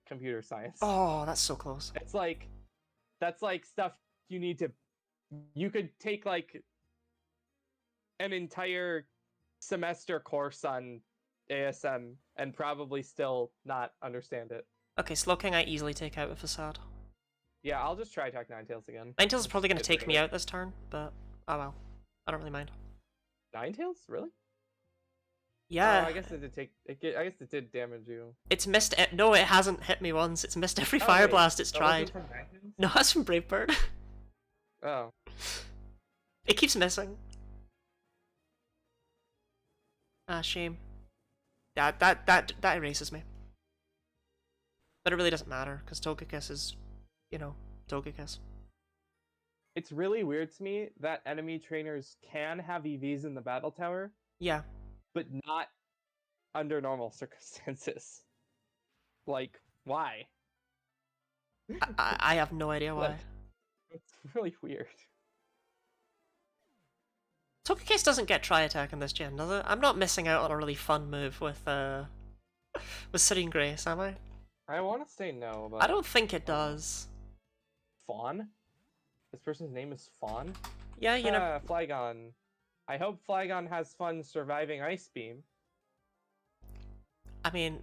computer science. Oh, that's so close. That's like stuff you need to. You could take like an entire semester course on ASM and probably still not understand it. Okay, Slowking I easily take out with Facade. Yeah, I'll just try attack Ninetales again. Ninetales is probably going to take me out this turn, but oh well. I don't really mind. Ninetales? Really? Yeah. Oh, I guess it did take. I guess it did damage you. It's missed. No, it hasn't hit me once. It's missed every Fire Blast it's tried. No, that's from Brave Bird. Oh. It keeps missing. Ah, shame. Yeah, that erases me. But it really doesn't matter because Togekiss is, you know, Togekiss. It's really weird to me that enemy trainers can have EVs in the battle tower. Yeah. But not under normal circumstances. Like, why? I have no idea why. It's really weird. Togekiss doesn't get Tri-Attack in this gen, does it? I'm not missing out on a really fun move with Serene Grace, am I? I want to say no, but... I don't think it does. Fawn? This person's name is Fawn? Yeah, you know... Flygon. I hope Flygon has fun surviving Ice Beam. I mean...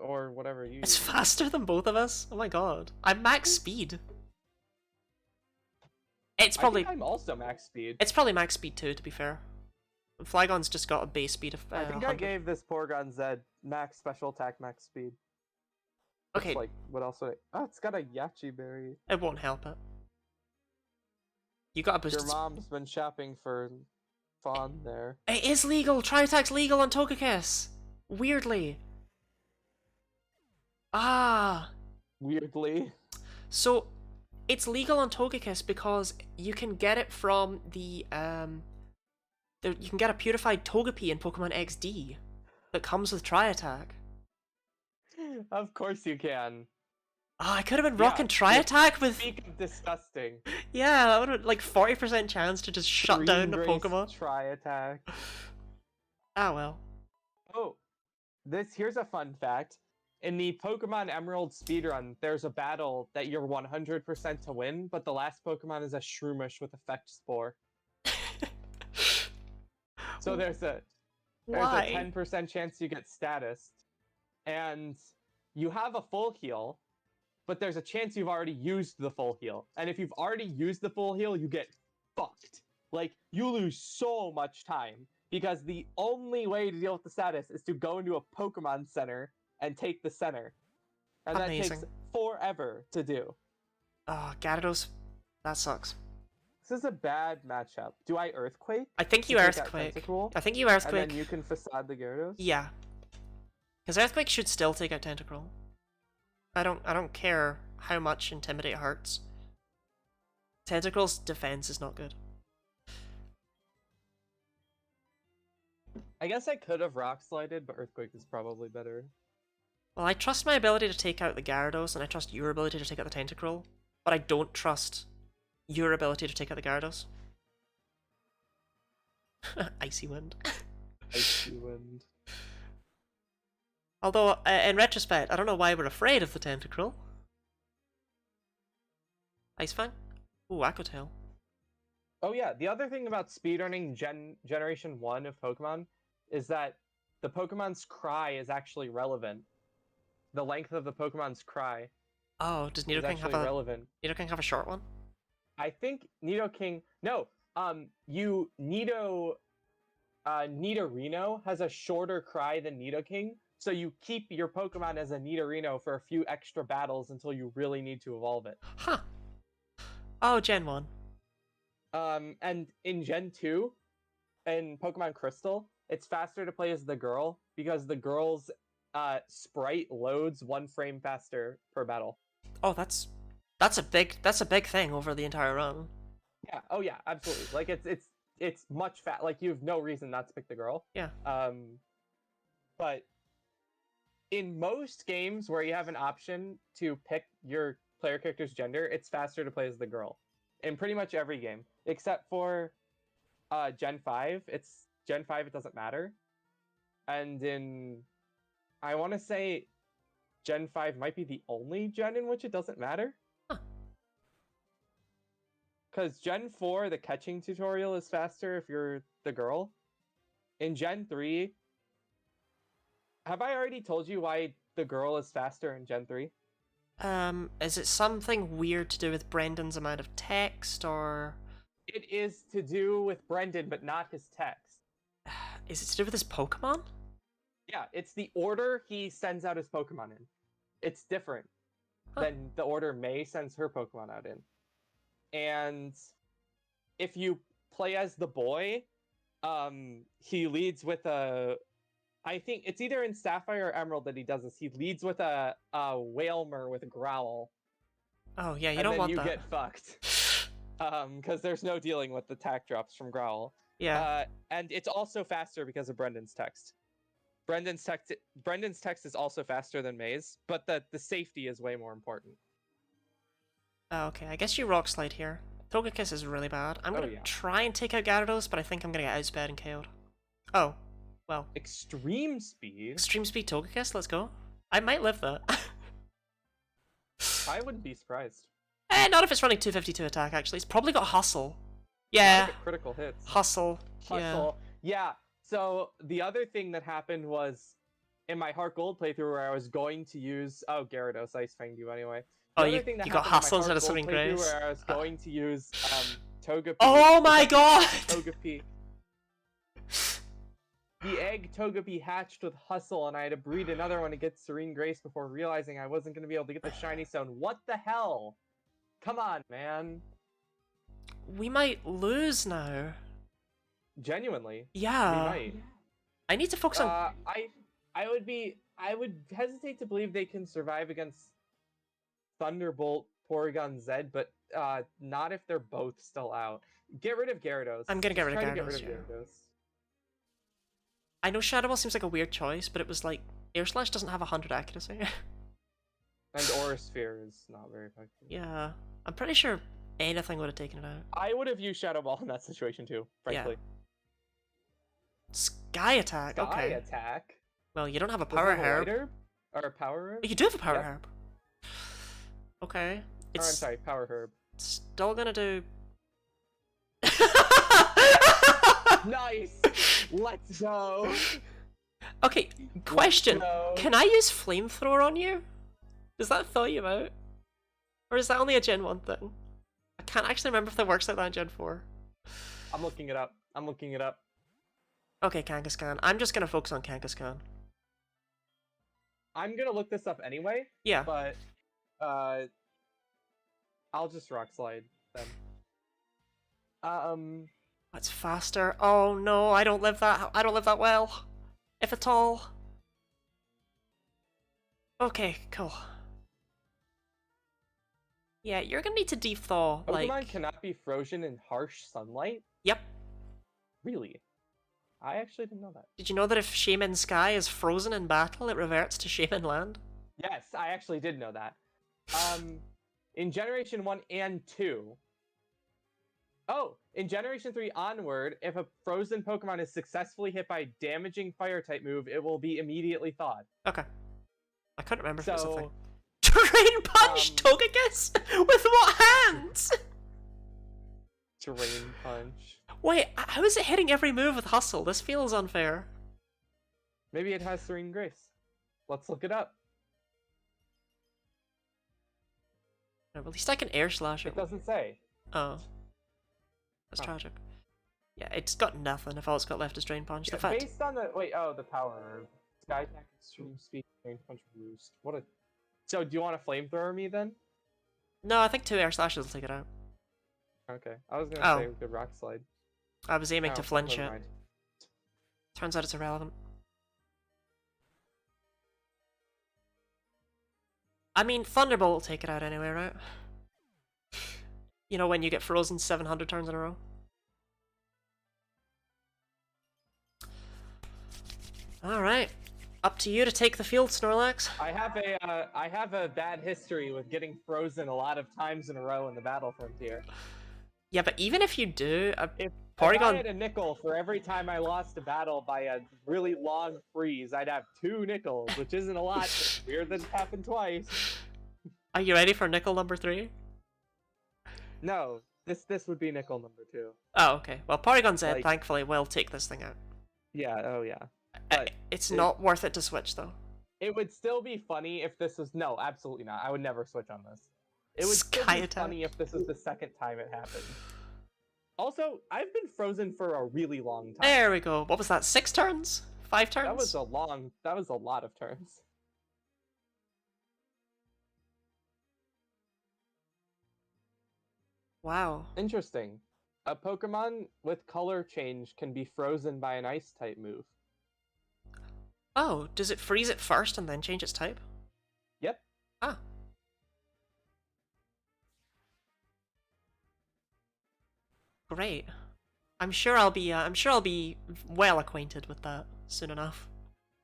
or whatever you It's use. faster than both of us? Oh my god. I'm max speed. It's probably... I think I'm also max speed. It's probably max speed too, to be fair. Flygon's just got a base speed of I think 100. I gave this Porygon Z max special attack, max speed. Okay. It's like, what else would I... Oh, it's got a Yachi Berry. It won't help it. You got a boosted... Your mom's been shopping for Fawn there. It is legal! Tri-Attack's legal on Togekiss! Weirdly. Ah! Weirdly. So, it's legal on Togekiss because you can get it from the, you can get a purified Togepi in Pokemon XD that comes with Tri-Attack. Of course you can. Ah, I could have been rocking Tri-Attack with... Speak of disgusting. Yeah, that would have, like, 40% chance to just shut down the Pokemon. Tri-Attack. Ah, well. Oh, here's a fun fact. In the Pokemon Emerald speedrun, there's a battle that you're 100% to win, but the last Pokemon is a Shroomish with Effect Spore. So there's a 10% chance you get status, and you have a full heal, but there's a chance you've already used the full heal. And if you've already used the full heal, you get fucked. Like, you lose so much time, because the only way to deal with the status is to go into a Pokemon Center and take the center. And that takes forever to do. Oh, Gyarados. That sucks. This is a bad matchup. Do I Earthquake? I think to you take out Earthquake. Tentacle, I think you and Earthquake. then you can Facade the Gyarados? Yeah. Because Earthquake should still take out Tentacruel. I don't care how much Intimidate hurts. Tentacruel's defense is not good. I guess I could have Rock Slided, but Earthquake is probably better. Well, I trust my ability to take out the Gyarados, and I trust your ability to take out the Tentacruel, but I don't trust your ability to take out the Gyarados. Icy Wind. Icy Wind. Although, in retrospect, I don't know why we're afraid of the Tentacruel. Ice Fang? Ooh, Aqua Tail. Oh yeah, the other thing about speedrunning Generation 1 of Pokemon is that the Pokemon's cry is actually relevant. The length of the Pokemon's cry Oh, does is Nidoking actually have a relevant. Nidoking have a short one? I think Nidoking... No, Nidorino has a shorter cry than Nidoking, so you keep your Pokemon as a Nidorino for a few extra battles until you really need to evolve it. Huh. Oh, Gen 1. And in Gen 2, in Pokemon Crystal, it's faster to play as the girl because the girl's sprite loads 1 frame faster per battle. Oh, that's a big thing over the entire run. Yeah. Oh yeah. Absolutely. Like it's much fat. Like you have no reason not to pick the girl. Yeah. But in most games where you have an option to pick your player character's gender, it's faster to play as the girl. In pretty much every game, except for Gen 5. It's Gen 5. It doesn't matter. And in, I want to say, Gen 5 might be the only gen in which it doesn't matter. Because Gen 4, the catching tutorial is faster if you're the girl. In Gen 3, have I already told you why the girl is faster in Gen 3? Is it something weird to do with Brendan's amount of text, or...? It is to do with Brendan, but not his text. Is it to do with his Pokemon? Yeah, it's the order he sends out his Pokemon in. It's different than the order May sends her Pokemon out in. And if you play as the boy, he leads with a... I think it's either in Sapphire or Emerald that he does this. He leads with a Wailmer with a Growl. Oh, yeah, you don't want that. And then you get fucked. Because there's no dealing with the attack drops from Growl. Yeah. And it's also faster because of Brendan's text. Brendan's text is also faster than May's, but the safety is way more important. Oh, okay, I guess you Rock Slide here. Togekiss is really bad. I'm gonna yeah. try and take out Gyarados, but I think I'm gonna get outsped and KO'd. Oh, well. Extreme Speed? Extreme Speed Togekiss, let's go. I might live that. I wouldn't be surprised. Not if it's running 252 attack, actually. It's probably got Hustle. Yeah. Critical hits. Hustle. Hustle. Yeah. So the other thing that happened was in my Heart Gold playthrough where I was going to use... Oh, Gyarados Ice Fanged you anyway. Oh, you got Hustle instead of Swimming Grace? Where I was going to use Togepi. Oh my god! Togepi. The egg Togepi hatched with Hustle, and I had to breed another one to get Serene Grace before realizing I wasn't going to be able to get the Shiny Stone. What the hell? Come on, man. We might lose now. Genuinely. Yeah. We might. I need to focus on... I would hesitate to believe they can survive against Thunderbolt, Porygon Z, but not if they're both still out. Get rid of Gyarados. I'm gonna get rid of Gyarados, Get rid of Gyarados. I know Shadow Ball seems like a weird choice, but it was like, Air Slash doesn't have 100 accuracy. And Aura Sphere is not very effective. Yeah. I'm pretty sure anything would have taken it out. I would have used Shadow Ball in that situation too, frankly. Yeah. Sky Attack, okay. Sky Attack? Well, you don't have a Power Herb. Or a Power Herb? You do have a Power Herb. Okay. I'm sorry, Power Herb. Still gonna do... Nice! Let's go! Okay, question. Can I use Flamethrower on you? Does that thaw you out? Or is that only a Gen 1 thing? I can't actually remember if that works like that in Gen 4. I'm looking it up. Okay, Kangaskhan. I'm just gonna focus on Kangaskhan. I'm gonna look this up anyway. Yeah. But, I'll just Rock Slide then. It's faster. Oh no, I don't live that well. If at all. Okay, cool. Yeah, you're gonna need to deflaw, Pokemon like... cannot be frozen in harsh sunlight? Yep. Really? I actually didn't know that. Did you know that if Shaman Sky is frozen in battle, it reverts to Shaman Land? Yes, I actually did know that. In Generation 1 and 2... Oh, in Generation 3 onward, if a frozen Pokemon is successfully hit by a damaging Fire-type move, it will be immediately thawed. Okay. I couldn't remember if it was a thing. So... Drain Punch Togekiss? With what hands? Drain Punch. Wait, how is it hitting every move with Hustle? This feels unfair. Maybe it has Serene Grace. Let's look it up. No, at least I can Air Slash it. It doesn't say. Oh. That's tragic. Yeah, it's got nothing if all it's got left is Drain Punch. Yeah, The fact... based on the... Wait, oh, the power. Sky Attack, Extreme Speed, Drain Punch, Roost. What a... So, do you want to Flamethrower me then? No, I think 2 Air Slashes will take it out. Okay. I was gonna say we could Rock Slide. I was aiming to flinch never it. mind. Turns out it's irrelevant. I mean, Thunderbolt will take it out anyway, right? You know when you get frozen 700 turns in a row? Alright. Up to you to take the field, Snorlax. I have a bad history with getting frozen a lot of times in a row in the Battle Frontier. Yeah, but even if you do, If Porygon... I had a nickel for every time I lost a battle by a really long freeze, I'd have 2 nickels, which isn't a lot. It's weird that it happened twice. Are you ready for nickel number 3? No, this would be nickel number 2. Oh, okay. Well, Porygon Z, Like- thankfully, will take this thing out. Yeah, oh yeah. But It's not worth it to switch, though. it would still be funny if this was... No, absolutely not. I would never switch on this. It would still Sky be Attack. funny if this was the second time it happened. Also, I've been frozen for a really long time. There we go. What was that? 6 turns? 5 turns? That was a lot of turns. Wow. Interesting. A Pokemon with color change can be frozen by an Ice-type move. Oh, does it freeze it first and then change its type? Yep. Ah. Great. I'm sure I'll be well acquainted with that soon enough.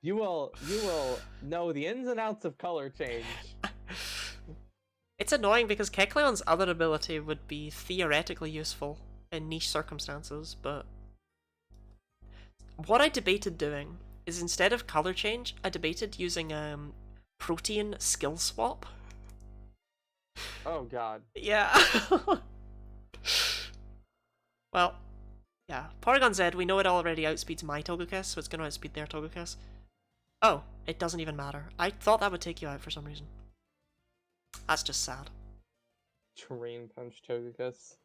You will know the ins and outs of color change. It's annoying because Kecleon's other ability would be theoretically useful in niche circumstances, but what I debated doing is instead of color change, I debated using protein skill swap. Oh god. Yeah. Well, yeah. Porygon Z, we know it already outspeeds my Togekiss, so it's going to outspeed their Togekiss. Oh, it doesn't even matter. I thought that would take you out for some reason. That's just sad. Drain Punch Togekiss.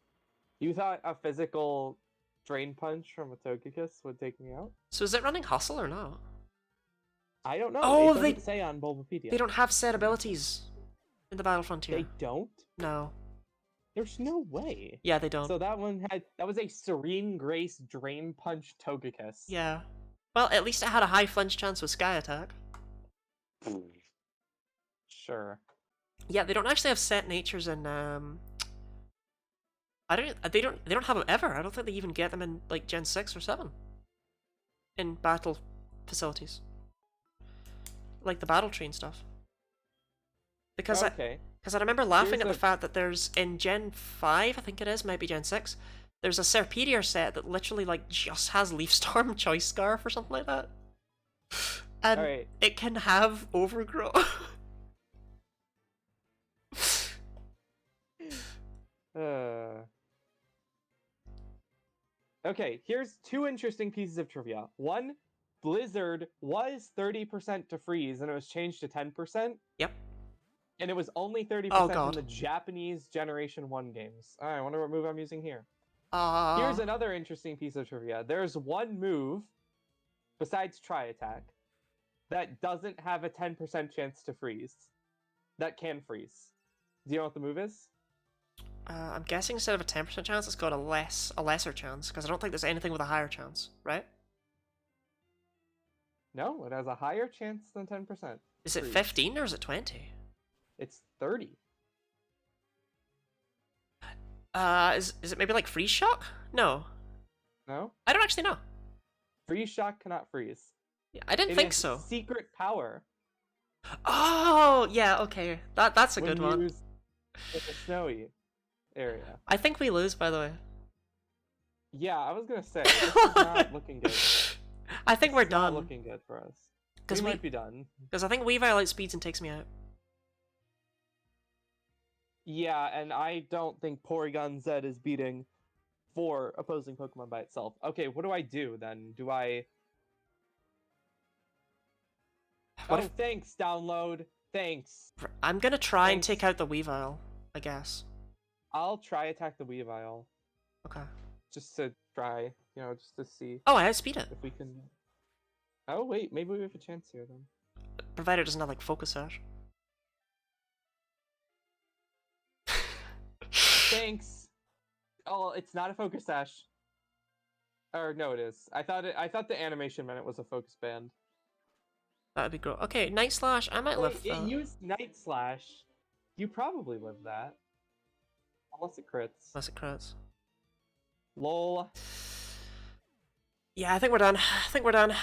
You thought a physical Drain Punch from a Togekiss would take me out? So is it running Hustle or not? I don't know. Oh, it doesn't say on Bulbapedia. They don't have set abilities in the Battle Frontier. They don't? No. There's no way. Yeah, they don't. So that was a Serene Grace Drain Punch Togekiss. Yeah. Well, at least it had a high flinch chance with Sky Attack. Sure. Yeah, they don't actually have set natures in they don't have them ever. I don't think they even get them in like Gen 6 or 7 in battle facilities. Like the battle tree and stuff. Because okay. I remember laughing Here's at the fact that there's in Gen 5, I think it is, might be Gen 6, there's a Serpedier set that literally like just has Leaf Storm Choice Scarf or something like that. And Alright. it can have Overgrow. Okay, here's 2 interesting pieces of trivia. One, Blizzard was 30% to freeze and it was changed to 10%. Yep. And it was only 30% Oh, in God. the Japanese Generation 1 games. Alright, I wonder what move I'm using here. Uh, Here's another interesting piece of trivia. There's one move, besides Tri-Attack, that doesn't have a 10% chance to freeze. That can freeze. Do you know what the move is? I'm guessing instead of a 10% chance, it's got a lesser chance, because I don't think there's anything with a higher chance, right? No, it has a higher chance than 10%. Is it 15 or is it 20? It's 30. Is it maybe like freeze shock? No. No? I don't actually know. Freeze shock cannot freeze. Yeah, I didn't It think is so. secret power. Oh, yeah, okay. That's a good one. Used in the snowy area. I think we lose, by the way. Yeah, I was gonna say, this is not looking good. I think we're It's not done. looking good for us. Because We might be done. Because I think Weavile outspeeds and takes me out. Yeah, and I don't think Porygon Z is beating 4 opposing Pokemon by itself. Okay, what do I do then? Do I... What Oh, if... thanks, download. Thanks. I'm gonna try and Thanks. take out the Weavile, I guess. I'll try attack the Weavile. Okay. Just to try, just to see Oh, I outspeed it. if we can... Oh, wait, maybe we have a chance here then. Provided it doesn't have like Focus Sash. Thanks. Oh, it's not a Focus Sash. Or no, it is. I thought the animation meant it was a Focus Band. That would be great. Okay, Night Slash. I might live It that. used Night Slash. You probably live that. Unless it crits. Unless it crits. Lol. Yeah, I think we're done. I think we're done.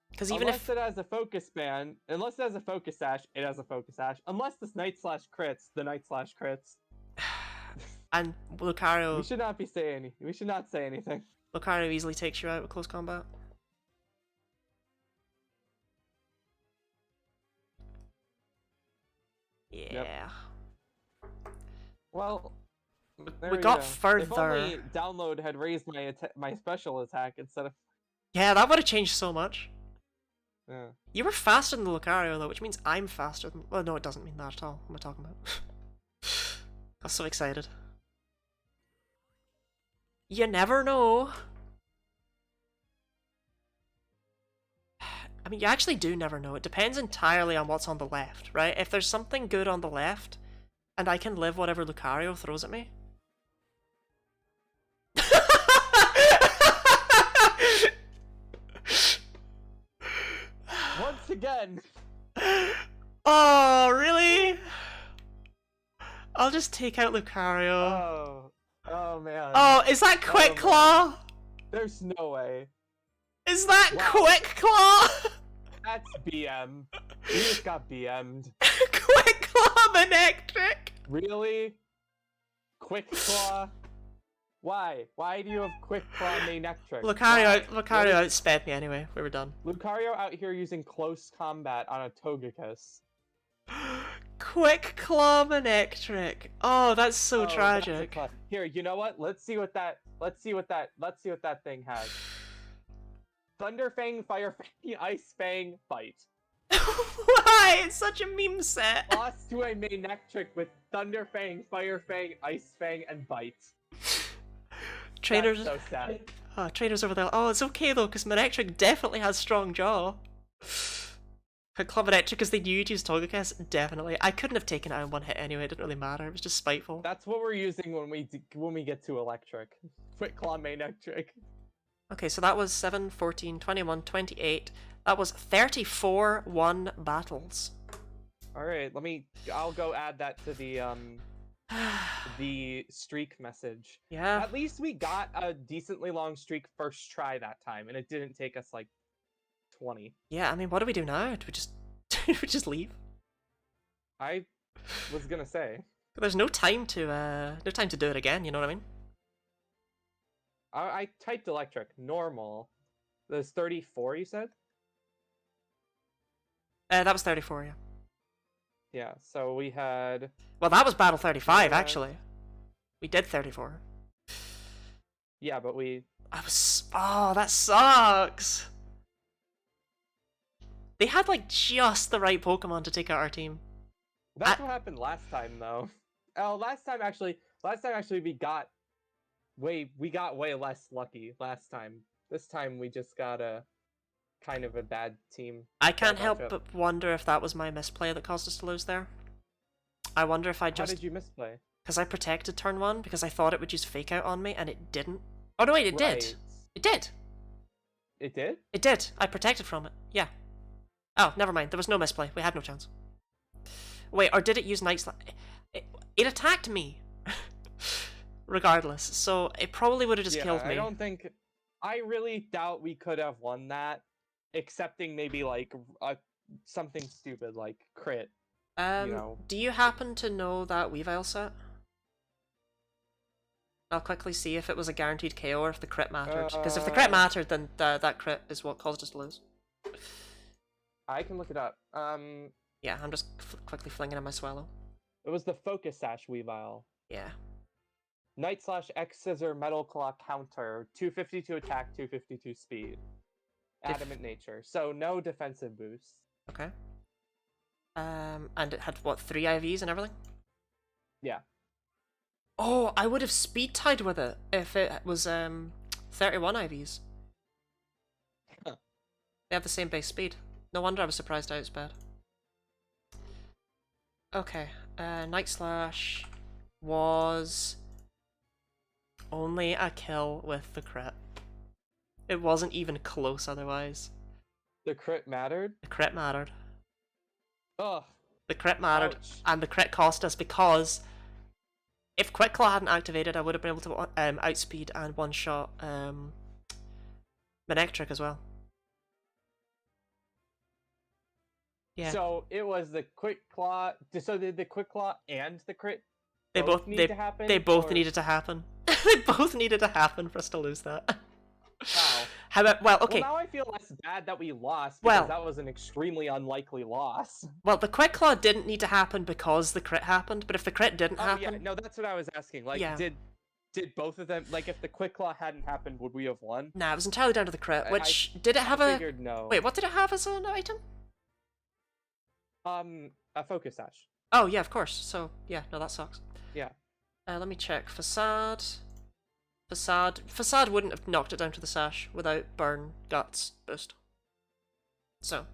Because even Unless it has a Focus Band, unless it has a Focus Sash, it has a Focus Sash. Unless this Night Slash crits, the Night Slash crits. And Lucario... We should not be saying. We should not say anything. Lucario easily takes you out with close combat. Yeah. Yep. Well, there We got go. further. If only download had raised my special attack instead of... Yeah, that would have changed so much. Yeah. You were faster than the Lucario though, which means I'm faster than... Well, no, it doesn't mean that at all. What am I talking about? I was so excited. You never know. I mean, you actually do never know. It depends entirely on what's on the left, right? If there's something good on the left, and I can live whatever Lucario throws at me... Once again. Oh, really? I'll just take out Lucario. Oh man. Oh, is that Quick man. Claw? There's no way. Is that Wow. Quick Claw? That's BM. You just got BM'd. Quick Claw Manectric? Really? Quick Claw? Why? Why do you have Quick Claw Manectric? Lucario Why? outsped me anyway. We were done. Lucario out here using close combat on a Togekiss. Quick Claw Manectric. Oh, that's so Oh, that's a tragic. claw. Here, you know what? Let's see what that thing has. Thunderfang, Firefang, Ice Fang, Bite. Why? It's such a meme set. Lost to a Manectric with Thunderfang, Firefang, Ice Fang, and Bite. Trainers. That's so sad. Oh, trainers over there. Oh, it's okay though, because Manectric definitely has strong jaw. Club Manectric, because they knew you'd use Togekiss, definitely. I couldn't have taken it out in one hit anyway. It didn't really matter. It was just spiteful. That's what we're using when we get to Electric. Quick Claw Manectric. Okay, so that was 7, 14, 21, 28. That was 34 1 battles. Alright, I'll go add that to the streak message. Yeah. At least we got a decently long streak first try that time, and it didn't take us like 20. Yeah, I mean, what do we do now? Do we just do we just leave? I was gonna say. There's no time to do it again, you know what I mean? I typed Electric, normal. There's 34, you said? That was 34, yeah. Yeah, so we had... Well, that was battle 35, Yeah. actually. We did 34. Yeah, but we... Oh, that sucks! They had, like, just the right Pokemon to take out our team. That's what happened last time, though. Oh, last time actually we got way less lucky last time. This time we just got a kind of a bad team. I can't bad help matchup. but wonder if that was my misplay that caused us to lose there. I wonder if I How just... did you misplay? Because I protected turn 1, because I thought it would use Fake Out on me, and it didn't. Oh no, wait, it did! Right. It did! It did? It did! I protected from it, yeah. Oh, never mind, there was no misplay. We had no chance. Wait, or did it use Night Slash? It attacked me! Regardless, so it probably would have just killed me. I don't think... I really doubt we could have won that, excepting maybe, like, something stupid, like crit. You know. Do you happen to know that Weavile set? I'll quickly see if it was a guaranteed KO or if the crit mattered. Because if the crit mattered, then that crit is what caused us to lose. I can look it up. Yeah, I'm just quickly flinging in my swallow. It was the Focus Sash Weavile. Yeah. Night Slash X Scissor Metal Claw counter, 252 attack, 252 speed. Adamant nature, so no defensive boost. Okay. And it had what, 3 IVs and everything? Yeah. Oh, I would have speed tied with it if it was 31 IVs. Huh. They have the same base speed. No wonder I was surprised I outsped. Okay, Night Slash was only a kill with the crit. It wasn't even close otherwise. The crit mattered? The crit mattered. Ugh. The crit mattered, Ouch. and the crit cost us because if Quick Claw hadn't activated, I would have been able to outspeed and one-shot Manectric as well. Yeah. So it was the Quick Claw. So did the Quick Claw and the crit They both need to happen? They both or... needed to happen. They both needed to happen for us to lose that. Wow. However, well, okay. Well, now I feel less bad that we lost because that was an extremely unlikely loss. Well, the Quick Claw didn't need to happen because the crit happened, but if the crit didn't happen... Yeah, no, that's what I was asking. Like, yeah. did both of them, like, if the Quick Claw hadn't happened, would we have won? Nah, it was entirely down to the crit, which... did it have I figured no. Wait, what did it have as an item? A Focus Sash. Oh, yeah, of course. So, yeah, no, that sucks. Yeah. Let me check. Facade... Facade wouldn't have knocked it down to the sash without burn, guts, boost. So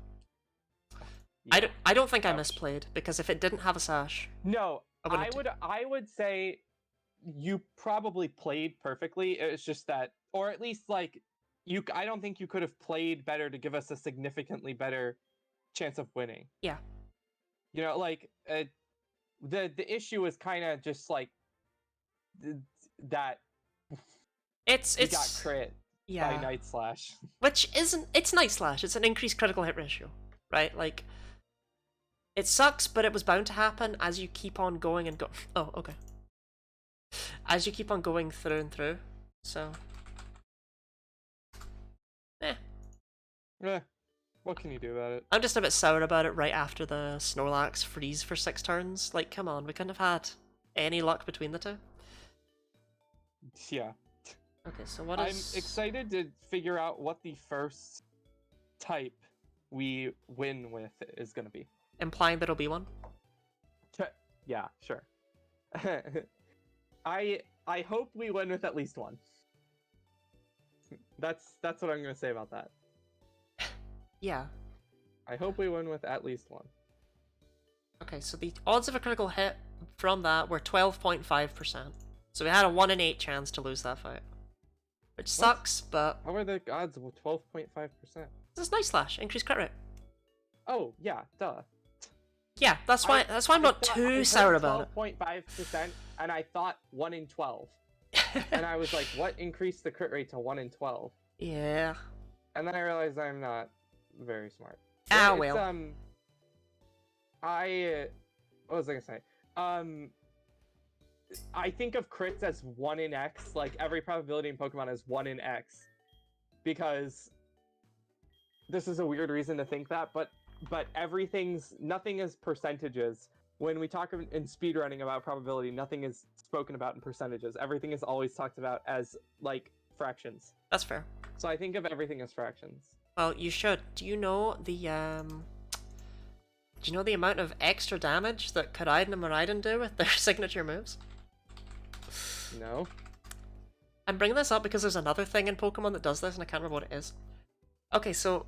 yeah. I don't think I misplayed, because if it didn't have a sash, no, I would say you probably played perfectly. It's just that, or at least like I don't think you could have played better to give us a significantly better chance of winning. Yeah. You know, like the issue is kind of just like that. It's got crit by Night Slash, which isn't. It's Night Slash. It's an increased critical hit ratio, right? Like, it sucks, but it was bound to happen as you keep on going and go. Oh, okay. As you keep on going through and through, so. What can you do about it? I'm just a bit sour about it right after the Snorlax freeze for 6 turns. Like, come on, we couldn't have had any luck between the two. Yeah. Okay, so what is... I'm excited to figure out what the first type we win with is going to be. Implying that it'll be one? Yeah, sure. I hope we win with at least one. That's what I'm going to say about that. Yeah. I hope we win with at least one. Okay, so the odds of a critical hit from that were 12.5%. So we had a 1 in 8 chance to lose that fight. Which sucks, but... How are the odds of 12.5%? This is Night Slash, increased crit rate. Oh, yeah, duh. Yeah, that's why I'm not too sour about it. 12.5%, and I thought 1 in 12. And I was like, what increased the crit rate to 1 in 12? Yeah. And then I realized I'm not very smart. Ah, It's, well. what was I gonna say? I think of crits as 1 in X, like every probability in Pokemon is 1 in X. Because this is a weird reason to think that, but nothing is percentages. When we talk in speedrunning about probability, nothing is spoken about in percentages. Everything is always talked about as, like, fractions. That's fair. So I think of everything as fractions. Well, you should. Do you know the amount of extra damage that Koraidon and Miraidon do with their signature moves? No. I'm bringing this up because there's another thing in Pokemon that does this, and I can't remember what it is. Okay, so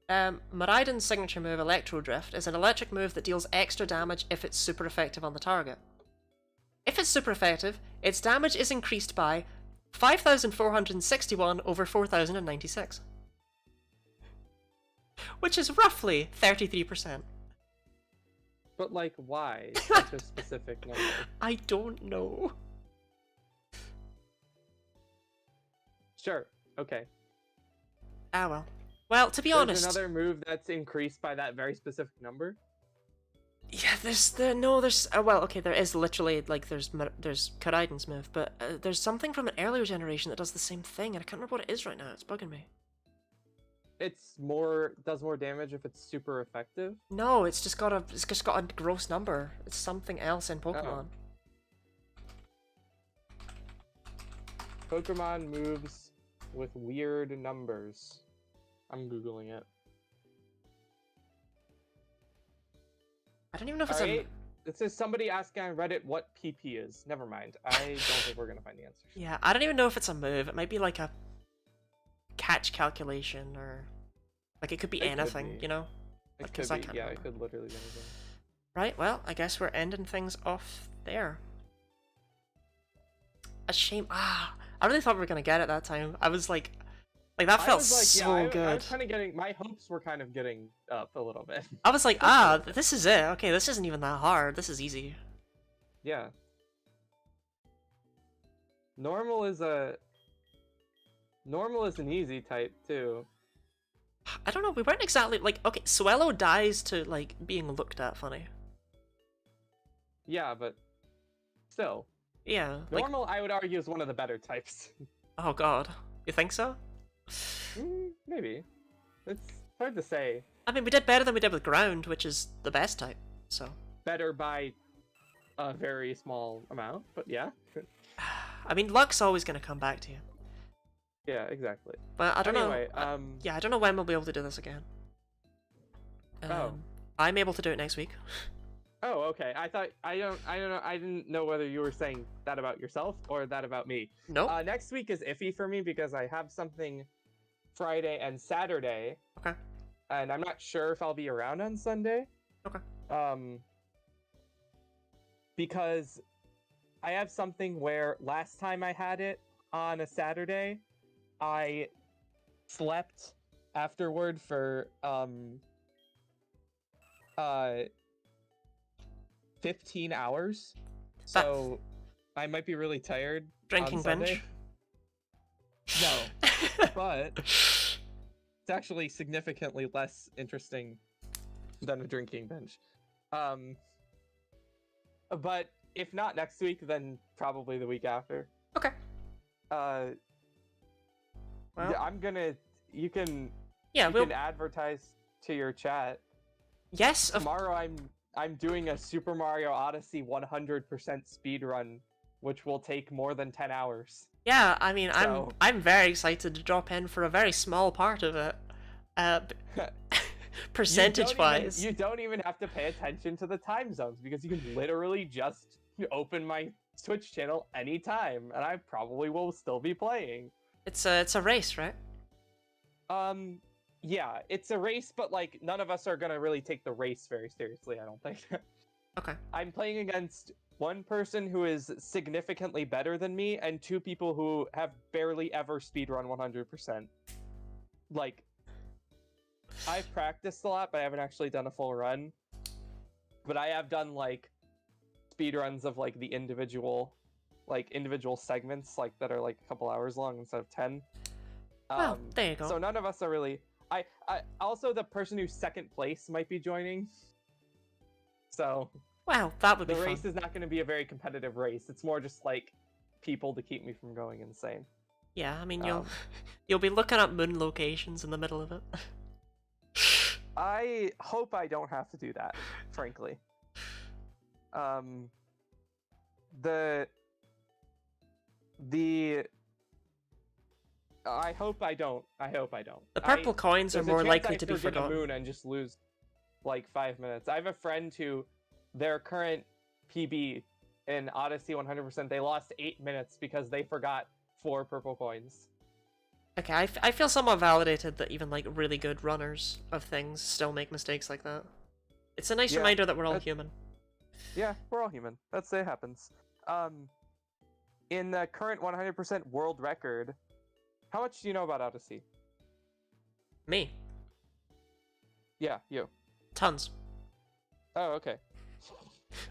Maraiden's signature move, Electro Drift, is an electric move that deals extra damage if it's super effective on the target. If it's super effective, its damage is increased by 5,461 over 4,096. Which is roughly 33%. But like, why such a specific number? I don't know. Sure. Okay. Ah well. Well, to be There's honest, another move that's increased by that very specific number. yeah, there's well, okay, there is literally like there's Karaiden's move, but there's something from an earlier generation that does the same thing, and I can't remember what it is right now. It's bugging me. Does more damage if it's super effective. No, it's just got a gross number. It's something else in Pokemon. Pokemon moves with weird numbers. I'm googling it. I don't even know if it's Alright, it says somebody asking on Reddit what PP is. Never mind. I don't think we're gonna find the answers. Yeah, I don't even know if it's a move. It might be like a catch calculation, or like it could be anything, you know? It could be, yeah, it could literally be anything. Right, well, I guess we're ending things off there. A shame. I really thought we were gonna get it that time. I was like that felt so good. I was kind of getting, my hopes were kind of getting up a little bit. I was like, this is it. Okay, this isn't even that hard. This is easy. Yeah. Normal is an easy type too. I don't know, we weren't exactly like, okay, Swellow dies to like being looked at funny. Yeah, but still. Yeah. Normal, I would argue, is one of the better types. Oh god. You think so? Maybe. It's hard to say. I mean, we did better than we did with Ground, which is the best type, so. Better by a very small amount, but yeah. I mean, luck's always going to come back to you. Yeah, exactly. But I don't know. Yeah, I don't know when we'll be able to do this again. I'm able to do it next week. Oh, okay. I didn't know whether you were saying that about yourself or that about me. Nope. Next week is iffy for me because I have something Friday and Saturday. Okay. And I'm not sure if I'll be around on Sunday. Okay. Because I have something where last time I had it on a Saturday, I slept afterward for 15 hours. So I might be really tired. Drinking on Sunday. binge? No. But it's actually significantly less interesting than a drinking binge. But if not next week, then probably the week after. Okay. Well, I'm gonna. You can advertise to your chat. Yes. Tomorrow, I'm doing a Super Mario Odyssey 100% speed run, which will take more than 10 hours. Yeah, I mean, I'm very excited to drop in for a very small part of it. Percentage-wise. You don't even have to pay attention to the time zones because you can literally just open my Twitch channel anytime, and I probably will still be playing. It's a race, right? Yeah, it's a race, but like none of us are gonna really take the race very seriously, I don't think. Okay. I'm playing against one person who is significantly better than me, and two people who have barely ever speedrun 100%. Like, I've practiced a lot, but I haven't actually done a full run. But I have done like speedruns of like the individual segments, like that are like a couple hours long instead of 10. Well, there you go. So none of us are really. I also, the person who's second place might be joining. So. Wow, that would be fun. fun. The race is not going to be a very competitive race. It's more just like people to keep me from going insane. Yeah, I mean you'll be looking up moon locations in the middle of it. I hope I don't have to do that, frankly. I hope I don't. The purple coins are more likely to be forgotten. A moon and just lose like 5 minutes. I have a friend who their current PB in Odyssey 100%, they lost 8 minutes because they forgot 4 purple coins. Okay, I feel somewhat validated that even like really good runners of things still make mistakes like that. It's a nice Yeah, reminder that we're all that- human. yeah, we're all human. That's it happens. In the current 100% world record, how much do you know about Odyssey? Me, Yeah, you. tons. Oh, okay.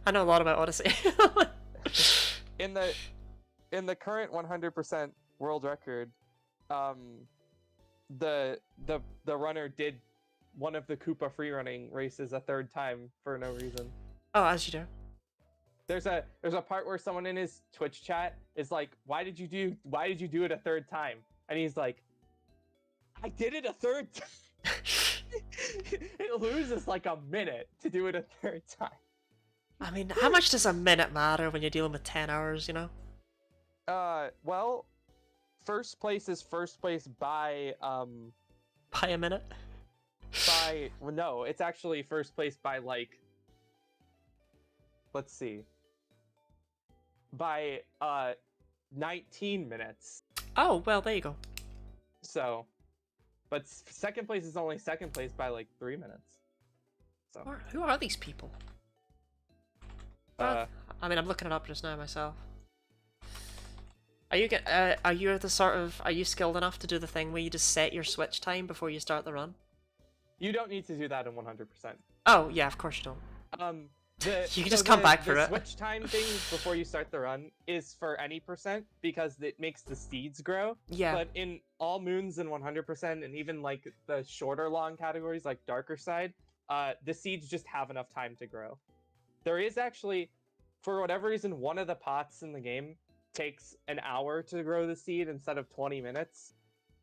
I know a lot about Odyssey. In the current 100% world record, um, the runner did one of the Koopa freerunning races a third time for no reason. Oh, as you do. There's a part where someone in his Twitch chat is like, why did you do it a third time? And he's like, I did it a third time. It loses like a minute to do it a third time. I mean, how much does a minute matter when you're dealing with 10 hours, you know? Well, first place is first place by By a minute? well, no, it's actually first place by like, let's see, by 19 minutes. Oh, well, there you go. So, but second place is only second place by like 3 minutes. So, Who are these people? I mean, I'm looking it up just now myself. Are you are you skilled enough to do the thing where you just set your switch time before you start the run? you don't need to do that in 100%. Oh, yeah, of course you don't. You can just come back for the it. switch time thing before you start the run is for any percent because it makes the seeds grow. Yeah. But in all moons and 100% and even like the shorter long categories like darker side, the seeds just have enough time to grow. There is actually, for whatever reason, one of the pots in the game takes an hour to grow the seed instead of 20 minutes.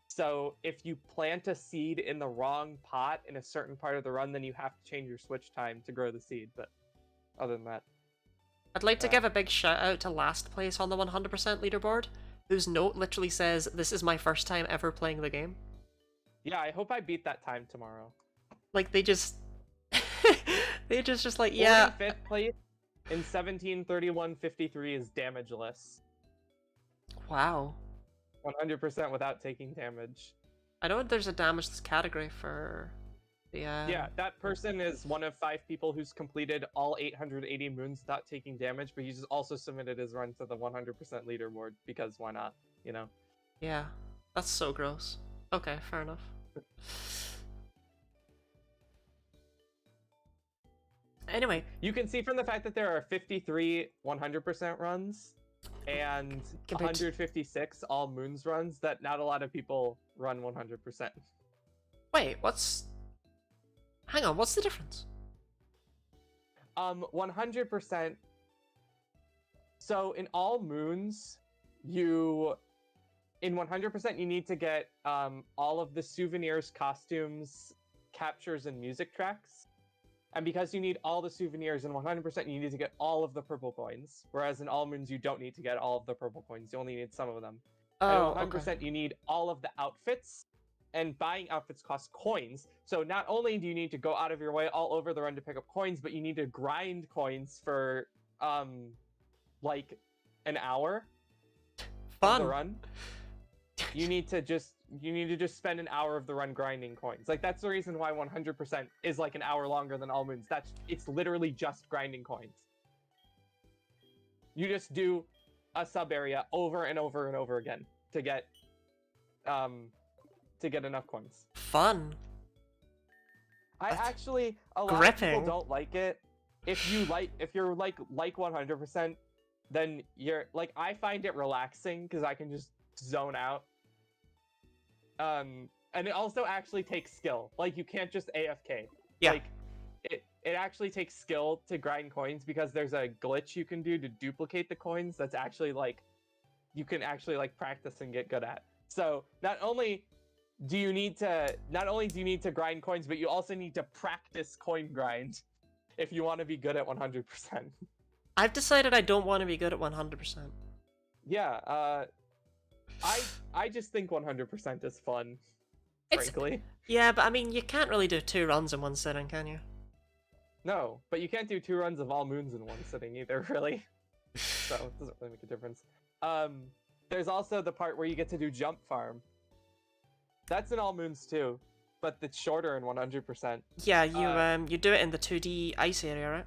So if you plant a seed in the wrong pot in a certain part of the run, then you have to change your switch time to grow the seed. But other than that, I'd like to give a big shout out to last place on the 100% leaderboard, whose note literally says, "This is my first time ever playing the game." yeah, I hope I beat that time tomorrow. Like, they just... they just like, yeah... 45th place in 17:31:53 is damageless. Wow. 100% without taking damage. I know there's a damage category for the... Yeah, that person is one of 5 people who's completed all 880 moons without taking damage, but he's also submitted his run to the 100% leaderboard, because why not, you know? Yeah, that's so gross. Okay, fair enough. Anyway. You can see from the fact that there are 53 100% runs, and 156 all moons runs, that not a lot of people run 100%. Wait, hang on, what's the difference? 100%. So in all moons, in 100% you need to get all of the souvenirs, costumes, captures, and music tracks. And because you need all the souvenirs in 100%, you need to get all of the purple coins. Whereas in all moons, you don't need to get all of the purple coins. You only need some of them. Oh, and 100%, okay. you need all of the outfits. And buying outfits costs coins. So not only do you need to go out of your way all over the run to pick up coins, but you need to grind coins for, like, an hour Fun. of the run. You need to just spend an hour of the run grinding coins. Like, that's the reason why 100% is like an hour longer than all moons. It's literally just grinding coins. You just do a sub area over and over and over again to get enough coins. Fun. A lot of people don't like it. If you're like 100%, then you're like, I find it relaxing because I can just zone out. And it also actually takes skill. Like, you can't just AFK. Yeah. Like, it actually takes skill to grind coins because there's a glitch you can do to duplicate the coins that's actually, like, you can actually, like, practice and get good at. So, not only do you need to grind coins, but you also need to practice coin grind if you want to be good at 100%. I've decided I don't want to be good at 100%. Yeah, I just think 100% is fun, frankly. Yeah, but I mean, you can't really do 2 runs in one sitting, can you? No, but you can't do 2 runs of all moons in one sitting either, really. So it doesn't really make a difference. There's also the part where you get to do jump farm. That's in all moons too, but it's shorter in 100%. Yeah, you do it in the 2D ice area, right?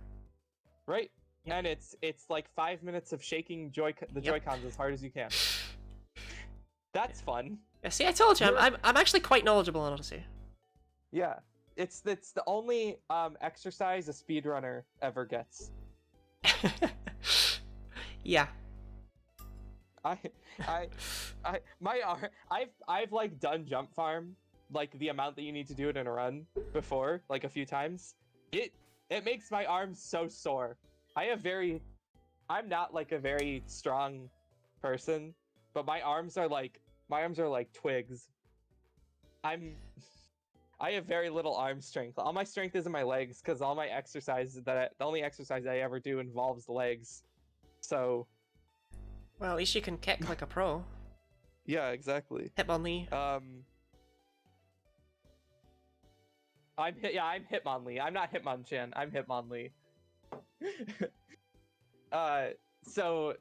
Right? Yep. And it's like 5 minutes of shaking the Joy-Cons as hard as you can. That's fun. Yeah, see, I told you, I'm actually quite knowledgeable on Odyssey. Yeah. It's the only exercise a speedrunner ever gets. Yeah. I've like done jump farm, like the amount that you need to do it in a run before, like a few times. It makes my arms so sore. I'm not like a very strong person, but my arms are like twigs. I have very little arm strength. All my strength is in my legs because all my the only exercise I ever do involves the legs. So. Well, at least you can kick like a pro. Yeah, exactly. Hitmonlee. I'm Hitmonlee. I'm not Hitmonchan. I'm Hitmonlee. So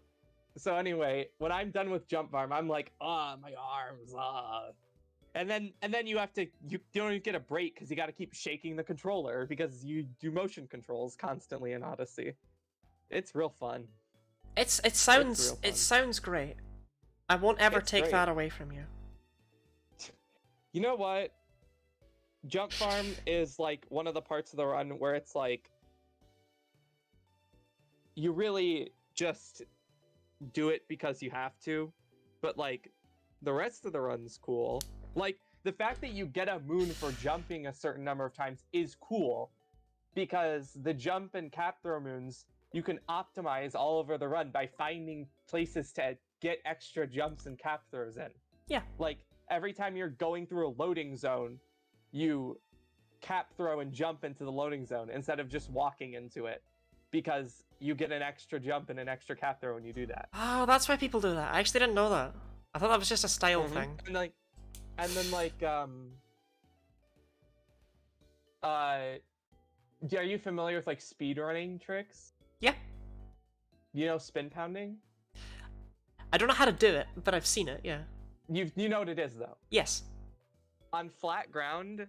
anyway, when I'm done with jump farm, I'm like, my arms, And then you don't even get a break because you got to keep shaking the controller because you do motion controls constantly in Odyssey. It's real fun. It sounds great. I won't ever take great. that away from you. You know what? Jump farm is like one of the parts of the run where it's like you really just do it because you have to, but like the rest of the run's cool. Like the fact that you get a moon for jumping a certain number of times is cool because the jump and cap throw moons you can optimize all over the run by finding places to get extra jumps and cap throws in. Yeah. Like every time you're going through a loading zone, you cap throw and jump into the loading zone instead of just walking into it because you get an extra jump and an extra cap throw when you do that. Oh, that's why people do that. I actually didn't know that. I thought that was just a style thing. And then are you familiar with like speedrunning tricks? Yeah. You know spin pounding? I don't know how to do it, but I've seen it, yeah. You know what it is though? Yes. On flat ground,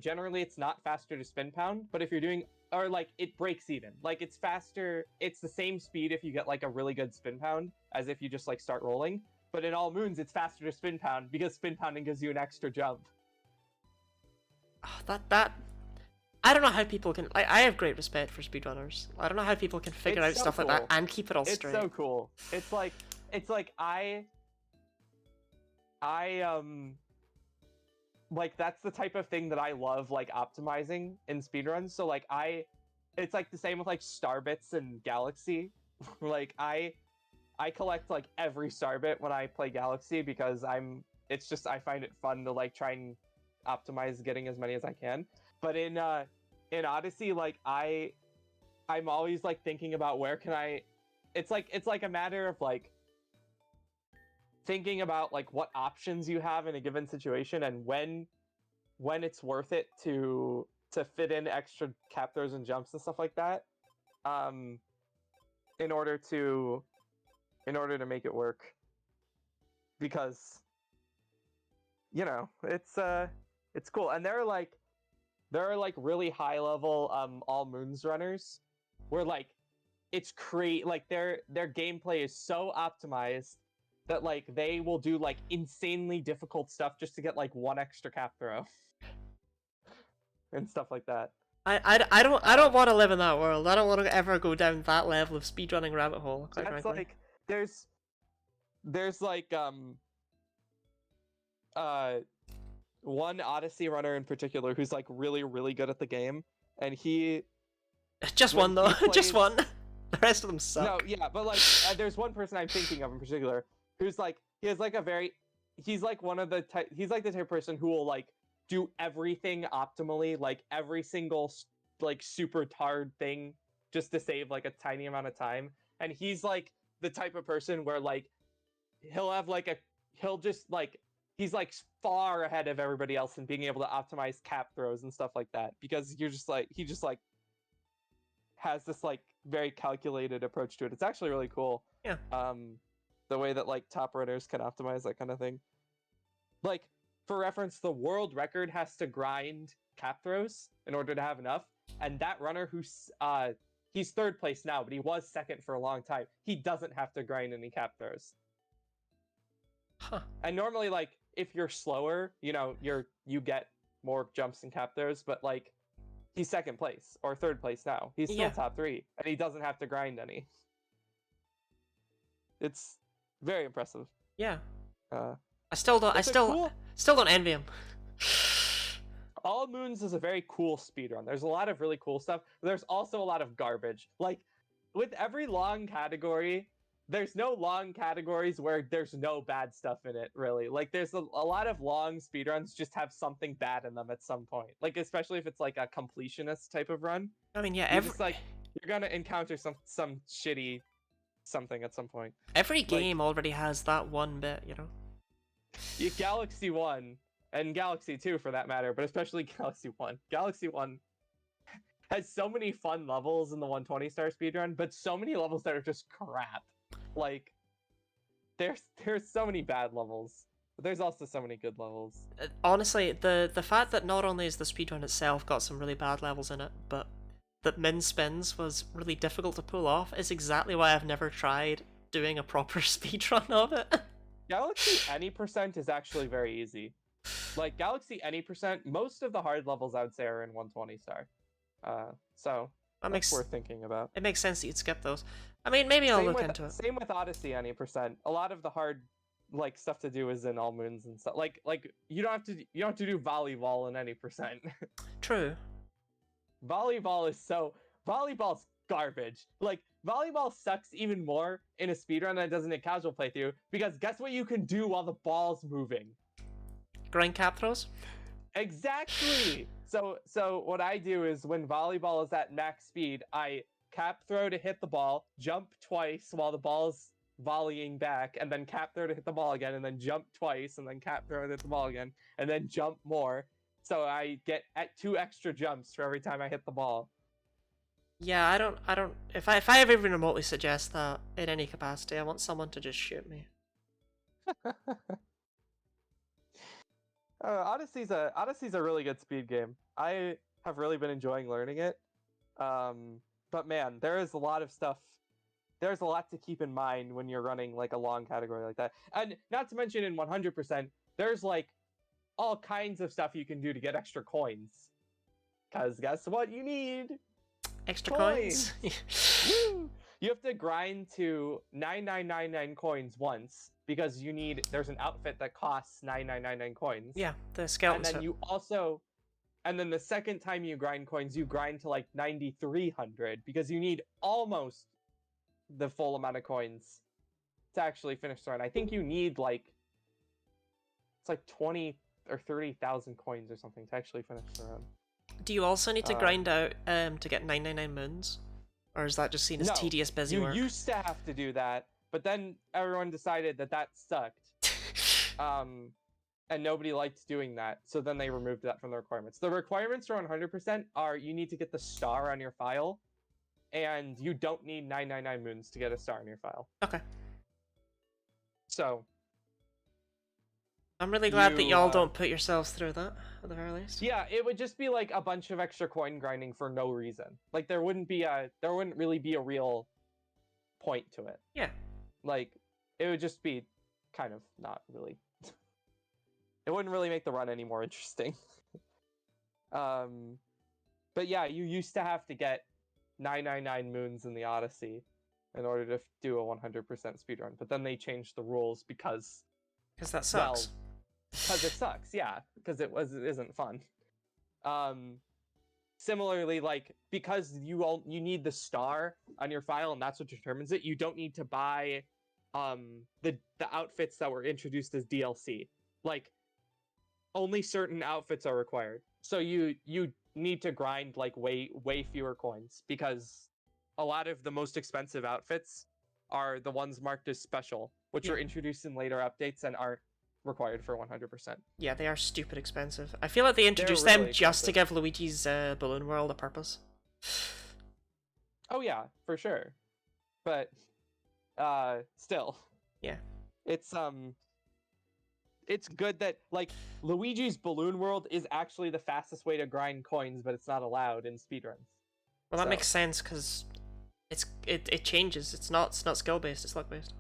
generally it's not faster to spin pound, but if you're doing or like it breaks even. Like it's faster, it's the same speed if you get like a really good spin pound as if you just like start rolling. But in all moons it's faster to spin pound because spin pounding gives you an extra jump. Oh, that I don't know how people can. I have great respect for speedrunners. I don't know how people can figure out stuff like that and keep it all straight. It's so cool. It's like like that's the type of thing that I love like optimizing in speedruns. So like it's like the same with like star bits and Galaxy. Like I collect like every star bit when I play Galaxy because I find it fun to like try and optimize getting as many as I can. But in Odyssey, like I'm always like thinking about where can I. It's like a matter of like thinking about like what options you have in a given situation and when it's worth it to fit in extra cap throws and jumps and stuff like that, in order to make it work. Because you know it's cool, and there are like really high level all moons runners where like it's like their gameplay is so optimized that like they will do like insanely difficult stuff just to get like one extra cap throw and stuff like that. I don't want to live in that world. I don't want to ever go down that level of speedrunning rabbit hole. Quite That's frankly. like there's like one Odyssey runner in particular who's like really really good at the game, and he just one though, just one. The rest of them suck. No, yeah, but like there's one person I'm thinking of in particular who's like he's like the type of person who will like do everything optimally, like every single like super hard thing just to save like a tiny amount of time. And he's like the type of person where like he's like far ahead of everybody else in being able to optimize cap throws and stuff like that, because he just like has this like very calculated approach to it. It's actually really cool. Yeah. The way that like top runners can optimize that kind of thing. Like for reference, the world record has to grind cap throws in order to have enough, and that runner he's 3rd place now, but he was 2nd for a long time. He doesn't have to grind any cap throws. Huh. And normally, like, if you're slower, you get more jumps and cap throws, but like, he's 2nd place or 3rd place now. He's still top 3, and he doesn't have to grind any. It's very impressive. Yeah. I still don't envy him. All Moons is a very cool speedrun. There's a lot of really cool stuff, but there's also a lot of garbage. Like, with every long category, there's no long categories where there's no bad stuff in it, really. Like, there's a lot of long speedruns just have something bad in them at some point. Like, especially if it's like a completionist type of run. I mean, yeah, you're gonna encounter some shitty something at some point. Every game already has that one bit, Galaxy 1 and Galaxy 2 for that matter, but especially Galaxy 1. Galaxy 1 has so many fun levels in the 120-star speedrun, but so many levels that are just crap. Like, there's so many bad levels, but there's also so many good levels. Honestly, the fact that not only is the speedrun itself got some really bad levels in it, but that min spins was really difficult to pull off is exactly why I've never tried doing a proper speedrun of it. Galaxy Any % is actually very easy. Like, Galaxy Any %, most of the hard levels I would say are in 120-star. So that's worth thinking about. It makes sense that you'd skip those. I mean, maybe I'll look into it. Same with Odyssey Any %. A lot of the hard stuff to do is in All Moons and stuff. Like you don't have to do volleyball in any %. True. Volleyball's garbage. Like, volleyball sucks even more in a speedrun than it does in a casual playthrough, because guess what you can do while the ball's moving? Grind cap throws? Exactly! So what I do is, when volleyball is at max speed, I cap throw to hit the ball, jump twice while the ball's volleying back, and then cap throw to hit the ball again, and then jump twice, and then cap throw to hit the ball again, and then jump more. So I get 2 extra jumps for every time I hit the ball. Yeah, I don't. If I ever even remotely suggest that in any capacity, I want someone to just shoot me. Odyssey's a really good speed game. I have really been enjoying learning it. But man, there is a lot of stuff. There's a lot to keep in mind when you're running like a long category like that. And not to mention, in 100%, there's like all kinds of stuff you can do to get extra coins. Cause guess what you need? Extra coins. Woo! You have to grind to 9999 coins once, because there's an outfit that costs 9999 coins. Yeah, the skeleton. And then the second time you grind coins, you grind to like 9300, because you need almost the full amount of coins to actually finish the run. I think you need it's like 20 or 30,000 coins or something to actually finish the run. Do you also need to grind out to get 999 moons? Or is that just seen as tedious, busy work? You used to have to do that, but then everyone decided that sucked. And nobody liked doing that, so then they removed that from the requirements. The requirements for 100% are you need to get the star on your file, and you don't need 999 moons to get a star on your file. Okay. So I'm really glad that y'all don't put yourselves through that, at the very least. Yeah, it would just be like a bunch of extra coin grinding for no reason. Like, there wouldn't really be a real point to it. Yeah. Like, it would just be kind of not really. It wouldn't really make the run any more interesting. But yeah, you used to have to get 999 moons in the Odyssey in order to do a 100% speedrun. But then they changed the rules because that sucks. Because it sucks, yeah. Because it isn't fun. Similarly, like, because you need the star on your file, and that's what determines it, you don't need to buy the outfits that were introduced as DLC. Like, only certain outfits are required. So you need to grind like way fewer coins, because a lot of the most expensive outfits are the ones marked as special, which are introduced in later updates and aren't required for 100%. Yeah, they are stupid expensive. I feel like they introduced them just to give Luigi's Balloon World a purpose. Oh yeah, for sure. But still. Yeah. It's it's good that like Luigi's Balloon World is actually the fastest way to grind coins, but it's not allowed in speedruns. Well, that makes sense because it changes. It's not skill based. It's luck based.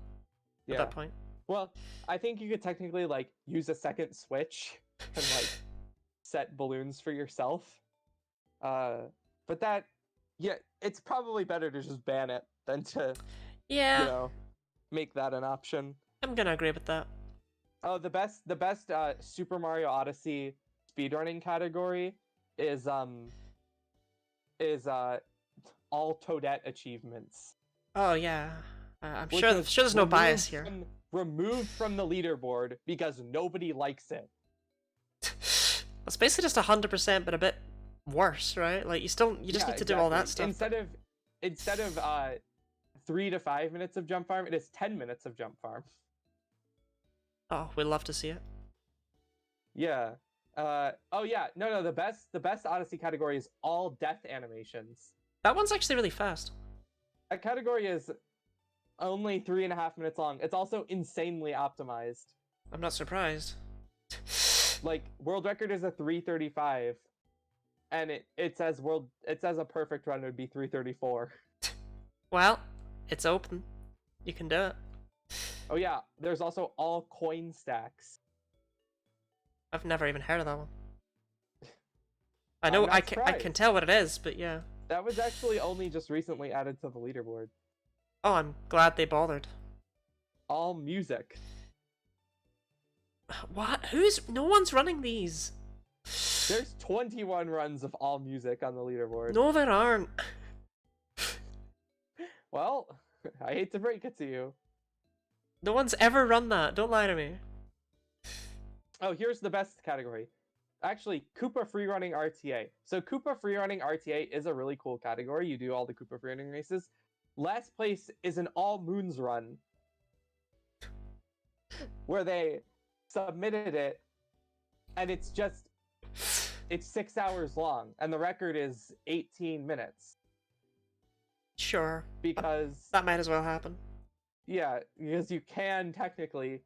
At that point. Well, I think you could technically like use a second switch and like set balloons for yourself. But that, yeah, it's probably better to just ban it than to, make that an option. I'm gonna agree with that. Oh, the best Super Mario Odyssey speedrunning category is all Toadette achievements. Oh yeah, I'm sure there's no bias here. Removed from the leaderboard because nobody likes it. It's basically just 100%, but a bit worse, right? Like you just need to do all that stuff. Instead of 3 to 5 minutes of jump farm, it is 10 minutes of jump farm. Oh, we'd love to see it. Yeah. Oh yeah. No. The best Odyssey category is all death animations. That one's actually really fast. That category is only 3.5 minutes long. It's also insanely optimized. I'm not surprised. Like world record is a 3:35, and it says a perfect run would be 3:34. Well, it's open. You can do it. Oh yeah, there's also all coin stacks. I've never even heard of that one. I know I can tell what it is, but yeah. That was actually only just recently added to the leaderboard. Oh, I'm glad they bothered. All music. What? No one's running these. There's 21 runs of all music on the leaderboard. No, there aren't. Well, I hate to break it to you. No one's ever run that. Don't lie to me. Oh, here's the best category. Actually, Koopa Freerunning RTA. So Koopa Freerunning RTA is a really cool category. You do all the Koopa Freerunning races. Last place is an All Moons run, where they submitted it, and it's 6 hours long, and the record is 18 minutes. Sure. Because that might as well happen. Yeah, because you can technically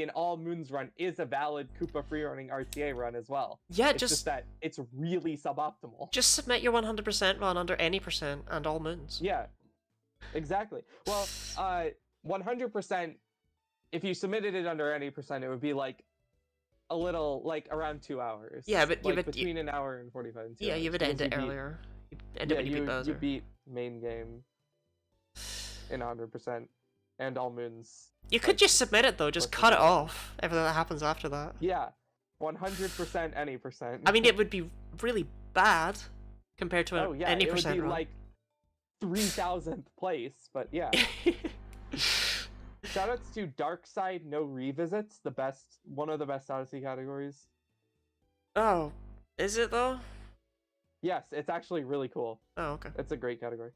an All Moons run is a valid Koopa Freerunning RTA run as well. Yeah, it's just that it's really suboptimal. Just submit your 100% run under any percent and All Moons. Yeah, exactly. Well, 100%, if you submitted it under any percent, it would be like a little, like around 2 hours. Yeah, but like between an hour and 45 and 2 hours. You would end it earlier. You beat main game in 100%. And All Moons. You could just submit it though, just cut it off. Everything that happens after that. Yeah, 100% any percent. I mean, it would be really bad compared to any percent. It would be like 3,000th place, but yeah. Shoutouts to Dark Side No Revisits, one of the best Odyssey categories. Oh, is it though? Yes, it's actually really cool. Oh, okay. It's a great category.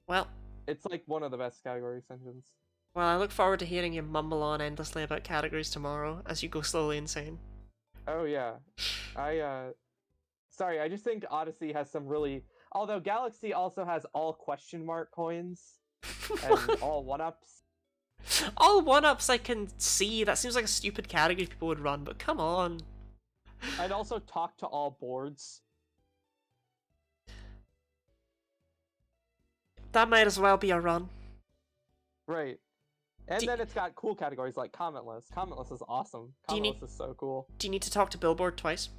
Well. It's like one of the best category sentence. Well, I look forward to hearing you mumble on endlessly about categories tomorrow as you go slowly insane. Oh yeah. Sorry, I just think Odyssey has some really... Although Galaxy also has all question mark coins and all 1-ups. All 1-ups I can see. That seems like a stupid category people would run, but come on. I'd also talk to all boards. That might as well be a run. Right. And then it's got cool categories like Commentless. Commentless is awesome. Commentless is so cool. Do you need to talk to Billboard twice?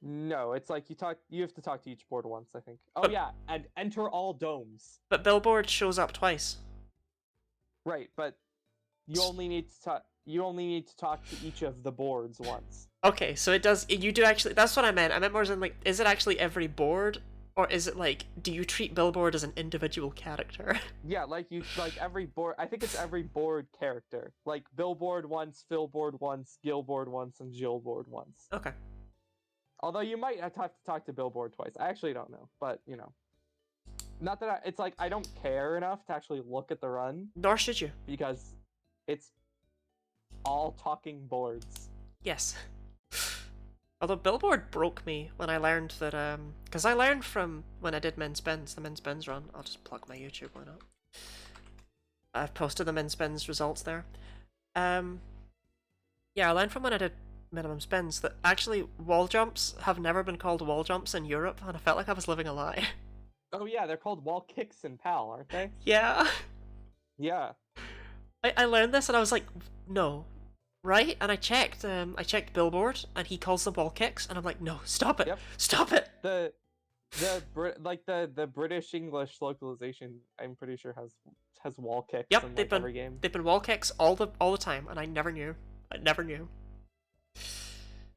No, it's like you have to talk to each board once, I think. Oh yeah, and enter all domes. But Billboard shows up twice. Right, but you only need to talk to each of the boards once. Okay, so you do actually, that's what I meant. I meant more as in like, is it actually every board? Or is it like, do you treat Billboard as an individual character? Yeah, like every board, I think it's every board character. Like Billboard once, Philboard once, Gilboard once, and Jillboard once. Okay. Although you might have to talk to Billboard twice. I actually don't know, but you know. Not that it's like, I don't care enough to actually look at the run. Nor should you. Because it's all talking boards. Yes. Although Billboard broke me when I learned that, because I learned from when I did the Men's Bends run. I'll just plug my YouTube, why I've posted the min spins results there. Yeah, I learned from when I did minimum spins that actually wall jumps have never been called wall jumps in Europe, and I felt like I was living a lie. Oh yeah, they're called wall kicks in PAL, aren't they? Yeah. Yeah. I learned this and I was like, no, right? And I checked Billboard, and he calls them wall kicks, and I'm like, no, stop it, Yep. stop it. The the British English localization, I'm pretty sure has wall kicks Yep, in like every game. they've been wall kicks all the time, and I never knew. I never knew.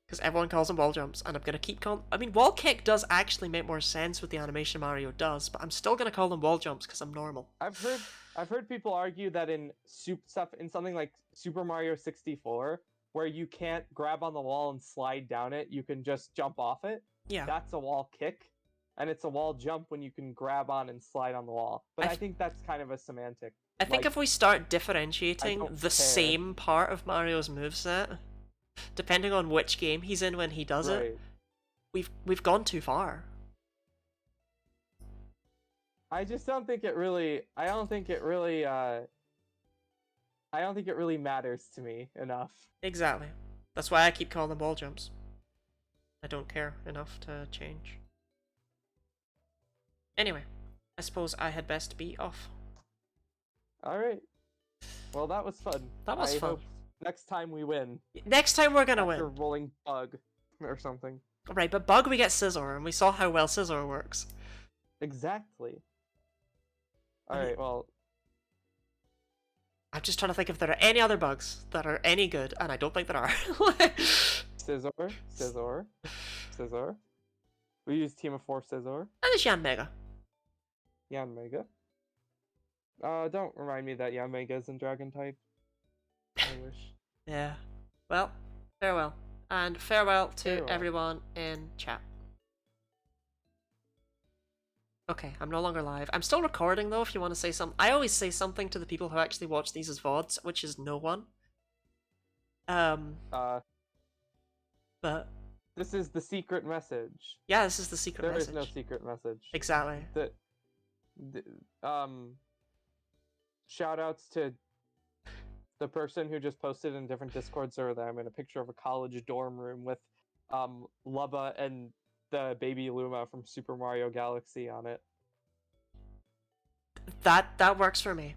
Because everyone calls them wall jumps, and I'm gonna keep calling. I mean, wall kick does actually make more sense with the animation Mario does, but I'm still gonna call them wall jumps because I'm normal. I've heard people argue that in something like Super Mario 64, where you can't grab on the wall and slide down it, you can just jump off it. Yeah. That's a wall kick, and it's a wall jump when you can grab on and slide on the wall. But I think that's kind of a semantic. I think if we start I differentiating don't the care. same part of Mario's moveset, depending on which game he's in when he does Right. it, we've gone too far. I just don't think it really. I don't think it really matters to me enough. Exactly. That's why I keep calling them wall jumps. I don't care enough to change. Anyway, I suppose I had best be off. All right. Well, that was fun. That was I fun. hope next time we win. Next time we're gonna After win. rolling bug or something. Right, but Bug we get Scizor, and we saw how well Scizor works. Exactly. All right. Well, I'm just trying to think if there are any other bugs that are any good, and I don't think there are. Scizor. We use Team of 4 Scizor. And there's Yanmega. Yanmega. Don't remind me that Yanmega is in Dragon type. I wish. Yeah. Well, farewell. And farewell to Farewell. everyone in chat. Okay, I'm no longer live. I'm still recording though if you want to say something. I always say something to the people who actually watch these as VODs, which is no one. But This is the secret message. yeah, this is the secret There message. is no secret message. Exactly. Shout outs to the person who just posted in different Discord server that I'm in a picture of a college dorm room with Lubba and the baby Luma from Super Mario Galaxy on it. That works for me.